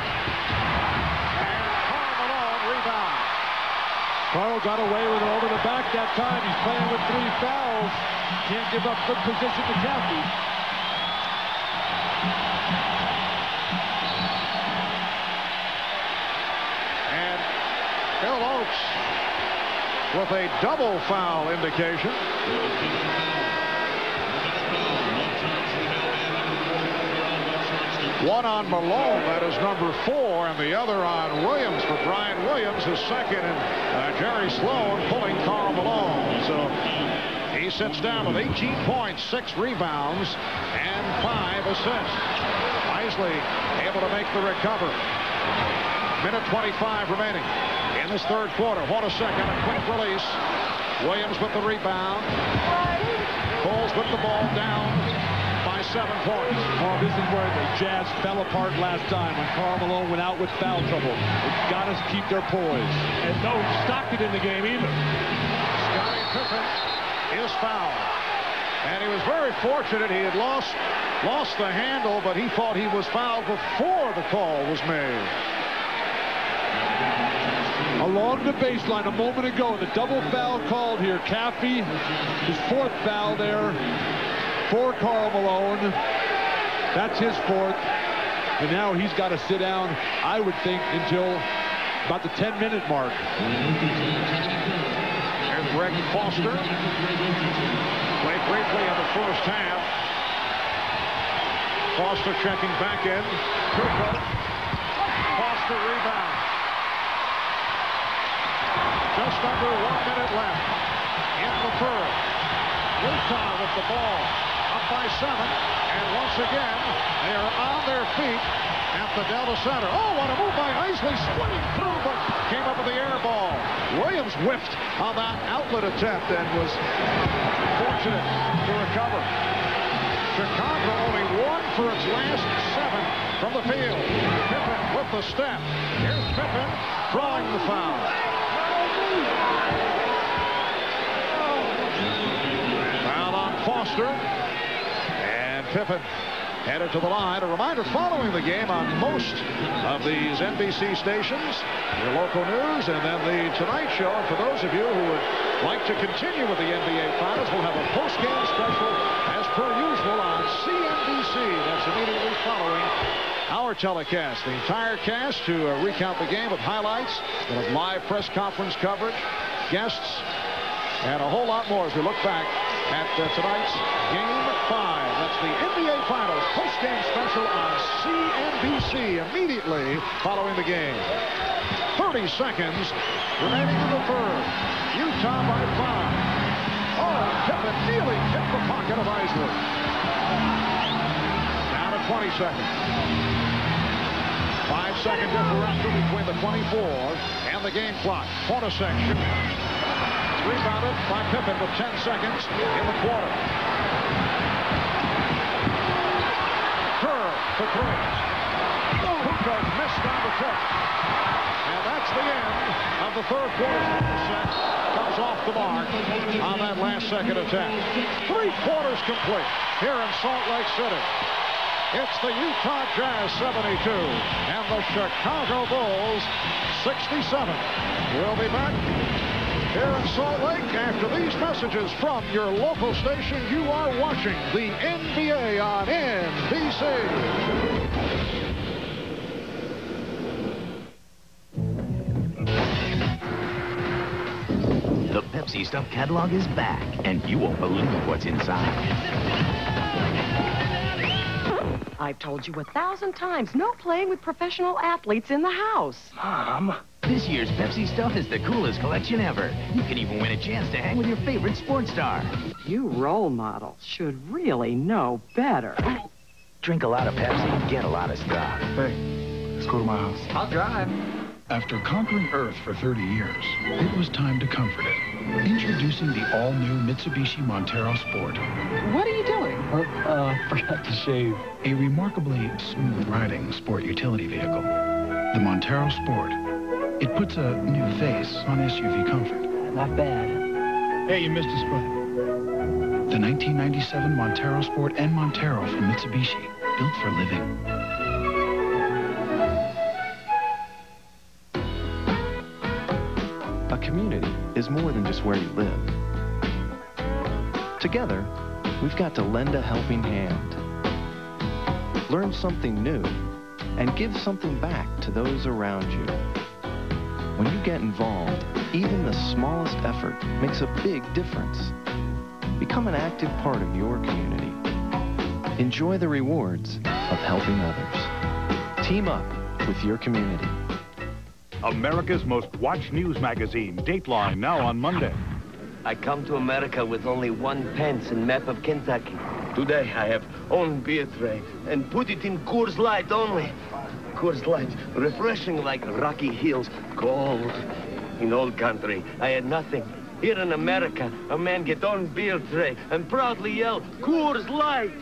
And Karl Malone rebound. Karl got away with it over the back that time. He's playing with 3 fouls. Can't give up good position to Caffey. And Bill Oates with a double foul indication. One on Malone, that is number 4, and the other on Williams for Brian Williams, his second, and Jerry Sloan pulling Karl Malone. So he sits down with 18 points, 6 rebounds, and 5 assists. Isley able to make the recovery. Minute 25 remaining in this third quarter. What a second. A quick release. Williams with the rebound. Bulls with the ball down by 7 points. Oh, this is where the Jazz fell apart last time when Karl Malone went out with foul trouble. They've got to keep their poise. And no Stockton in the game either. Scottie Pippen is fouled. And he was very fortunate. He had lost the handle, but he thought he was fouled before the call was made. Along the baseline a moment ago, the double foul called here. Caffey, his 4th foul there for Karl Malone. That's his 4th. And now he's got to sit down, I would think, until about the 10-minute mark. There's Greg Foster. Played briefly in the first half. Foster checking back in. Kukoc. Foster rebound. Just under 1 minute left in the third. Utah with the ball up by 7. And once again, they are on their feet at the Delta Center. Oh, what a move by Isley. Sprinting through, but came up with the air ball. Williams whiffed on that outlet attempt and was fortunate to recover. Chicago only 1 for its last 7 from the field. Pippen with the step. Here's Pippen drawing the foul. Foul on Foster. And Pippen headed to the line. A reminder, following the game on most of these NBC stations, your local news, and then the Tonight Show. And for those of you who would like to continue with the NBA Finals, we'll have a post-game special as per usual on CNBC. That's immediately following our telecast. The entire cast to recount the game with highlights. We'll have live press conference coverage, guests, and a whole lot more as we look back at tonight's Game 5. That's the NBA Finals post-game special on CNBC immediately following the game. 30 seconds remaining in the third. Utah by 5. Oh, Pippen nearly hit the pocket of Isley. Down to 20 seconds. 5-second differential between the 24 and the game clock. Quarter section. Rebounded by Pippen with 10 seconds in the quarter. Curve for 3. Kukoc missed on the tip. And that's the end of the third quarter. Set comes off the mark on that last second attempt. 3 quarters complete here in Salt Lake City. It's the Utah Jazz 72 and the Chicago Bulls 67. We'll be back here in Salt Lake after these messages from your local station. You are watching the NBA on NBC. The Pepsi Stuff catalog is back, and you won't believe what's inside. I've told you 1,000 times, no playing with professional athletes in the house. Mom, this year's Pepsi Stuff is the coolest collection ever. You can even win a chance to hang with your favorite sports star. You role models should really know better. Drink a lot of Pepsi and get a lot of stuff. Hey, let's go to my house. I'll drive. After conquering Earth for 30 years, it was time to comfort it. Introducing the all-new Mitsubishi Montero Sport. What are you doing? Forgot to shave. A remarkably smooth-riding sport utility vehicle. The Montero Sport. It puts a new face on SUV comfort. Not bad. Hey, you missed a spot. The 1997 Montero Sport and Montero from Mitsubishi. Built for living. A community is more than just where you live. Together, we've got to lend a helping hand, learn something new, and give something back to those around you. When you get involved, even the smallest effort makes a big difference. Become an active part of your community. Enjoy the rewards of helping others. Team up with your community. America's most watched news magazine, Dateline, now on Monday. I come to America with only 1 pence and map of Kentucky. Today I have own beer tray and put it in Coors Light only. Coors Light, refreshing like rocky hills, cold. In old country, I had nothing. Here in America, a man get on beer tray and proudly yell, Coors Light.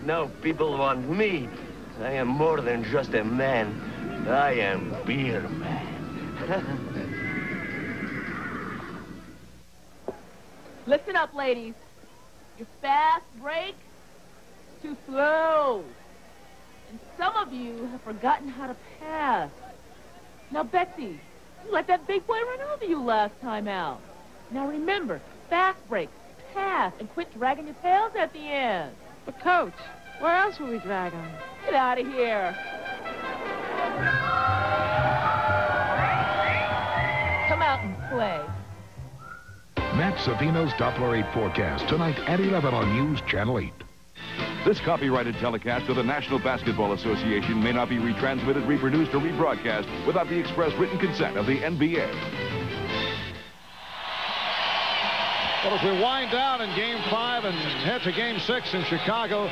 Now people want me. I am more than just a man. I am beer man. Listen up, ladies. Your fast break is too slow. And some of you have forgotten how to pass. Now, Betsy, you let that big boy run over you last time out. Now remember, fast break, pass, and quit dragging your tails at the end. But, Coach, where else will we drag on? Get out of here. Come out and play. Matt Savino's Doppler 8 forecast tonight at 11 on News Channel 8. This copyrighted telecast of the National Basketball Association may not be retransmitted, reproduced, or rebroadcast without the express written consent of the NBA. Well, as we wind down in Game 5 and head to Game 6 in Chicago,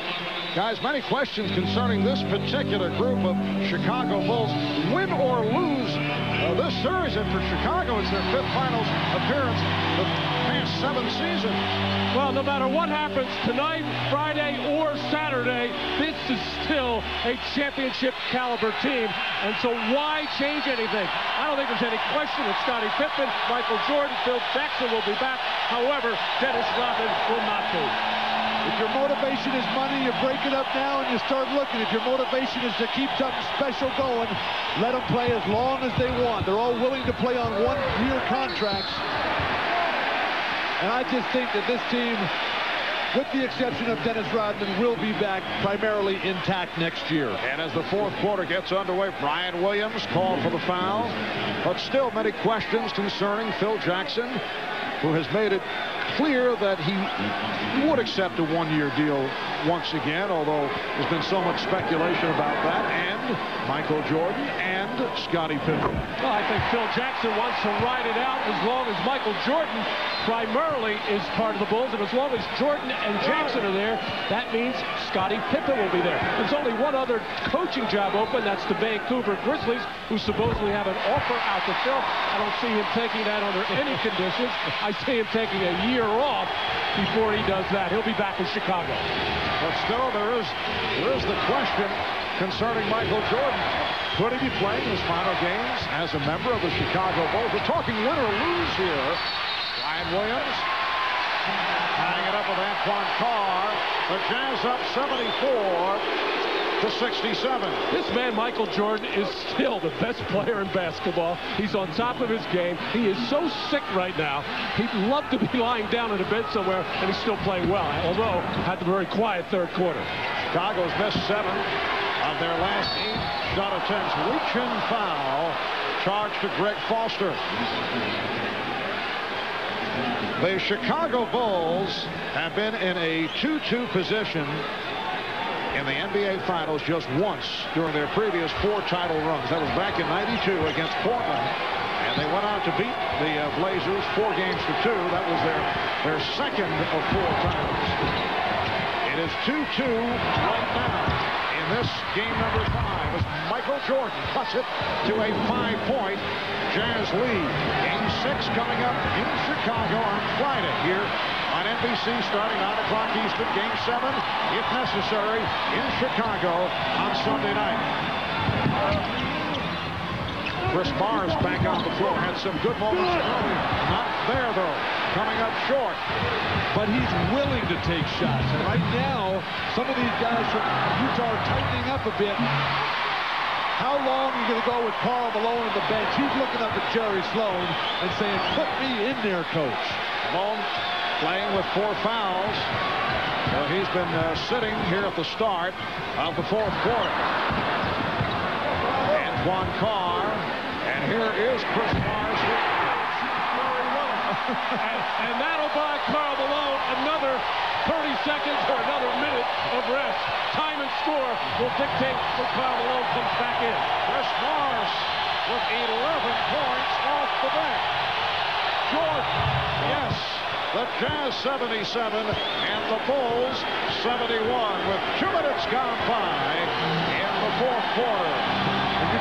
guys, many questions concerning this particular group of Chicago Bulls. Win or lose this series, and for Chicago, it's their 5th finals appearance the past 7 seasons. Well, no matter what happens tonight, Friday, or Saturday, this is still a championship caliber team. And so why change anything? I don't think there's any question that Scottie Pippen, Michael Jordan, Phil Jackson will be back. However, Dennis Rodman will not be. If your motivation is money, you break it up now and you start looking. If your motivation is to keep something special going, let them play as long as they want. They're all willing to play on one-year contracts. And I just think that this team, with the exception of Dennis Rodman, will be back primarily intact next year. And as the 4th quarter gets underway, Brian Williams called for the foul. But still many questions concerning Phil Jackson, who has made it clear that he would accept a one-year deal once again, although there's been so much speculation about that, and Michael Jordan and Scottie Pippen. Well, I think Phil Jackson wants to ride it out as long as Michael Jordan primarily is part of the Bulls, and as long as Jordan and Jackson are there, that means Scottie Pippen will be there. There's only one other coaching job open, that's the Vancouver Grizzlies, who supposedly have an offer out to Phil. I don't see him taking that under any conditions. I see him taking a year off before he does that. He'll be back in Chicago. But still, there is the question concerning Michael Jordan. Could he be playing his final games as a member of the Chicago Bulls? We're talking win or lose here. Ryan Williams tying it up with Antoine Carr. The Jazz up 74 to 67. This man, Michael Jordan, is still the best player in basketball. He's on top of his game. He is so sick right now. He'd love to be lying down in a bed somewhere, and he's still playing well, although had a very quiet 3rd quarter. Chicago's missed 7 of their last 8 shot attempts. Reach-in foul charged to Greg Foster. The Chicago Bulls have been in a 2-2 position in the NBA Finals just once during their previous 4 title runs. That was back in '92 against Portland. And they went out to beat the Blazers 4 games to 2. That was their 2nd of 4 titles. It is 2-2 right now in this game number 5 as Michael Jordan cuts it to a 5-point Jazz lead. Game 6 coming up in Chicago on Friday here on NBC starting 9 o'clock Eastern. Game 7, if necessary, in Chicago on Sunday night. Chris Mars back on the floor. Had some good moments earlier. Not there, though. Coming up short. But he's willing to take shots. And right now, some of these guys from Utah are tightening up a bit. How long are you going to go with Karl Malone on the bench? He's looking up at Jerry Sloan and saying, put me in there, coach. Malone playing with 4 fouls. So he's been sitting here at the start of the 4th quarter. Antoine Carr. And here is Chris Mars. and that'll buy Karl Malone another 30 seconds or another minute of rest. Time and score will dictate when Karl Malone comes back in. Chris Mars with 11 points off the bench. Jordan, yes, the Jazz 77 and the Bulls 71 with 2 minutes gone by in the 4th quarter.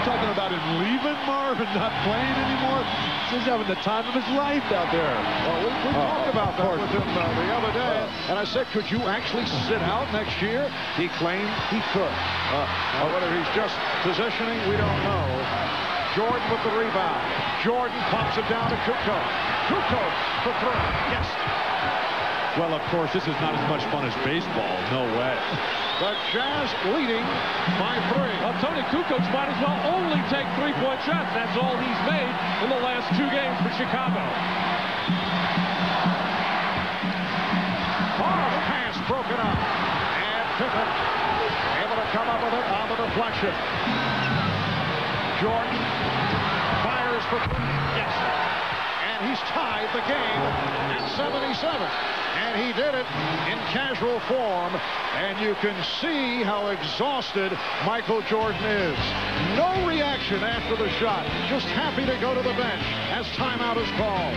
You're talking about him leaving Marv and not playing anymore? He's having the time of his life out there. Well, we talked about that with him the other day, and I said, could you actually sit out next year? He claimed he could. Whether he's just positioning, we don't know. Jordan with the rebound. Jordan pops it down to Kukoc. Kukoc for three. Yes. Well, of course, this is not as much fun as baseball. No way. The Jazz leading by 3. Well, Tony Kukoc might as well only take three-point shots. That's all he's made in the last 2 games for Chicago. Horrible pass broken up. And Pippen able to come up with it on the deflection. Jordan fires for 3. Yes. And he's tied the game at 77. And he did it in casual form. And you can see how exhausted Michael Jordan is. No reaction after the shot. Just happy to go to the bench as timeout is called.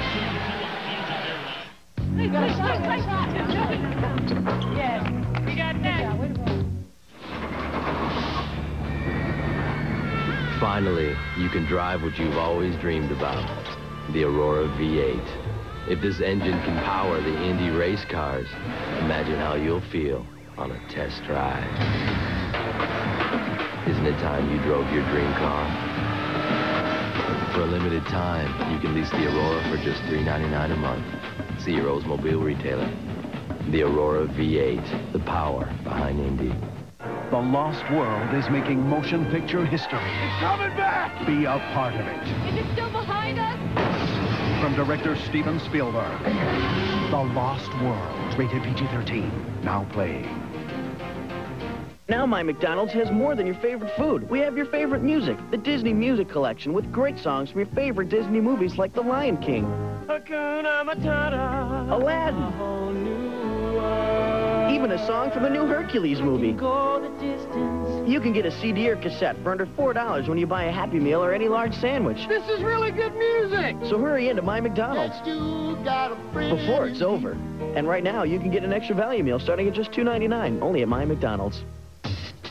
Yes, we got that. Finally, you can drive what you've always dreamed about, the Aurora V8. If this engine can power the Indy race cars, imagine how you'll feel on a test drive. Isn't it time you drove your dream car? For a limited time, you can lease the Aurora for just $3.99 a month. See your Oldsmobile retailer. The Aurora V8, the power behind Indy. The Lost World is making motion picture history. It's coming back! Be a part of it. Is it still behind us? From director Steven Spielberg. The Lost World, rated PG-13, now playing. Now my McDonald's has more than your favorite food. We have your favorite music, the Disney Music Collection, with great songs from your favorite Disney movies like The Lion King, Hakuna Matata. Aladdin, even a song from the new Hercules movie. You can get a CD or cassette for under $4 when you buy a Happy Meal or any large sandwich. This is really good music. So hurry into my McDonald's before it's over. And right now, you can get an extra value meal starting at just $2.99, only at my McDonald's.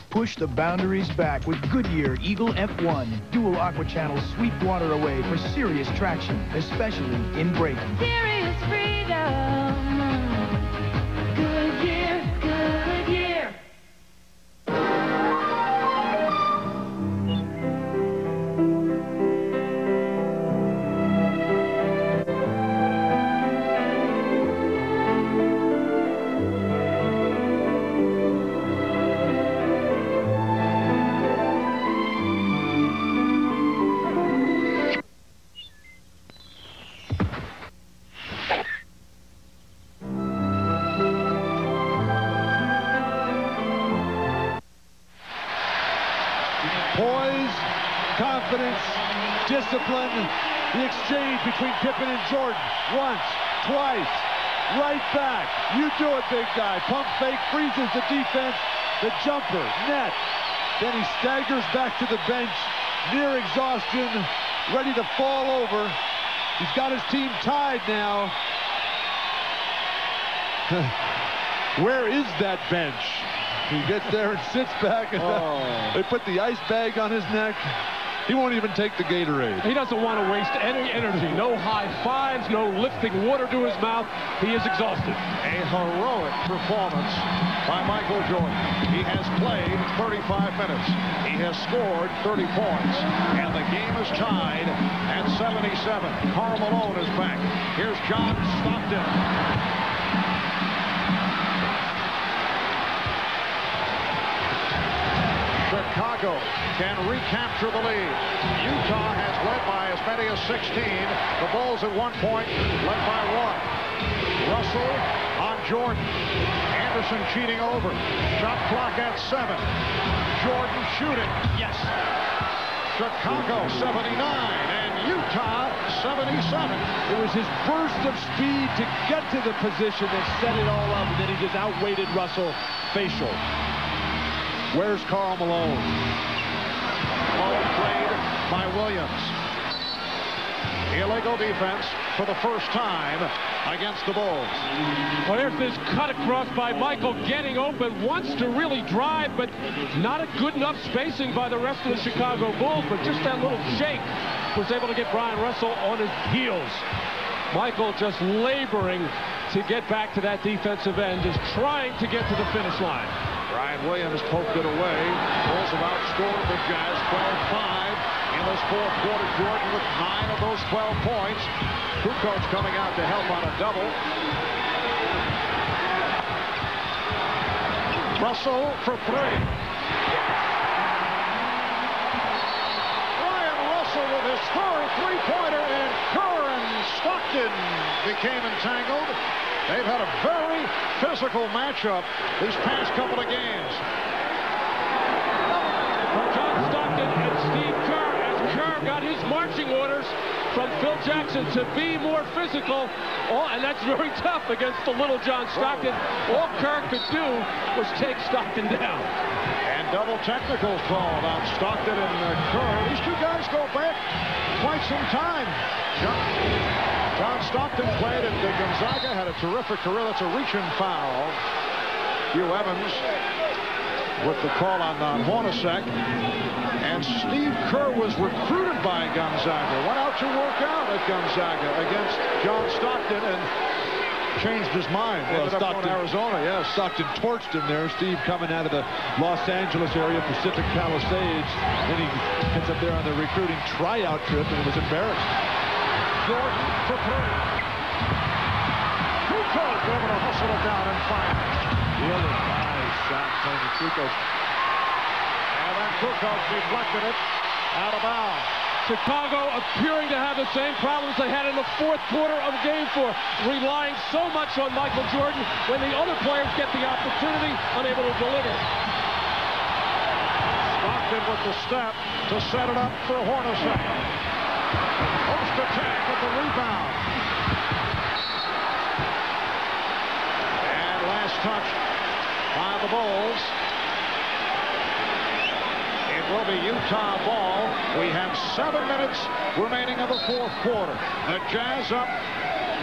Push the boundaries back with Goodyear Eagle F1. Dual aqua channels sweep water away for serious traction, especially in braking. Serious freedom. Goodyear, Goodyear. Discipline, the exchange between Pippen and Jordan. Once, twice, right back. You do it, big guy. Pump fake, freezes the defense. The jumper, net. Then he staggers back to the bench, near exhaustion, ready to fall over. He's got his team tied now. Where is that bench? He gets there and sits back. And they put the ice bag on his neck. He won't even take the Gatorade. He doesn't want to waste any energy. No high fives, no lifting water to his mouth. He is exhausted. A heroic performance by Michael Jordan. He has played 35 minutes. He has scored 30 points. And the game is tied at 77. Karl Malone is back. Here's John Stockton. Chicago can recapture the lead. Utah has led by as many as 16. The Bulls at one point led by 1. Russell on Jordan. Anderson cheating over. Shot clock at 7. Jordan shooting. Yes. Chicago 79 and Utah 77. It was his burst of speed to get to the position that set it all up, and then he just outweighted Russell facial. Where's Karl Malone? Ball played by Williams. illegal defense for the first time against the Bulls. Well, here's this cut across by Michael, getting open, wants to really drive, but not a good enough spacing by the rest of the Chicago Bulls, but just that little shake was able to get Brian Russell on his heels. Michael just laboring to get back to that defensive end, is trying to get to the finish line. Brian Williams poked it away. Bulls have outscored the Jazz 12-5 in this fourth quarter. Jordan with 9 of those 12 points. Kukoc coming out to help on a double. Russell for 3. Brian Russell with his third three-pointer, and Kerr and Stockton became entangled. They've had a very physical matchup these past couple of games. John Stockton and Steve Kerr, as Kerr got his marching orders from Phil Jackson to be more physical. And that's very tough against the little John Stockton. All Kerr could do was take Stockton down. And double technicals called on Stockton and Kerr. These two guys go back quite some time. John Stockton played at Gonzaga, had a terrific career. That's a reach-in foul. Hugh Evans with the call on Hornacek. And Steve Kerr was recruited by Gonzaga. Went out to work out at Gonzaga against John Stockton and changed his mind. Well, Ended up going to Arizona, yes. Stockton torched him there. Steve coming out of the Los Angeles area, Pacific Palisades. Then he gets up there on the recruiting tryout trip and was embarrassed. Jordan for 3. Kukoc able to hustle it down and find it. Really nice shot, Tony Kukoc. And then Kukoc deflected it out of bounds. Chicago appearing to have the same problems they had in the fourth quarter of Game 4, relying so much on Michael Jordan when the other players get the opportunity, unable to deliver. Stockton with the step to set it up for Hornacek. Post attack with the rebound. And last touch by the Bulls. It will be Utah ball. We have 7 minutes remaining of the fourth quarter. The Jazz up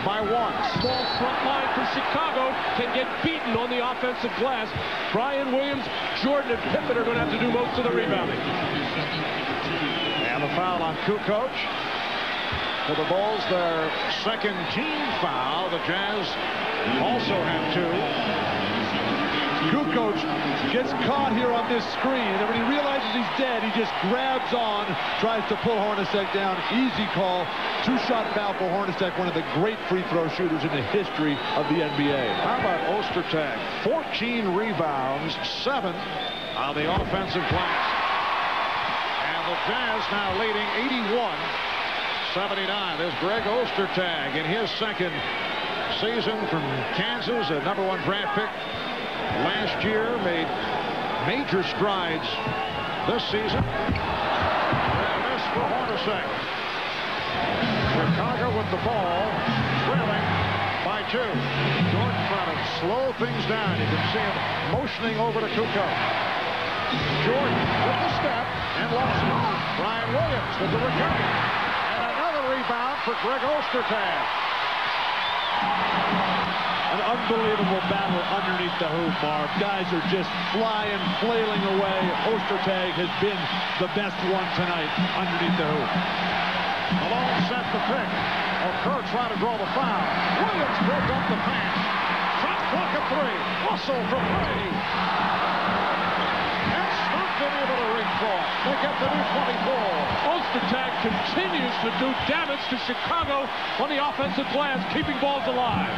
by 1. Small front line for Chicago can get beaten on the offensive glass. Brian Williams, Jordan, and Pippen are going to have to do most of the rebounding. And a foul on Kukoc. For the Bulls, their second team foul. The Jazz also have 2. Kukoc gets caught here on this screen, and when he realizes he's dead, he just grabs on, tries to pull Hornacek down. Easy call. 2-shot foul for Hornacek, one of the great free throw shooters in the history of the NBA. How about Ostertag? 14 rebounds, 7 on the offensive glass. And the Jazz now leading 81-79. There's Greg Ostertag in his second season from Kansas, a #1 draft pick last year, made major strides this season. And this for Hornacek. Chicago with the ball, trailing by 2. Jordan trying to slow things down. You can see him motioning over to Kukoc. Jordan with the step and lost it. Brian Williams with the recovery. And another rebound for Greg Ostertag. An unbelievable battle underneath the hoop, Marv. Guys are just flying, flailing away. Ostertag has been the best one tonight underneath the hoop. Malone set the pick. Kerr trying to draw the foul. Williams broke up the pass. Shot clock at 3. Russell from 3. And Stockton able to reach for it. They get the new 24. Ostertag continues to do damage to Chicago on the offensive glass, keeping balls alive.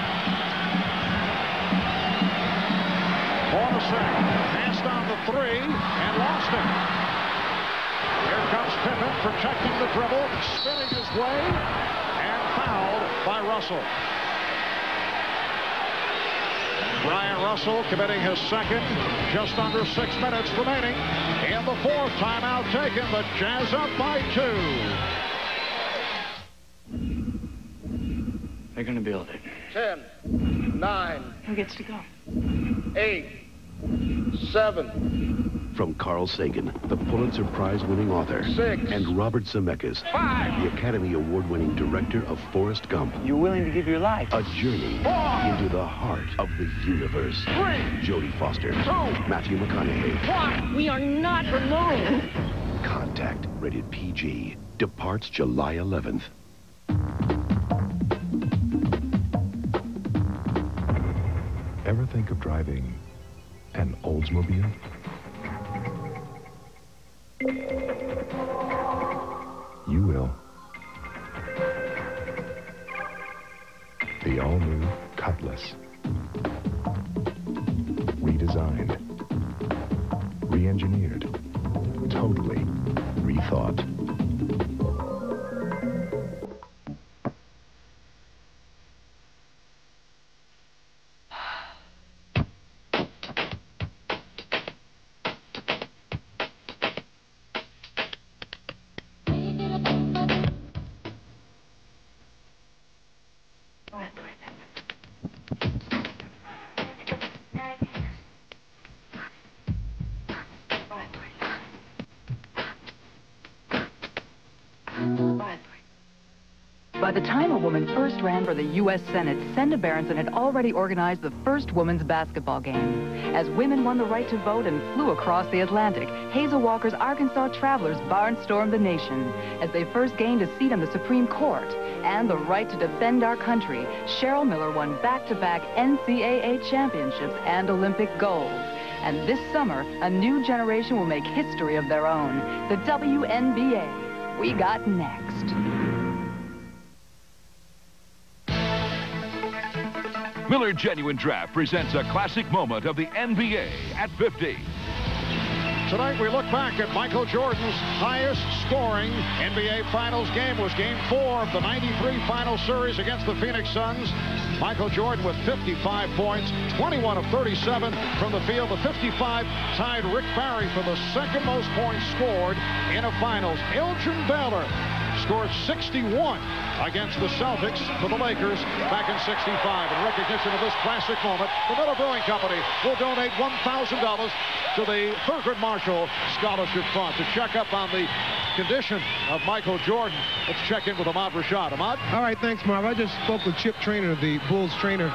Hornacek passed on the 3 and lost it. Here comes Pippen protecting the dribble, spinning his way, and fouled by Russell. Brian Russell committing his second, just under 6 minutes remaining. In the fourth, timeout taken, the Jazz up by 2. They're going to build it. 10, 9. Who gets to go? 8, 7, From Carl Sagan, the Pulitzer Prize-winning author, 6, and Robert Zemeckis, 5, the Academy Award-winning director of Forrest Gump. You're willing to give your life. A journey 4, into the heart of the universe. 3, Jodie Foster, 2, Matthew McConaughey. 1. We are not alone. Contact, rated PG, departs July 11th. Ever think of driving an Oldsmobile? You will. The all-new Cutlass. Redesigned. Re-engineered. Totally rethought. By the time a woman first ran for the U.S. Senate, Senda Berenson had already organized the first women's basketball game. As women won the right to vote and flew across the Atlantic, Hazel Walker's Arkansas Travelers barnstormed the nation. As they first gained a seat on the Supreme Court and the right to defend our country, Cheryl Miller won back-to-back NCAA championships and Olympic gold. And this summer, a new generation will make history of their own. The WNBA. We got next. Miller Genuine Draft presents a classic moment of the NBA at 50. Tonight we look back at Michael Jordan's highest scoring NBA Finals game. Was Game 4 of the '93 Final Series against the Phoenix Suns. Michael Jordan with 55 points, 21 of 37 from the field. The 55 tied Rick Barry for the second most points scored in a Finals. Elgin Baylor scored 61 against the Celtics for the Lakers back in '65. In recognition of this classic moment, the Miller Brewing Company will donate $1,000 to the Thurgood Marshall Scholarship Fund. To check up on the condition of Michael Jordan, let's check in with Ahmad Rashad. Ahmad? All right, thanks, Marv. I just spoke with Chip Traynor, the Bulls trainer,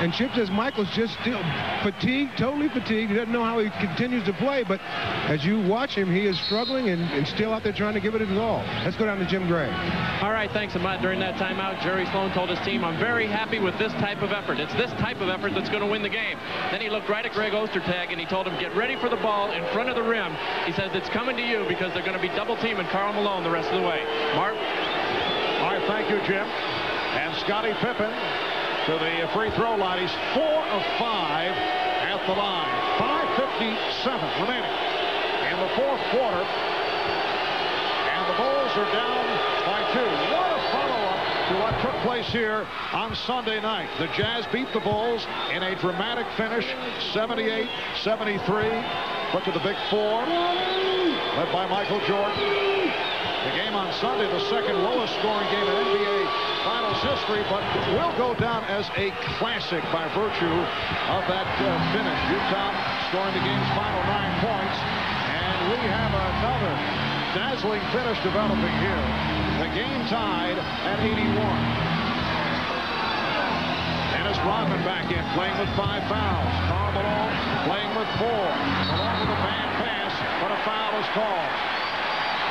and Chip says Michael's just still fatigued, totally fatigued. He doesn't know how he continues to play, but as you watch him, he is struggling and still out there trying to give it his all. Let's go down to Jim Gray. All right, thanks, Ahmad. During that timeout, Jerry Sloan told his team, I'm very happy with this type of effort. It's this type of effort that's going to win the game. Then he looked right at Greg Ostertag, and he told him, get ready for the ball in front of the rim. He says, it's coming to you because they're going to be double-teaming Karl Malone the rest of the way. Mark? All right, thank you, Jim. And Scottie Pippen to the free throw line. He's 4 of 5 at the line. 5:57 remaining in the fourth quarter. And the Bulls are down by 2. What a follow-up to what took place here on Sunday night. The Jazz beat the Bulls in a dramatic finish, 78-73. But to the Big Four, led by Michael Jordan. The game on Sunday, the second lowest scoring game in NBA Finals history, but will go down as a classic by virtue of that finish. Utah scoring the game's final 9 points. And we have another dazzling finish developing here. The game tied at 81. Dennis Rodman back in, playing with 5 fouls. Karl Malone playing with 4. Malone with a bad pass, but a foul is called.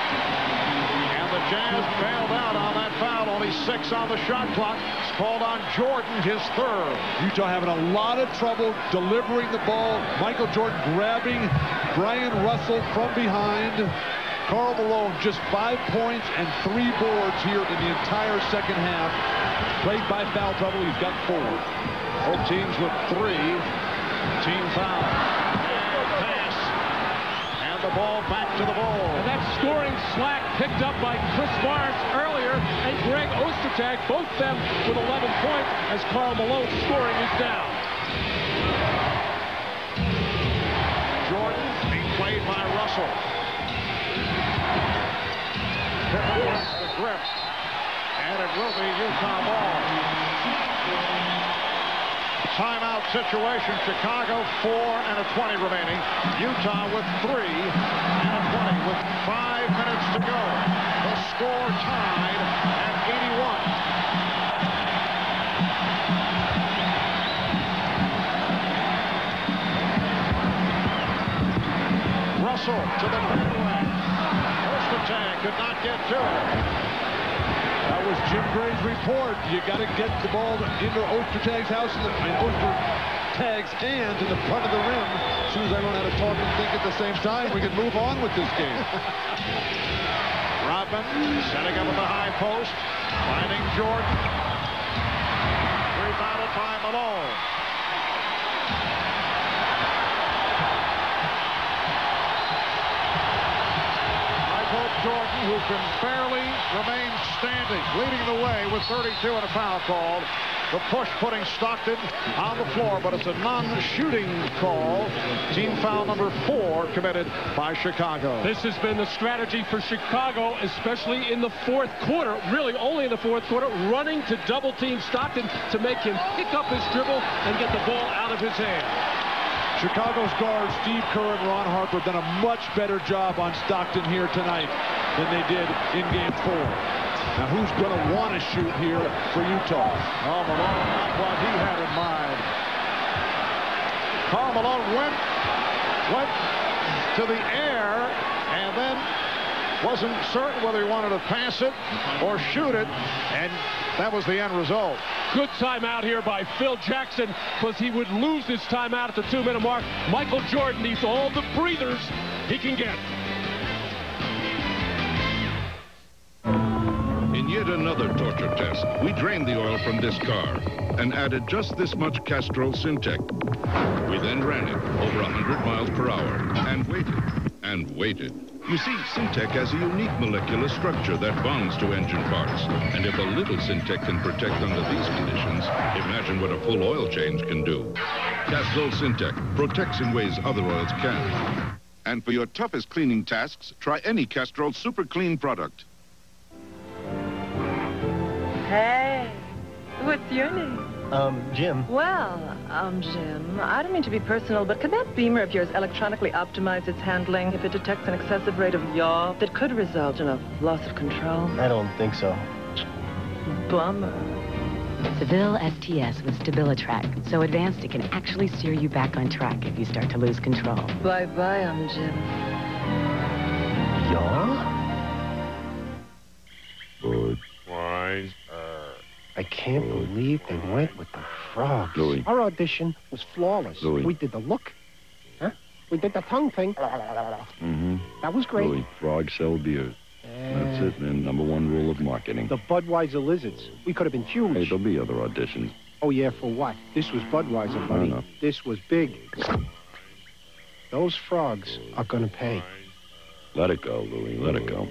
And the Jazz bailed out on that foul. Only 6 on the shot clock. It's called on Jordan, his 3rd. Utah having a lot of trouble delivering the ball. Michael Jordan grabbing Brian Russell from behind. Karl Malone just 5 points and 3 boards here in the entire second half. Played by foul trouble. He's got 4. Both teams with 3 team fouls. Pass. And the ball back to the Bulls. And that scoring slack picked up by Chris Barnes earlier and Greg Ostertag, both them with 11 points as Karl Malone's scoring is down. Jordan being played by Russell. Pippen wants the grip. And it will be Utah ball. timeout situation. Chicago 4 and a 20 remaining. Utah with 3 and a 20 with 5 minutes to go. The score tied at 81. Russell to the fairway. Ostertag could not get to it. That was Jim Gray's report. You got to get the ball into Ostertag's house and Ostertag's hands in the front of the rim. As soon as I learn how to talk and think at the same time, we can move on with this game. Rodman setting up at the high post, finding Jordan. Rebounded by Malone. Jordan, who can barely remain standing, leading the way with 32 and a foul called. The push putting Stockton on the floor, but it's a non-shooting call. Team foul number 4 committed by Chicago. This has been the strategy for Chicago, especially in the fourth quarter, really only in the fourth quarter, running to double-team Stockton to make him pick up his dribble and get the ball out of his hand. Chicago's guards, Steve Kerr and Ron Harper, done a much better job on Stockton here tonight than they did in Game 4. Now, who's going to want to shoot here for Utah? Oh, Malone, not what he had in mind. Karl Malone went to the air and then wasn't certain whether he wanted to pass it or shoot it, and that was the end result. Good timeout here by Phil Jackson, because he would lose this timeout at the 2-minute mark. Michael Jordan needs all the breathers he can get. In yet another torture test, we drained the oil from this car and added just this much Castrol Syntec. We then ran it over 100 miles per hour and waited and waited. You see, Syntec has a unique molecular structure that bonds to engine parts. And if a little Syntec can protect under these conditions, imagine what a full oil change can do. Castrol Syntec protects in ways other oils can't. And for your toughest cleaning tasks, try any Castrol Super Clean product. Hey, what's your name? Jim. Well, Jim, I don't mean to be personal, but could that Beamer of yours electronically optimize its handling if it detects an excessive rate of yaw that could result in a loss of control? I don't think so. Bummer. Seville STS with StabiliTrack, so advanced it can actually steer you back on track if you start to lose control. Bye-bye, Jim. Yaw? Wise. I can't believe they went with the frogs. Louis. Our audition was flawless. Louis. We did the look. Huh? We did the tongue thing. Mm-hmm. That was great. Louis, frogs sell beer. That's it, man. #1 rule of marketing. The Budweiser lizards. We could have been huge. Hey, there'll be other auditions. Oh, yeah, for what? This was Budweiser, buddy. know. This was big. Those frogs are gonna pay. Let it go, Louis. Let it go.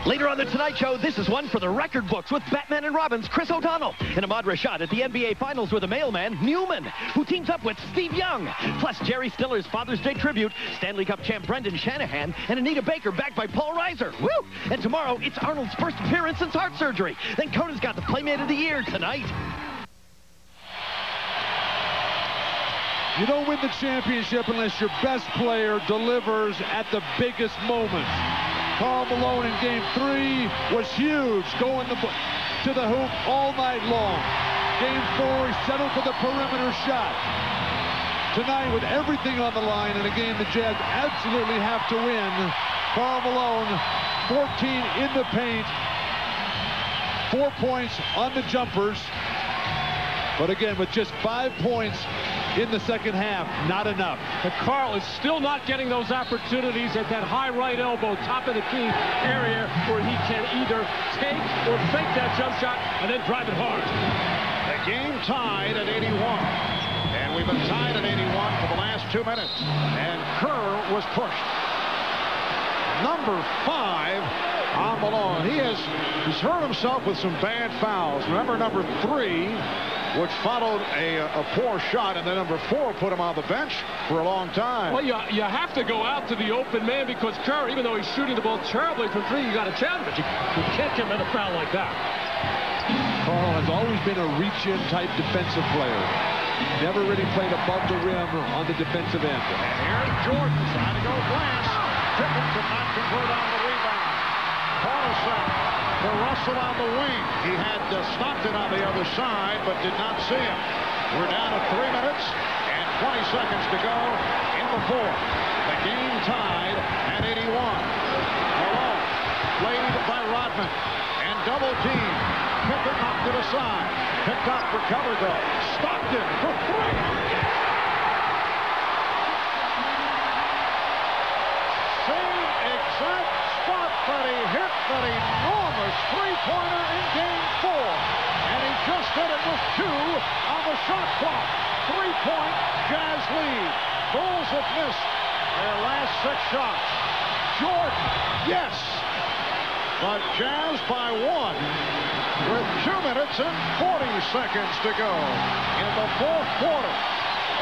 Later on the Tonight Show, this is one for the record books with Batman and Robin's Chris O'Donnell and Ahmad Rashad at the NBA Finals with a mailman, Newman, who teams up with Steve Young. Plus Jerry Stiller's Father's Day tribute, Stanley Cup champ Brendan Shanahan, and Anita Baker backed by Paul Reiser. Woo! And tomorrow, it's Arnold's first appearance since heart surgery. Then Coda's got the Playmate of the Year tonight. You don't win the championship unless your best player delivers at the biggest moments. Karl Malone in Game 3 was huge, going to the hoop all night long. Game 4, he settled for the perimeter shot. Tonight, with everything on the line in a game the Jazz absolutely have to win, Karl Malone, 14 in the paint, 4 points on the jumpers. But again, with just 5 points in the second half, not enough. But Karl is still not getting those opportunities at that high right elbow, top of the key area, where he can either take or fake that jump shot and then drive it hard. The game tied at 81. And we've been tied at 81 for the last 2 minutes. And Kerr was pushed. Number 5 on Malone. He's hurt himself with some bad fouls. Remember number 3, which followed a poor shot, and then number 4 put him on the bench for a long time. Well, you have to go out to the open man, because Kerr, even though he's shooting the ball terribly from 3, you got to challenge it. You can't commit a foul like that. Karl has always been a reach-in type defensive player. Never really played above the rim on the defensive end. And here's Jordan trying to go glass. Pippen could not convert on the rebound. Hornacek to Russell on the wing. He had Stockton on the other side, but did not see him. We're down to 3 minutes and 20 seconds to go in the fourth. The game tied at 81. Malone played by Rodman and double team. Pippen knocked it aside. Picked up, recovered though. Stockton for three. Same exact spot that he hit that enormous three-pointer in game 4. And he just did it with 2 on the shot clock. 3-point Jazz lead. Bulls have missed their last 6 shots. Jordan, yes. But Jazz by 1 with 2 minutes and 40 seconds to go in the fourth quarter.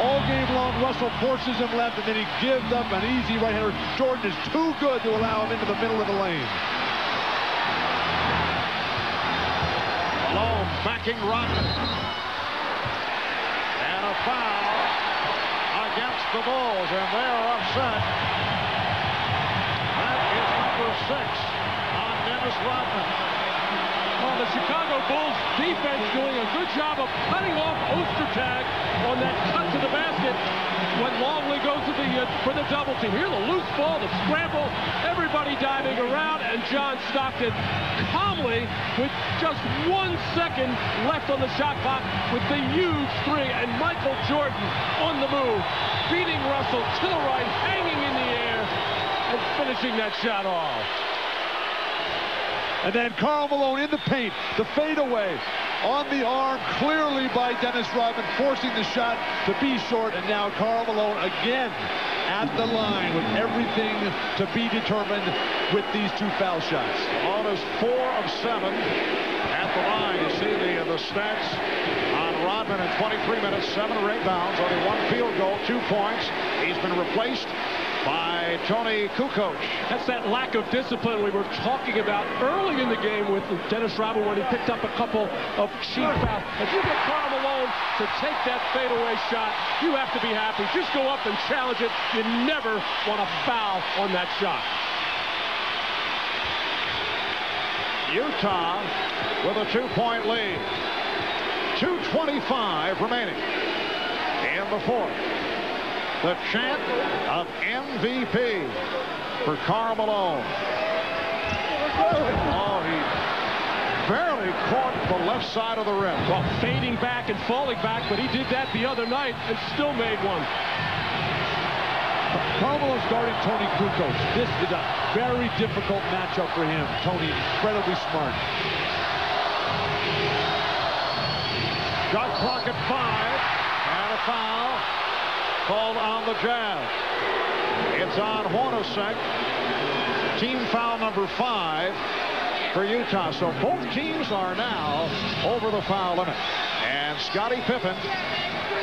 All game long, Russell forces him left, and then he gives up an easy right-hander. Jordan is too good to allow him into the middle of the lane. Malone backing Rodman. And a foul against the Bulls, and they're upset. That is number 6 on Dennis Rodman. Well, the Chicago Bulls defense doing a good job of cutting off Ostertag on that cut to the basket when Longley goes to for the double team. Here, the loose ball, the scramble, everybody diving around, and John Stockton calmly, with just 1 second left on the shot clock, with the huge 3, and Michael Jordan on the move, beating Russell to the right, hanging in the air, and finishing that shot off. And then Karl Malone in the paint, the fadeaway on the arm, clearly by Dennis Rodman, forcing the shot to be short. And now Karl Malone again at the line with everything to be determined with these 2 foul shots. Malone is 4 of 7 at the line. You see the stats on Rodman in 23 minutes, 7 rebounds, only 1 field goal, 2 points. He's been replaced by Tony Kukoc. That's that lack of discipline we were talking about early in the game with Dennis Rodman when he picked up a couple of cheap fouls. If you get Karl Malone to take that fadeaway shot, you have to be happy. Just go up and challenge it. You never want to foul on that shot. Utah with a 2-point lead. 2:25 remaining in the fourth. The chant of MVP for Karl Malone. Oh, he barely caught the left side of the rim. Well, fading back and falling back, but he did that the other night and still made one. Karl Malone starting Tony Kukoc. This is a very difficult matchup for him. Tony, incredibly smart. Shot clock at 5, and a foul called on the Jazz. It's on Hornacek. Team foul number 5 for Utah. So both teams are now over the foul limit. And Scottie Pippen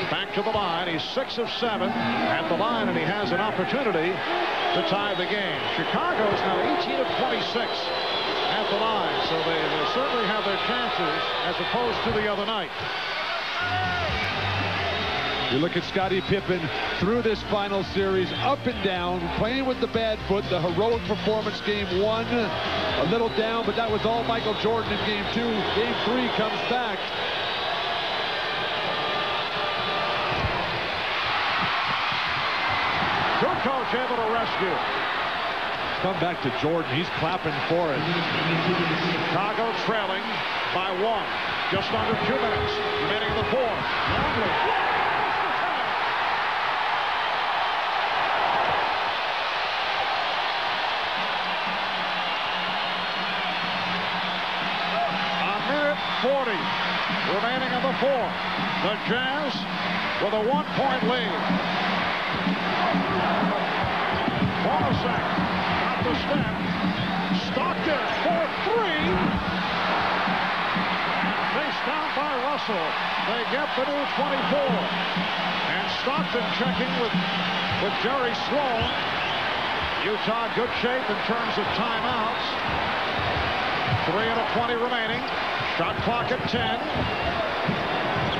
back to the line. He's 6 of 7 at the line, and he has an opportunity to tie the game. Chicago's now 18 of 26 at the line. So they certainly have their chances as opposed to the other night. You look at Scottie Pippen through this final series, up and down, playing with the bad foot. The heroic performance game 1, a little down, but that was all Michael Jordan in game 2. Game 3 comes back. Kukoc able to rescue. Come back to Jordan. He's clapping for it. Chicago trailing by 1. Just under 2 minutes remaining in the fourth. Longley. Remaining in the fourth. The Jazz with a 1-point lead. Hornacek got the step. Stockton for 3. Faced down by Russell. They get the new 24. And Stockton checking with Jerry Sloan. Utah good shape in terms of timeouts. 3 and a 20 remaining. Shot clock at 10.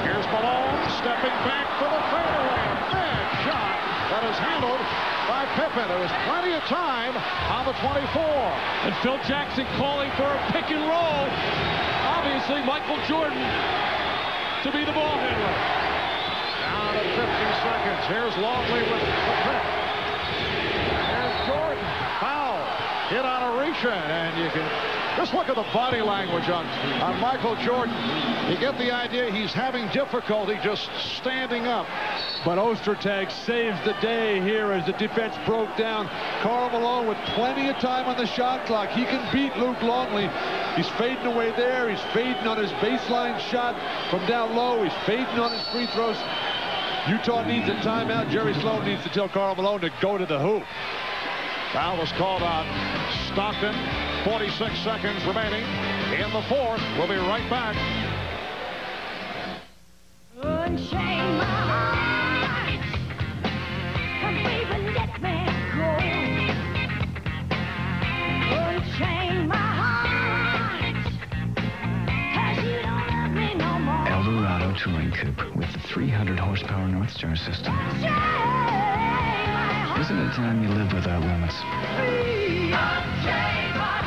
Here's Malone stepping back for the fadeaway. Bad shot that is handled by Pippen. There was plenty of time on the 24. And Phil Jackson calling for a pick and roll. Obviously, Michael Jordan to be the ball handler. Down to 50 seconds. Here's Longley with the pick. There's Jordan. Foul. Hit on a reach-in, and you can just look at the body language on Michael Jordan. You get the idea he's having difficulty just standing up. But Ostertag saves the day here as the defense broke down. Karl Malone with plenty of time on the shot clock. He can beat Luke Longley. He's fading away there. He's fading on his baseline shot from down low. He's fading on his free throws. Utah needs a timeout. Jerry Sloan needs to tell Karl Malone to go to the hoop. Foul was called on Stockton. 46 seconds remaining in the fourth. We'll be right back. Unchain my heart, baby, let me go. Unchain my heart, 'cause you don't love me no more. Eldorado Touring Coupe with the 300 horsepower North Star system. Isn't it time you lived without limits? Unchain my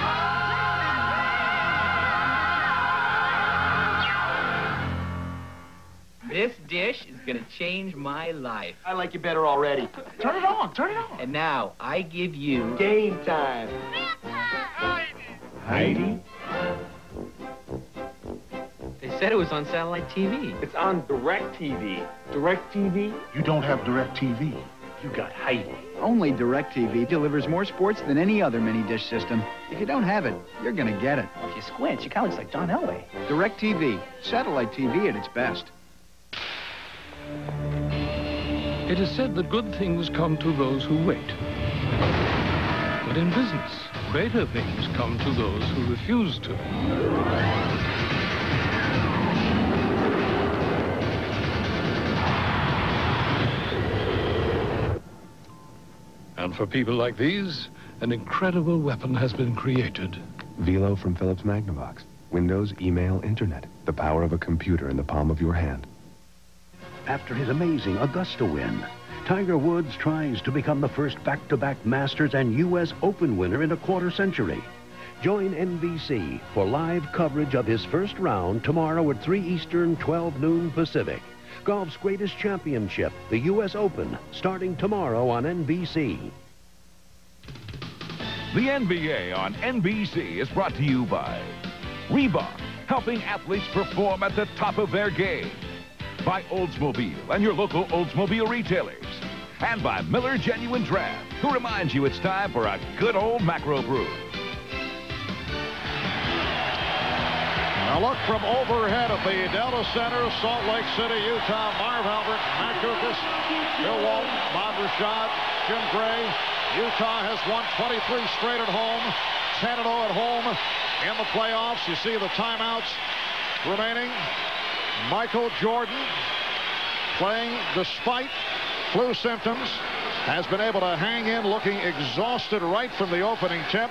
This dish is gonna change my life. I like you better already. Turn it on, turn it on. And now, I give you... Game time. Heidi? They said it was on satellite TV. It's on DirecTV. DirecTV? You don't have DirecTV. You got Heidi. Only DirecTV delivers more sports than any other mini-dish system. If you don't have it, you're gonna get it. If you squint, you kind of looks like John Elway. DirecTV. Satellite TV at its best. It is said that good things come to those who wait. But in business, greater things come to those who refuse to. And for people like these, an incredible weapon has been created. Velo from Philips Magnavox. Windows, email, internet. The power of a computer in the palm of your hand. After his amazing Augusta win, Tiger Woods tries to become the first back-to-back Masters and U.S. Open winner in a quarter century. Join NBC for live coverage of his first round tomorrow at 3 Eastern, 12 noon Pacific. Golf's greatest championship, the U.S. Open, starting tomorrow on NBC. The NBA on NBC is brought to you by Reebok, helping athletes perform at the top of their game. By Oldsmobile and your local Oldsmobile retailers. And by Miller Genuine Draft, who reminds you it's time for a good old macro brew. Now look from overhead at the Delta Center, Salt Lake City, Utah. Marv Albert, Matt Dukas, Bill Walton, Bob Rashad, Jim Gray. Utah has won 23 straight at home, 10-0 at home in the playoffs. You see the timeouts remaining. Michael Jordan, playing despite flu symptoms, has been able to hang in, looking exhausted right from the opening tip.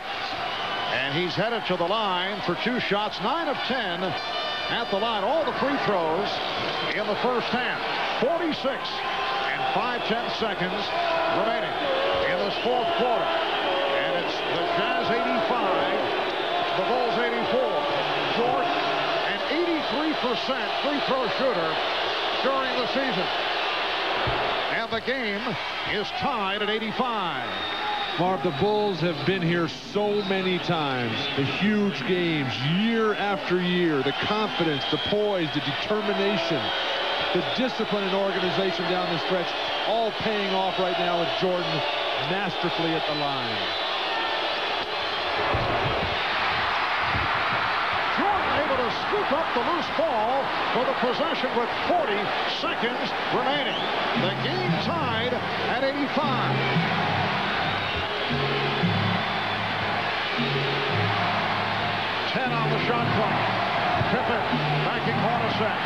And he's headed to the line for 2 shots, 9 of 10 at the line. All the free throws in the first half. 46 and 5/10 seconds remaining in this fourth quarter. And it's the Jazz 85, the Bulls 84. Jordan, 83% free throw shooter during the season. And the game is tied at 85. Marv, the Bulls have been here so many times. The huge games, year after year. The confidence, the poise, the determination, the discipline and organization down the stretch, all paying off right now with Jordan masterfully at the line. Scoop up the loose ball for the possession with 40 seconds remaining. The game tied at 85. 10 on the shot clock. Pippen backing Hornacek.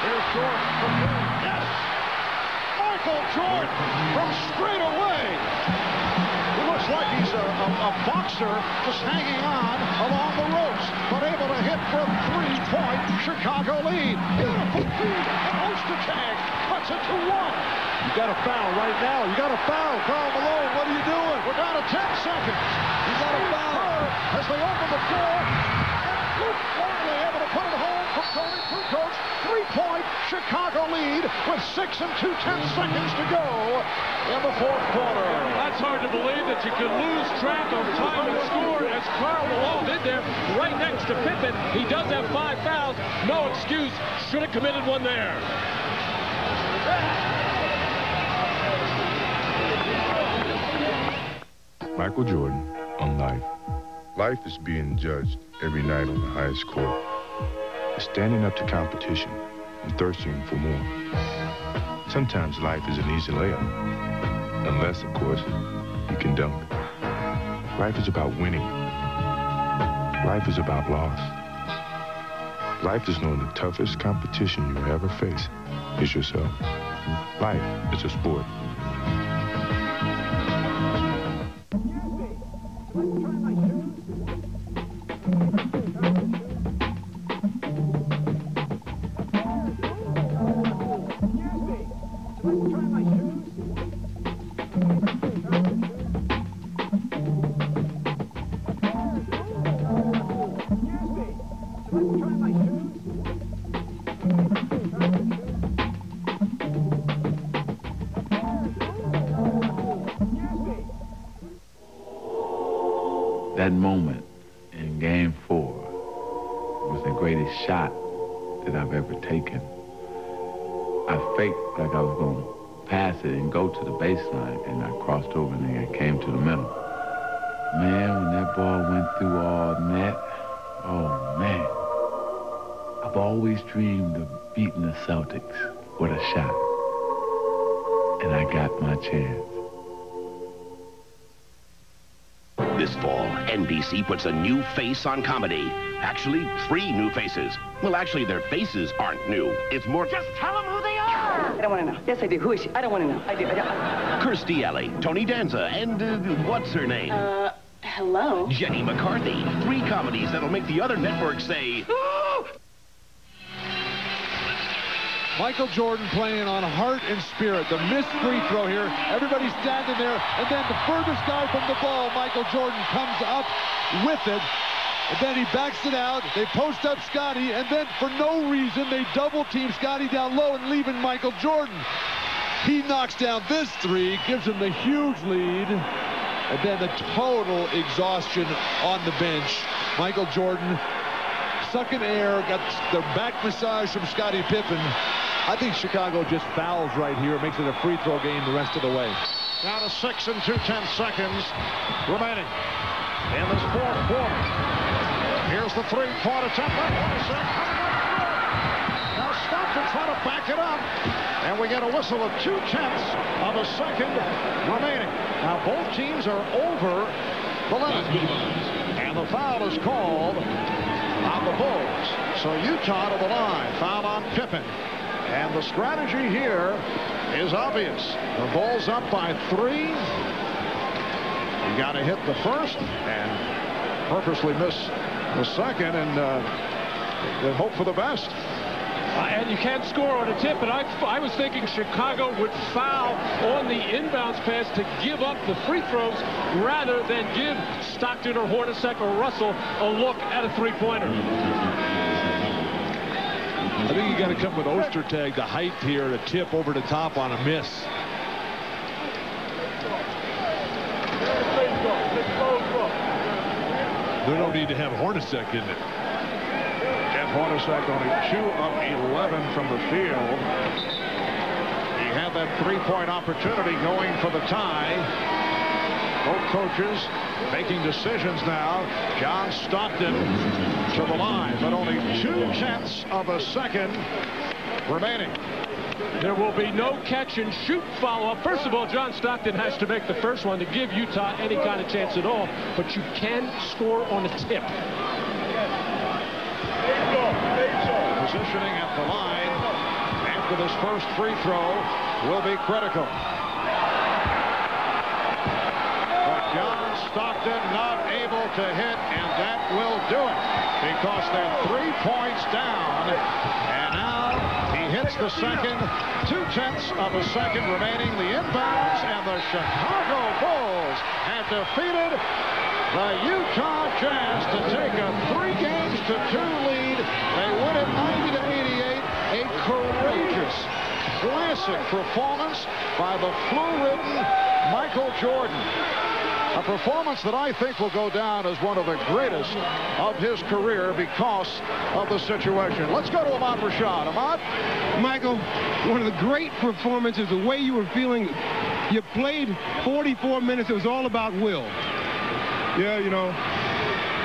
Here's Jordan from three. Yes! Michael Jordan from straight away. He looks like he's a boxer just hanging on along the ropes, but able to hit for a 3-point Chicago lead. Beautiful feed, and Ostertag cuts it to 1. You got a foul right now. You got a foul. Karl Malone, what are you doing? We're down to 10 seconds. You got a foul. As they open the floor, Luke Longley able to put it home from Tony Kukoc. 3-point Chicago lead with 6 2/10 seconds to go in the fourth quarter. That's hard to believe that you can lose track of time and score as Karl Malone did there right next to Pippen. He does have 5 fouls. No excuse. Should have committed one there. Michael Jordan on Life. Life is being judged every night on the highest court. It's standing up to competition and thirsting for more. Sometimes life is an easy layup. Unless, of course, you can dunk. Life is about winning. Life is about loss. Life is knowing the toughest competition you ever face is yourself. Life is a sport. That moment in Game 4 was the greatest shot that I've ever taken. I faked like I was going to pass it and go to the baseline, and I crossed over and I came to the middle. Man, when that ball went through all net, oh man. I've always dreamed of beating the Celtics with a shot, and I got my chance. This fall, NBC puts a new face on comedy. Actually, 3 new faces. Well, actually, their faces aren't new. It's more... Just tell them who they are! I don't want to know. Yes, I do. Who is she? I don't want to know. I do. Kirstie Alley, Tony Danza, and what's her name? Hello? Jenny McCarthy. 3 comedies that'll make the other networks say... Michael Jordan playing on heart and spirit. The missed free throw here. Everybody's standing there. And then the furthest guy from the ball, Michael Jordan, comes up with it. And then he backs it out. They post up Scotty. And then for no reason, they double team Scotty down low and leaving Michael Jordan. He knocks down this 3, gives him the huge lead. And then the total exhaustion on the bench. Michael Jordan sucking air, got the back massage from Scottie Pippen. I think Chicago just fouls right here, makes it a free throw game the rest of the way. Down to 6 2/10 seconds remaining in this fourth quarter. Here's the 3-point attempt. Now Stockton trying to back it up, and we get a whistle of 2/10 of a second remaining. Now both teams are over the limit, and the foul is called on the Bulls. So Utah to the line, foul on Pippen. And the strategy here is obvious. The Bulls up by 3. You got to hit the first and purposely miss the second and hope for the best. And you can't score on a tip, but I was thinking Chicago would foul on the inbounds pass to give up the free throws rather than give Stockton or Hornacek or Russell a look at a three-pointer. I think you got to come with Ostertag, the height here, to tip over the top on a miss. There's no need to have Hornacek in it. Hornacek only 2 of 11 from the field. He had that 3-point opportunity going for the tie. Both coaches making decisions now. John Stockton to the line, but only 2/10 of a second remaining. There will be no catch and shoot follow-up. First of all, John Stockton has to make the first one to give Utah any kind of chance at all, but you can score on a tip. Positioning at the line after this first free throw will be critical. But John Stockton not able to hit, and that will do it because they're 3 points down. And now he hits the second, 2/10 of a second remaining. The inbounds, and the Chicago Bulls have defeated the Utah Jazz to take a 3-2 lead. They win it 90-88. A courageous, classic performance by the flu-ridden Michael Jordan. A performance that I think will go down as one of the greatest of his career because of the situation. Let's go to Ahmad Rashad. Ahmad? Michael, one of the great performances, the way you were feeling. You played 44 minutes. It was all about will. Yeah, you know,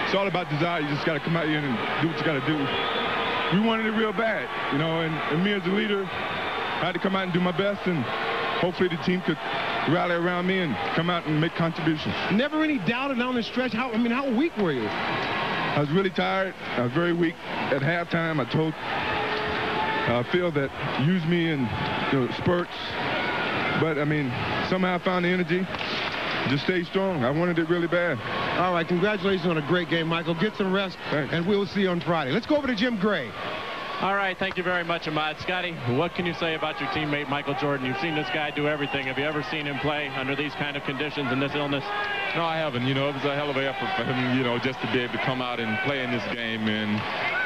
it's all about desire. You just got to come out here and do what you got to do. We wanted it real bad, you know, and me as a leader, I had to come out and do my best, and hopefully the team could rally around me and come out and make contributions. Never any doubt down the stretch. How weak were you? I was really tired. I was very weak. At halftime, I told Phil that use me in spurts. But, I mean, somehow I found the energy. Just stay strong. I wanted it really bad. All right, congratulations on a great game, Michael. Get some rest, and we'll see you on Friday. Let's go over to Jim Gray. All right, thank you very much, Ahmad. Scotty, what can you say about your teammate, Michael Jordan? You've seen this guy do everything. Have you ever seen him play under these kind of conditions and this illness? No, I haven't. You know, it was a hell of an effort for him, you know, just to be able to come out and play in this game. And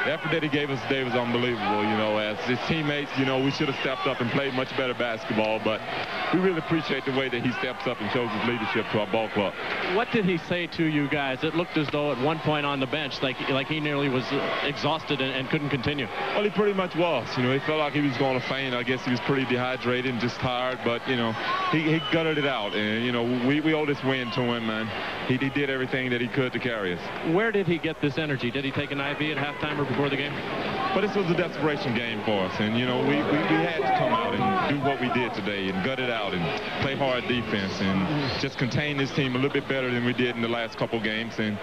the effort that he gave us today was unbelievable. You know, as his teammates, you know, we should have stepped up and played much better basketball. But we really appreciate the way that he steps up and shows his leadership to our ball club. What did he say to you guys? It looked as though at one point on the bench, like he nearly was exhausted and couldn't continue. Well, he pretty much was. You know, he felt like he was going to faint. I guess he was pretty dehydrated and just tired. But, you know, he gutted it out. And, you know, we owe this win to him, man. He did everything that he could to carry us. Where did he get this energy? Did he take an IV at halftime or before the game? But this was a desperation game for us. And, you know, we had to come out and do what we did today and gut it out and play hard defense and just contain this team a little bit better than we did in the last couple games. And,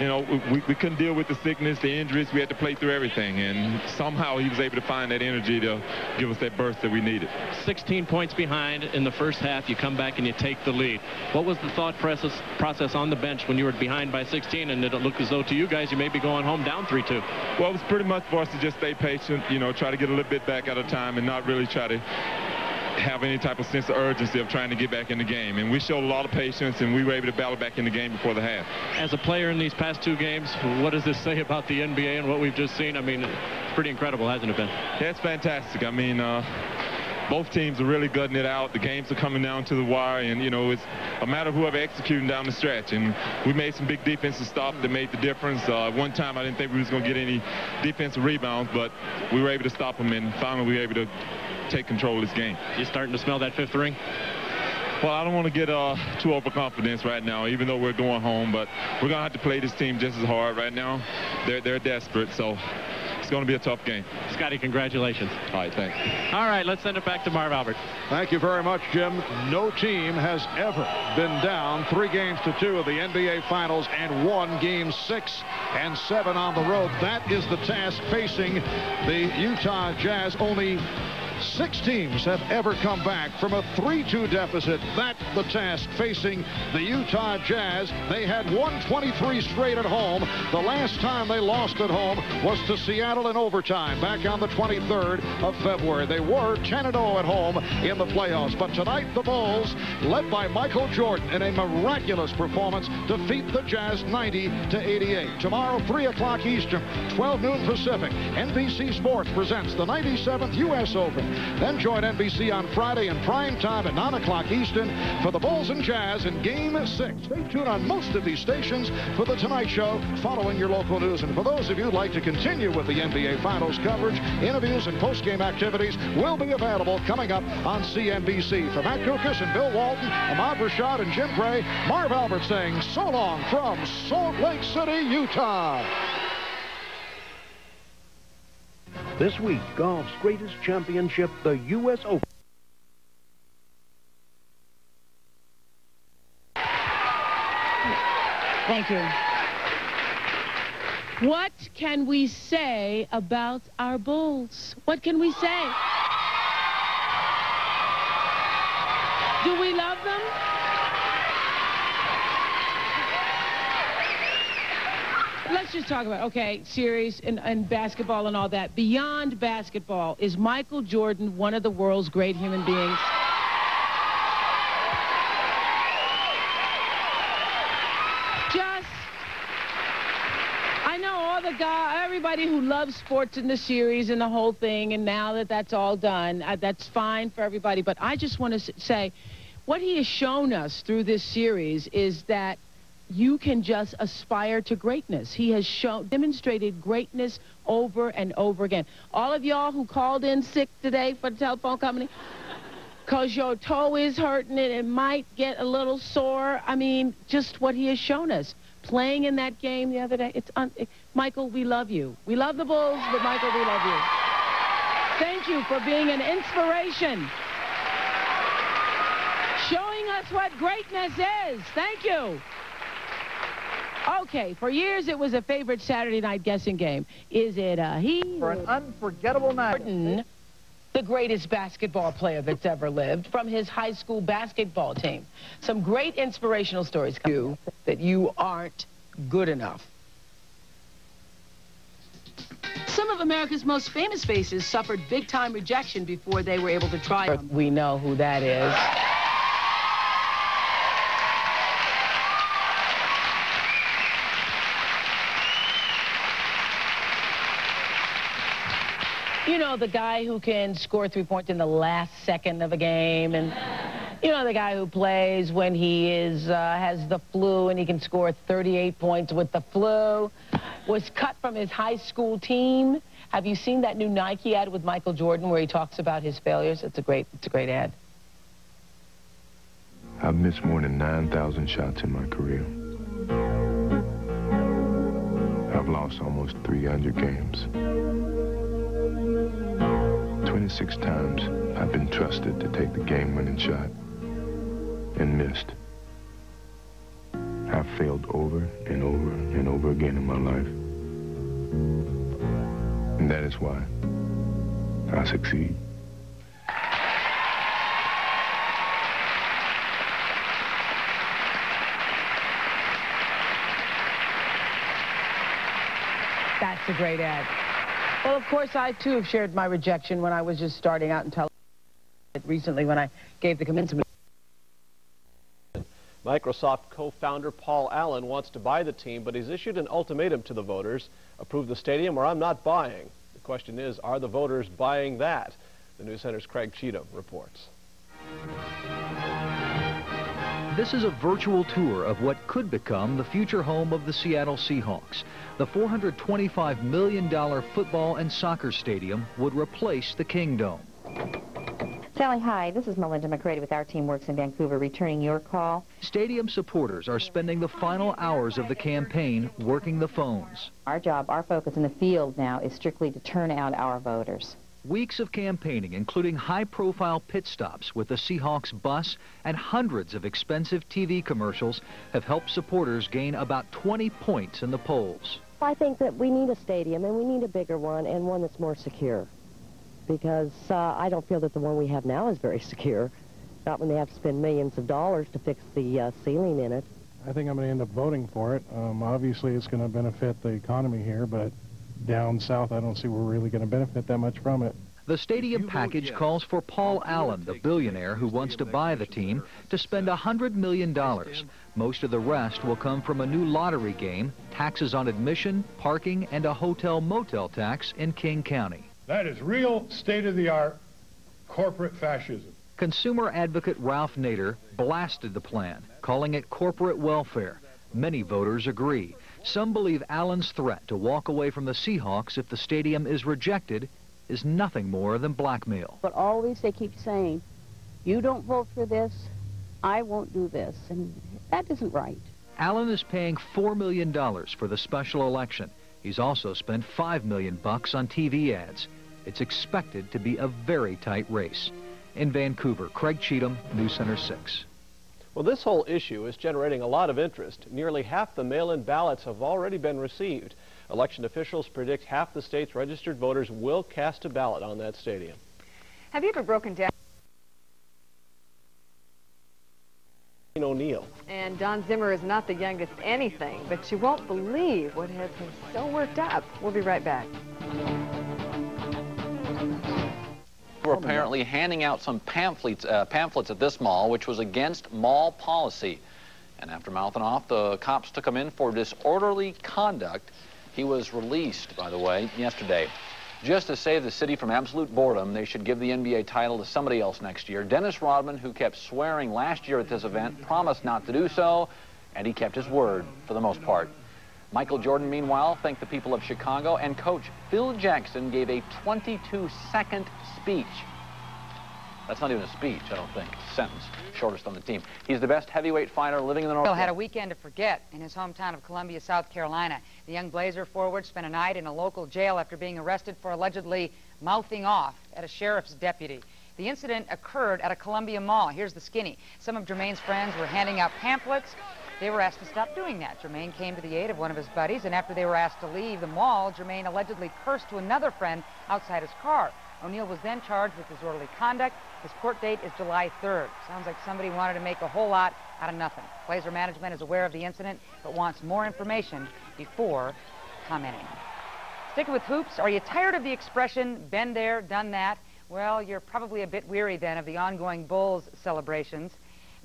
you know, we couldn't deal with the sickness, the injuries. We had to play through everything. And somehow he was able to find that energy to give us that burst that we needed. 16 points behind in the first half. You come back and you take the lead. What was the thought process on the bench when you were behind by 16 and it looked as though to you guys you may be going home down 3-2? Well, it was pretty much for us to just stay patient, you know, try to get a little bit back at a time and not really try to have any type of sense of urgency of trying to get back in the game. And we showed a lot of patience, and we were able to battle back in the game before the half. As a player in these past 2 games, what does this say about the NBA and what we've just seen? I mean, it's pretty incredible, hasn't it been? Yeah, it's fantastic. I mean, both teams are really gutting it out. The games are coming down to the wire, and, you know, it's a matter of whoever executing down the stretch. And we made some big defensive stops that made the difference. One time I didn't think we was going to get any defensive rebounds, but we were able to stop them, and finally we were able to take control of this game. You starting to smell that 5th ring? Well, I don't want to get too overconfident right now, even though we're going home, but we're going to have to play this team just as hard right now. They're desperate, so it's going to be a tough game. Scotty, congratulations. All right, thanks. All right, let's send it back to Marv Albert. Thank you very much, Jim. No team has ever been down 3-2 of the NBA Finals and won games 6 and 7 on the road. That is the task facing the Utah Jazz. Only 6 teams have ever come back from a 3-2 deficit. That's the task facing the Utah Jazz. They had 123 straight at home. The last time they lost at home was to Seattle in overtime back on the 23rd of February. They were 10-0 at home in the playoffs. But tonight the Bulls, led by Michael Jordan in a miraculous performance, defeat the Jazz 90-88. Tomorrow, 3 o'clock Eastern, 12 noon Pacific, NBC Sports presents the 97th U.S. Open. Then join NBC on Friday in prime time at 9 o'clock Eastern for the Bulls and Jazz in Game 6. Stay tuned on most of these stations for The Tonight Show following your local news. And for those of you who'd like to continue with the NBA Finals coverage, interviews and post-game activities will be available coming up on CNBC. For Matt Kukas and Bill Walton, Ahmad Rashad and Jim Gray, Marv Albert saying so long from Salt Lake City, Utah. This week, golf's greatest championship, the U.S. Open. Thank you. What can we say about our Bulls? What can we say? Do we love them? just talk about, okay, series and basketball and all that. Beyond basketball, is Michael Jordan one of the world's great human beings? I know all the guys, everybody who loves sports in the series and the whole thing, and now that that's all done, that's fine for everybody. But I just want to say, what he has shown us through this series is that you can just aspire to greatness. He has demonstrated greatness over and over again. All of y'all who called in sick today for the telephone company, because your toe is hurting and it might get a little sore. I mean, just what he has shown us. Playing in that game the other day, Michael, we love you. We love the Bulls, but Michael, we love you. Thank you for being an inspiration. Showing us what greatness is. Thank you. Okay, for years it was a favorite Saturday night guessing game. Is it a he? For an unforgettable night. The greatest basketball player that's ever lived, from his high school basketball team. Some great inspirational stories come you that you aren't good enough. Some of America's most famous faces suffered big-time rejection before they were able to try them. We know who that is. You know, the guy who can score 3 points in the last second of a game, and you know, the guy who plays when he has the flu and he can score 38 points with the flu, was cut from his high school team. Have you seen that new Nike ad with Michael Jordan where he talks about his failures? It's a great ad. I've missed more than 9,000 shots in my career. I've lost almost 300 games. 26 times I've been trusted to take the game-winning shot and missed. I've failed over and over and over again in my life. And that is why I succeed. That's a great ad. Well, of course, I, too, have shared my rejection when I was just starting out in television. Recently, when I gave the commencement. Microsoft co-founder Paul Allen wants to buy the team, but he's issued an ultimatum to the voters. Approve the stadium or I'm not buying. The question is, are the voters buying that? The News Center's Craig Cheatham reports. This is a virtual tour of what could become the future home of the Seattle Seahawks. The $425 million football and soccer stadium would replace the Kingdome. Sally, hi. This is Melinda McCready with Our Team Works in Vancouver, returning your call. Stadium supporters are spending the final hours of the campaign working the phones. Our job, our focus in the field now is strictly to turn out our voters. Weeks of campaigning, including high-profile pit stops with the Seahawks bus and hundreds of expensive TV commercials, have helped supporters gain about 20 points in the polls. I think that we need a stadium, and we need a bigger one, and one that's more secure. Because I don't feel that the one we have now is very secure. Not when they have to spend millions of dollars to fix the ceiling in it. I think I'm going to end up voting for it. Obviously, it's going to benefit the economy here, but down south, I don't see we're really going to benefit that much from it. The stadium package calls for Paul Allen, the billionaire who wants to buy the team, to spend $100 million. Most of the rest will come from a new lottery game, taxes on admission, parking, and a hotel-motel tax in King County. That is real state-of-the-art corporate fascism. Consumer advocate Ralph Nader blasted the plan, calling it corporate welfare. Many voters agree. Some believe Allen's threat to walk away from the Seahawks if the stadium is rejected is nothing more than blackmail. But always they keep saying, you don't vote for this, I won't do this, and that isn't right. Allen is paying $4 million for the special election. He's also spent $5 million on TV ads. It's expected to be a very tight race. In Vancouver, Craig Cheatham, News Center 6. Well, this whole issue is generating a lot of interest. Nearly half the mail-in ballots have already been received. Election officials predict half the state's registered voters will cast a ballot on that stadium. Have you ever broken down? O'Neill. And And Don Zimmer is not the youngest anything, but you won't believe what has him so worked up. We'll be right back. We're apparently handing out some pamphlets at this mall, which was against mall policy. And after mouthing off, the cops took him in for disorderly conduct. He was released, by the way, yesterday. Just to save the city from absolute boredom, they should give the NBA title to somebody else next year. Dennis Rodman, who kept swearing last year at this event, promised not to do so, and he kept his word for the most part. Michael Jordan, meanwhile, thanked the people of Chicago, and coach Phil Jackson gave a 22-second speech. That's not even a speech, I don't think. It's a sentence. Shortest on the team. He's the best heavyweight fighter living in the North. Phil had a weekend to forget in his hometown of Columbia, South Carolina. The young Blazer forward spent a night in a local jail after being arrested for allegedly mouthing off at a sheriff's deputy. The incident occurred at a Columbia mall. Here's the skinny. Some of Jermaine's friends were handing out pamphlets. They were asked to stop doing that. Jermaine came to the aid of one of his buddies, and after they were asked to leave the mall, Jermaine allegedly cursed to another friend outside his car. O'Neal was then charged with disorderly conduct. His court date is July 3rd. Sounds like somebody wanted to make a whole lot out of nothing. Blazer management is aware of the incident, but wants more information before commenting. Sticking with hoops, are you tired of the expression, been there, done that? Well, you're probably a bit weary then of the ongoing Bulls celebrations.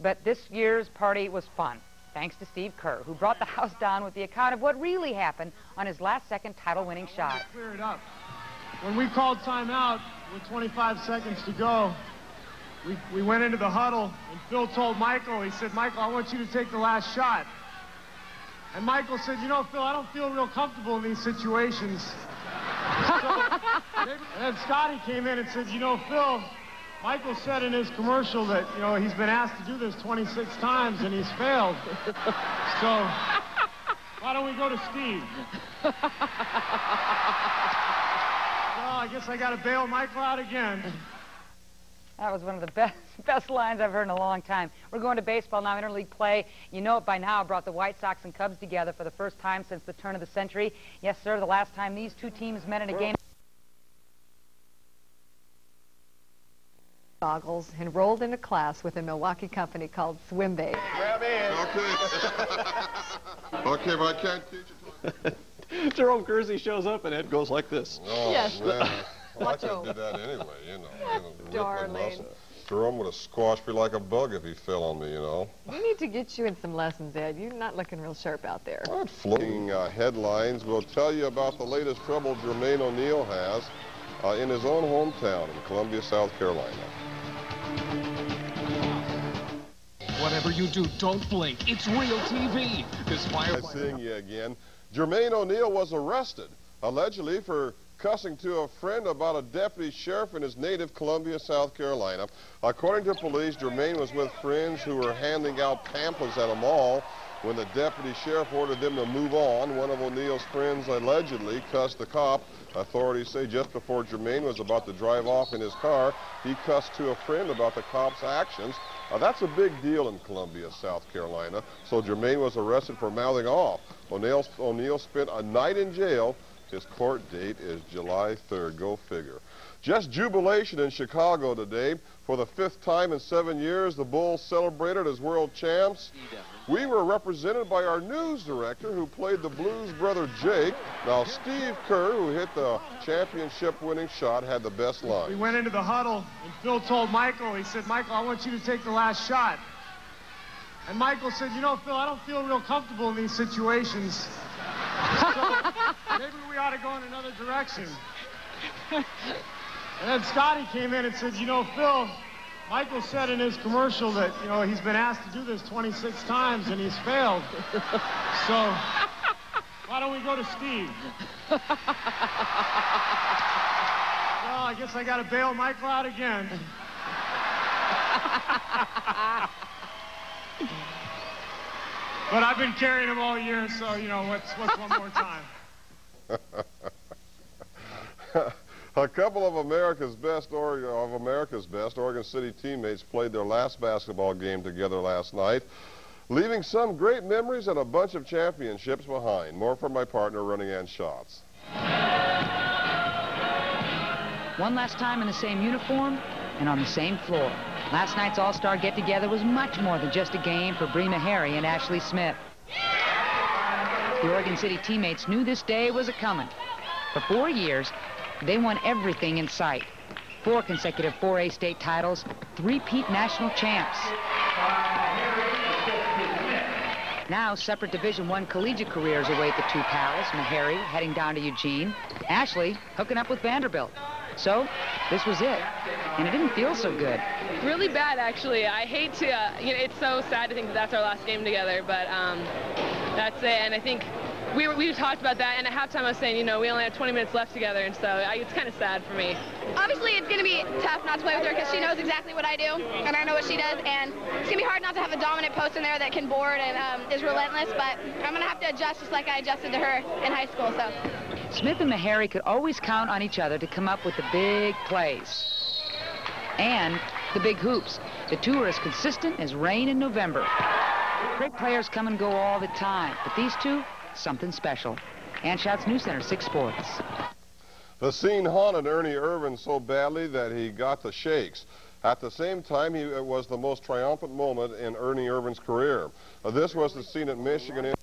But this year's party was fun, thanks to Steve Kerr, who brought the house down with the account of what really happened on his last-second title-winning shot. Clear it up. When we called timeout with 25 seconds to go, we went into the huddle, and Phil told Michael, he said, "Michael, I want you to take the last shot." And Michael said, "You know, Phil, I don't feel real comfortable in these situations." And then Scotty came in and said, "You know, Phil, Michael said in his commercial that, you know, he's been asked to do this 26 times and he's failed. So why don't we go to Steve?" Well, I guess I got to bail Michael out again. That was one of the best lines I've heard in a long time. We're going to baseball now, interleague play. You know it by now, brought the White Sox and Cubs together for the first time since the turn of the century. Yes, sir, the last time these two teams met in a game. Goggles, enrolled in a class with a Milwaukee company called Swim Bait. Grab in. Okay, but I can't teach it. Jerome Kersey shows up and Ed goes like this. Oh, yes. Man. Well, I could do that anyway, you know. Darling. Jerome would have squashed me like a bug if he fell on me, you know. We need to get you in some lessons, Ed. You're not looking real sharp out there. All right, floating headlines. We'll tell you about the latest trouble Jermaine O'Neal has in his own hometown in Columbia, South Carolina. Whatever you do, don't blink. It's real TV. This fire. Seeing you again. Jermaine O'Neal was arrested, allegedly for cussing to a friend about a deputy sheriff in his native Columbia, South Carolina. According to police, Jermaine was with friends who were handing out pamphlets at a mall when the deputy sheriff ordered them to move on. One of O'Neal's friends allegedly cussed the cop. Authorities say just before Jermaine was about to drive off in his car, he cussed to a friend about the cop's actions. That's a big deal in Columbia, South Carolina. So Jermaine was arrested for mouthing off. O'Neal spent a night in jail. His court date is July 3rd. Go figure. Just jubilation in Chicago today. For the 5th time in 7 years, the Bulls celebrated as world champs. We were represented by our news director who played the Blues brother Jake. Now, Steve Kerr, who hit the championship-winning shot, had the best line. We went into the huddle, and Phil told Michael, he said, "Michael, I want you to take the last shot." And Michael said, "You know, Phil, I don't feel real comfortable in these situations. So maybe we ought to go in another direction." And then Scotty came in and said, "You know, Phil, Michael said in his commercial that, you know, he's been asked to do this 26 times and he's failed. So why don't we go to Steve?" Well, I guess I got to bail Michael out again. But I've been carrying him all year, so, you know, what's one more time? A couple of America's best Oregon City teammates played their last basketball game together last night, leaving some great memories and a bunch of championships behind. More from my partner, Running Ann Schatz. One last time in the same uniform, and on the same floor. Last night's All-Star get-together was much more than just a game for Bree Meharry and Ashley Smith. The Oregon City teammates knew this day was a-coming. For 4 years, they won everything in sight. 4 consecutive 4A state titles, 3-peat national champs. Now, separate Division I collegiate careers await the two pals. Meharry heading down to Eugene. Ashley hooking up with Vanderbilt. So, this was it. And it didn't feel so good. Really bad, actually. I hate to, you know, it's so sad to think that that's our last game together, but that's it. And I think we talked about that, and at halftime I was saying, you know, we only have 20 minutes left together, and so it's kind of sad for me. Obviously, it's going to be tough not to play with her because she knows exactly what I do, and I know what she does, and it's going to be hard not to have a dominant post in there that can board and is relentless, but I'm going to have to adjust just like I adjusted to her in high school. So. Smith and Meharry could always count on each other to come up with the big plays and the big hoops. The two are as consistent as rain in November. Great players come and go all the time, but these two, something special. Ann Schatz, News Center 6 Sports. The scene haunted Ernie Irvan so badly that he got the shakes. At the same time, it was the most triumphant moment in Ernie Irvan's career. This was the scene at Michigan.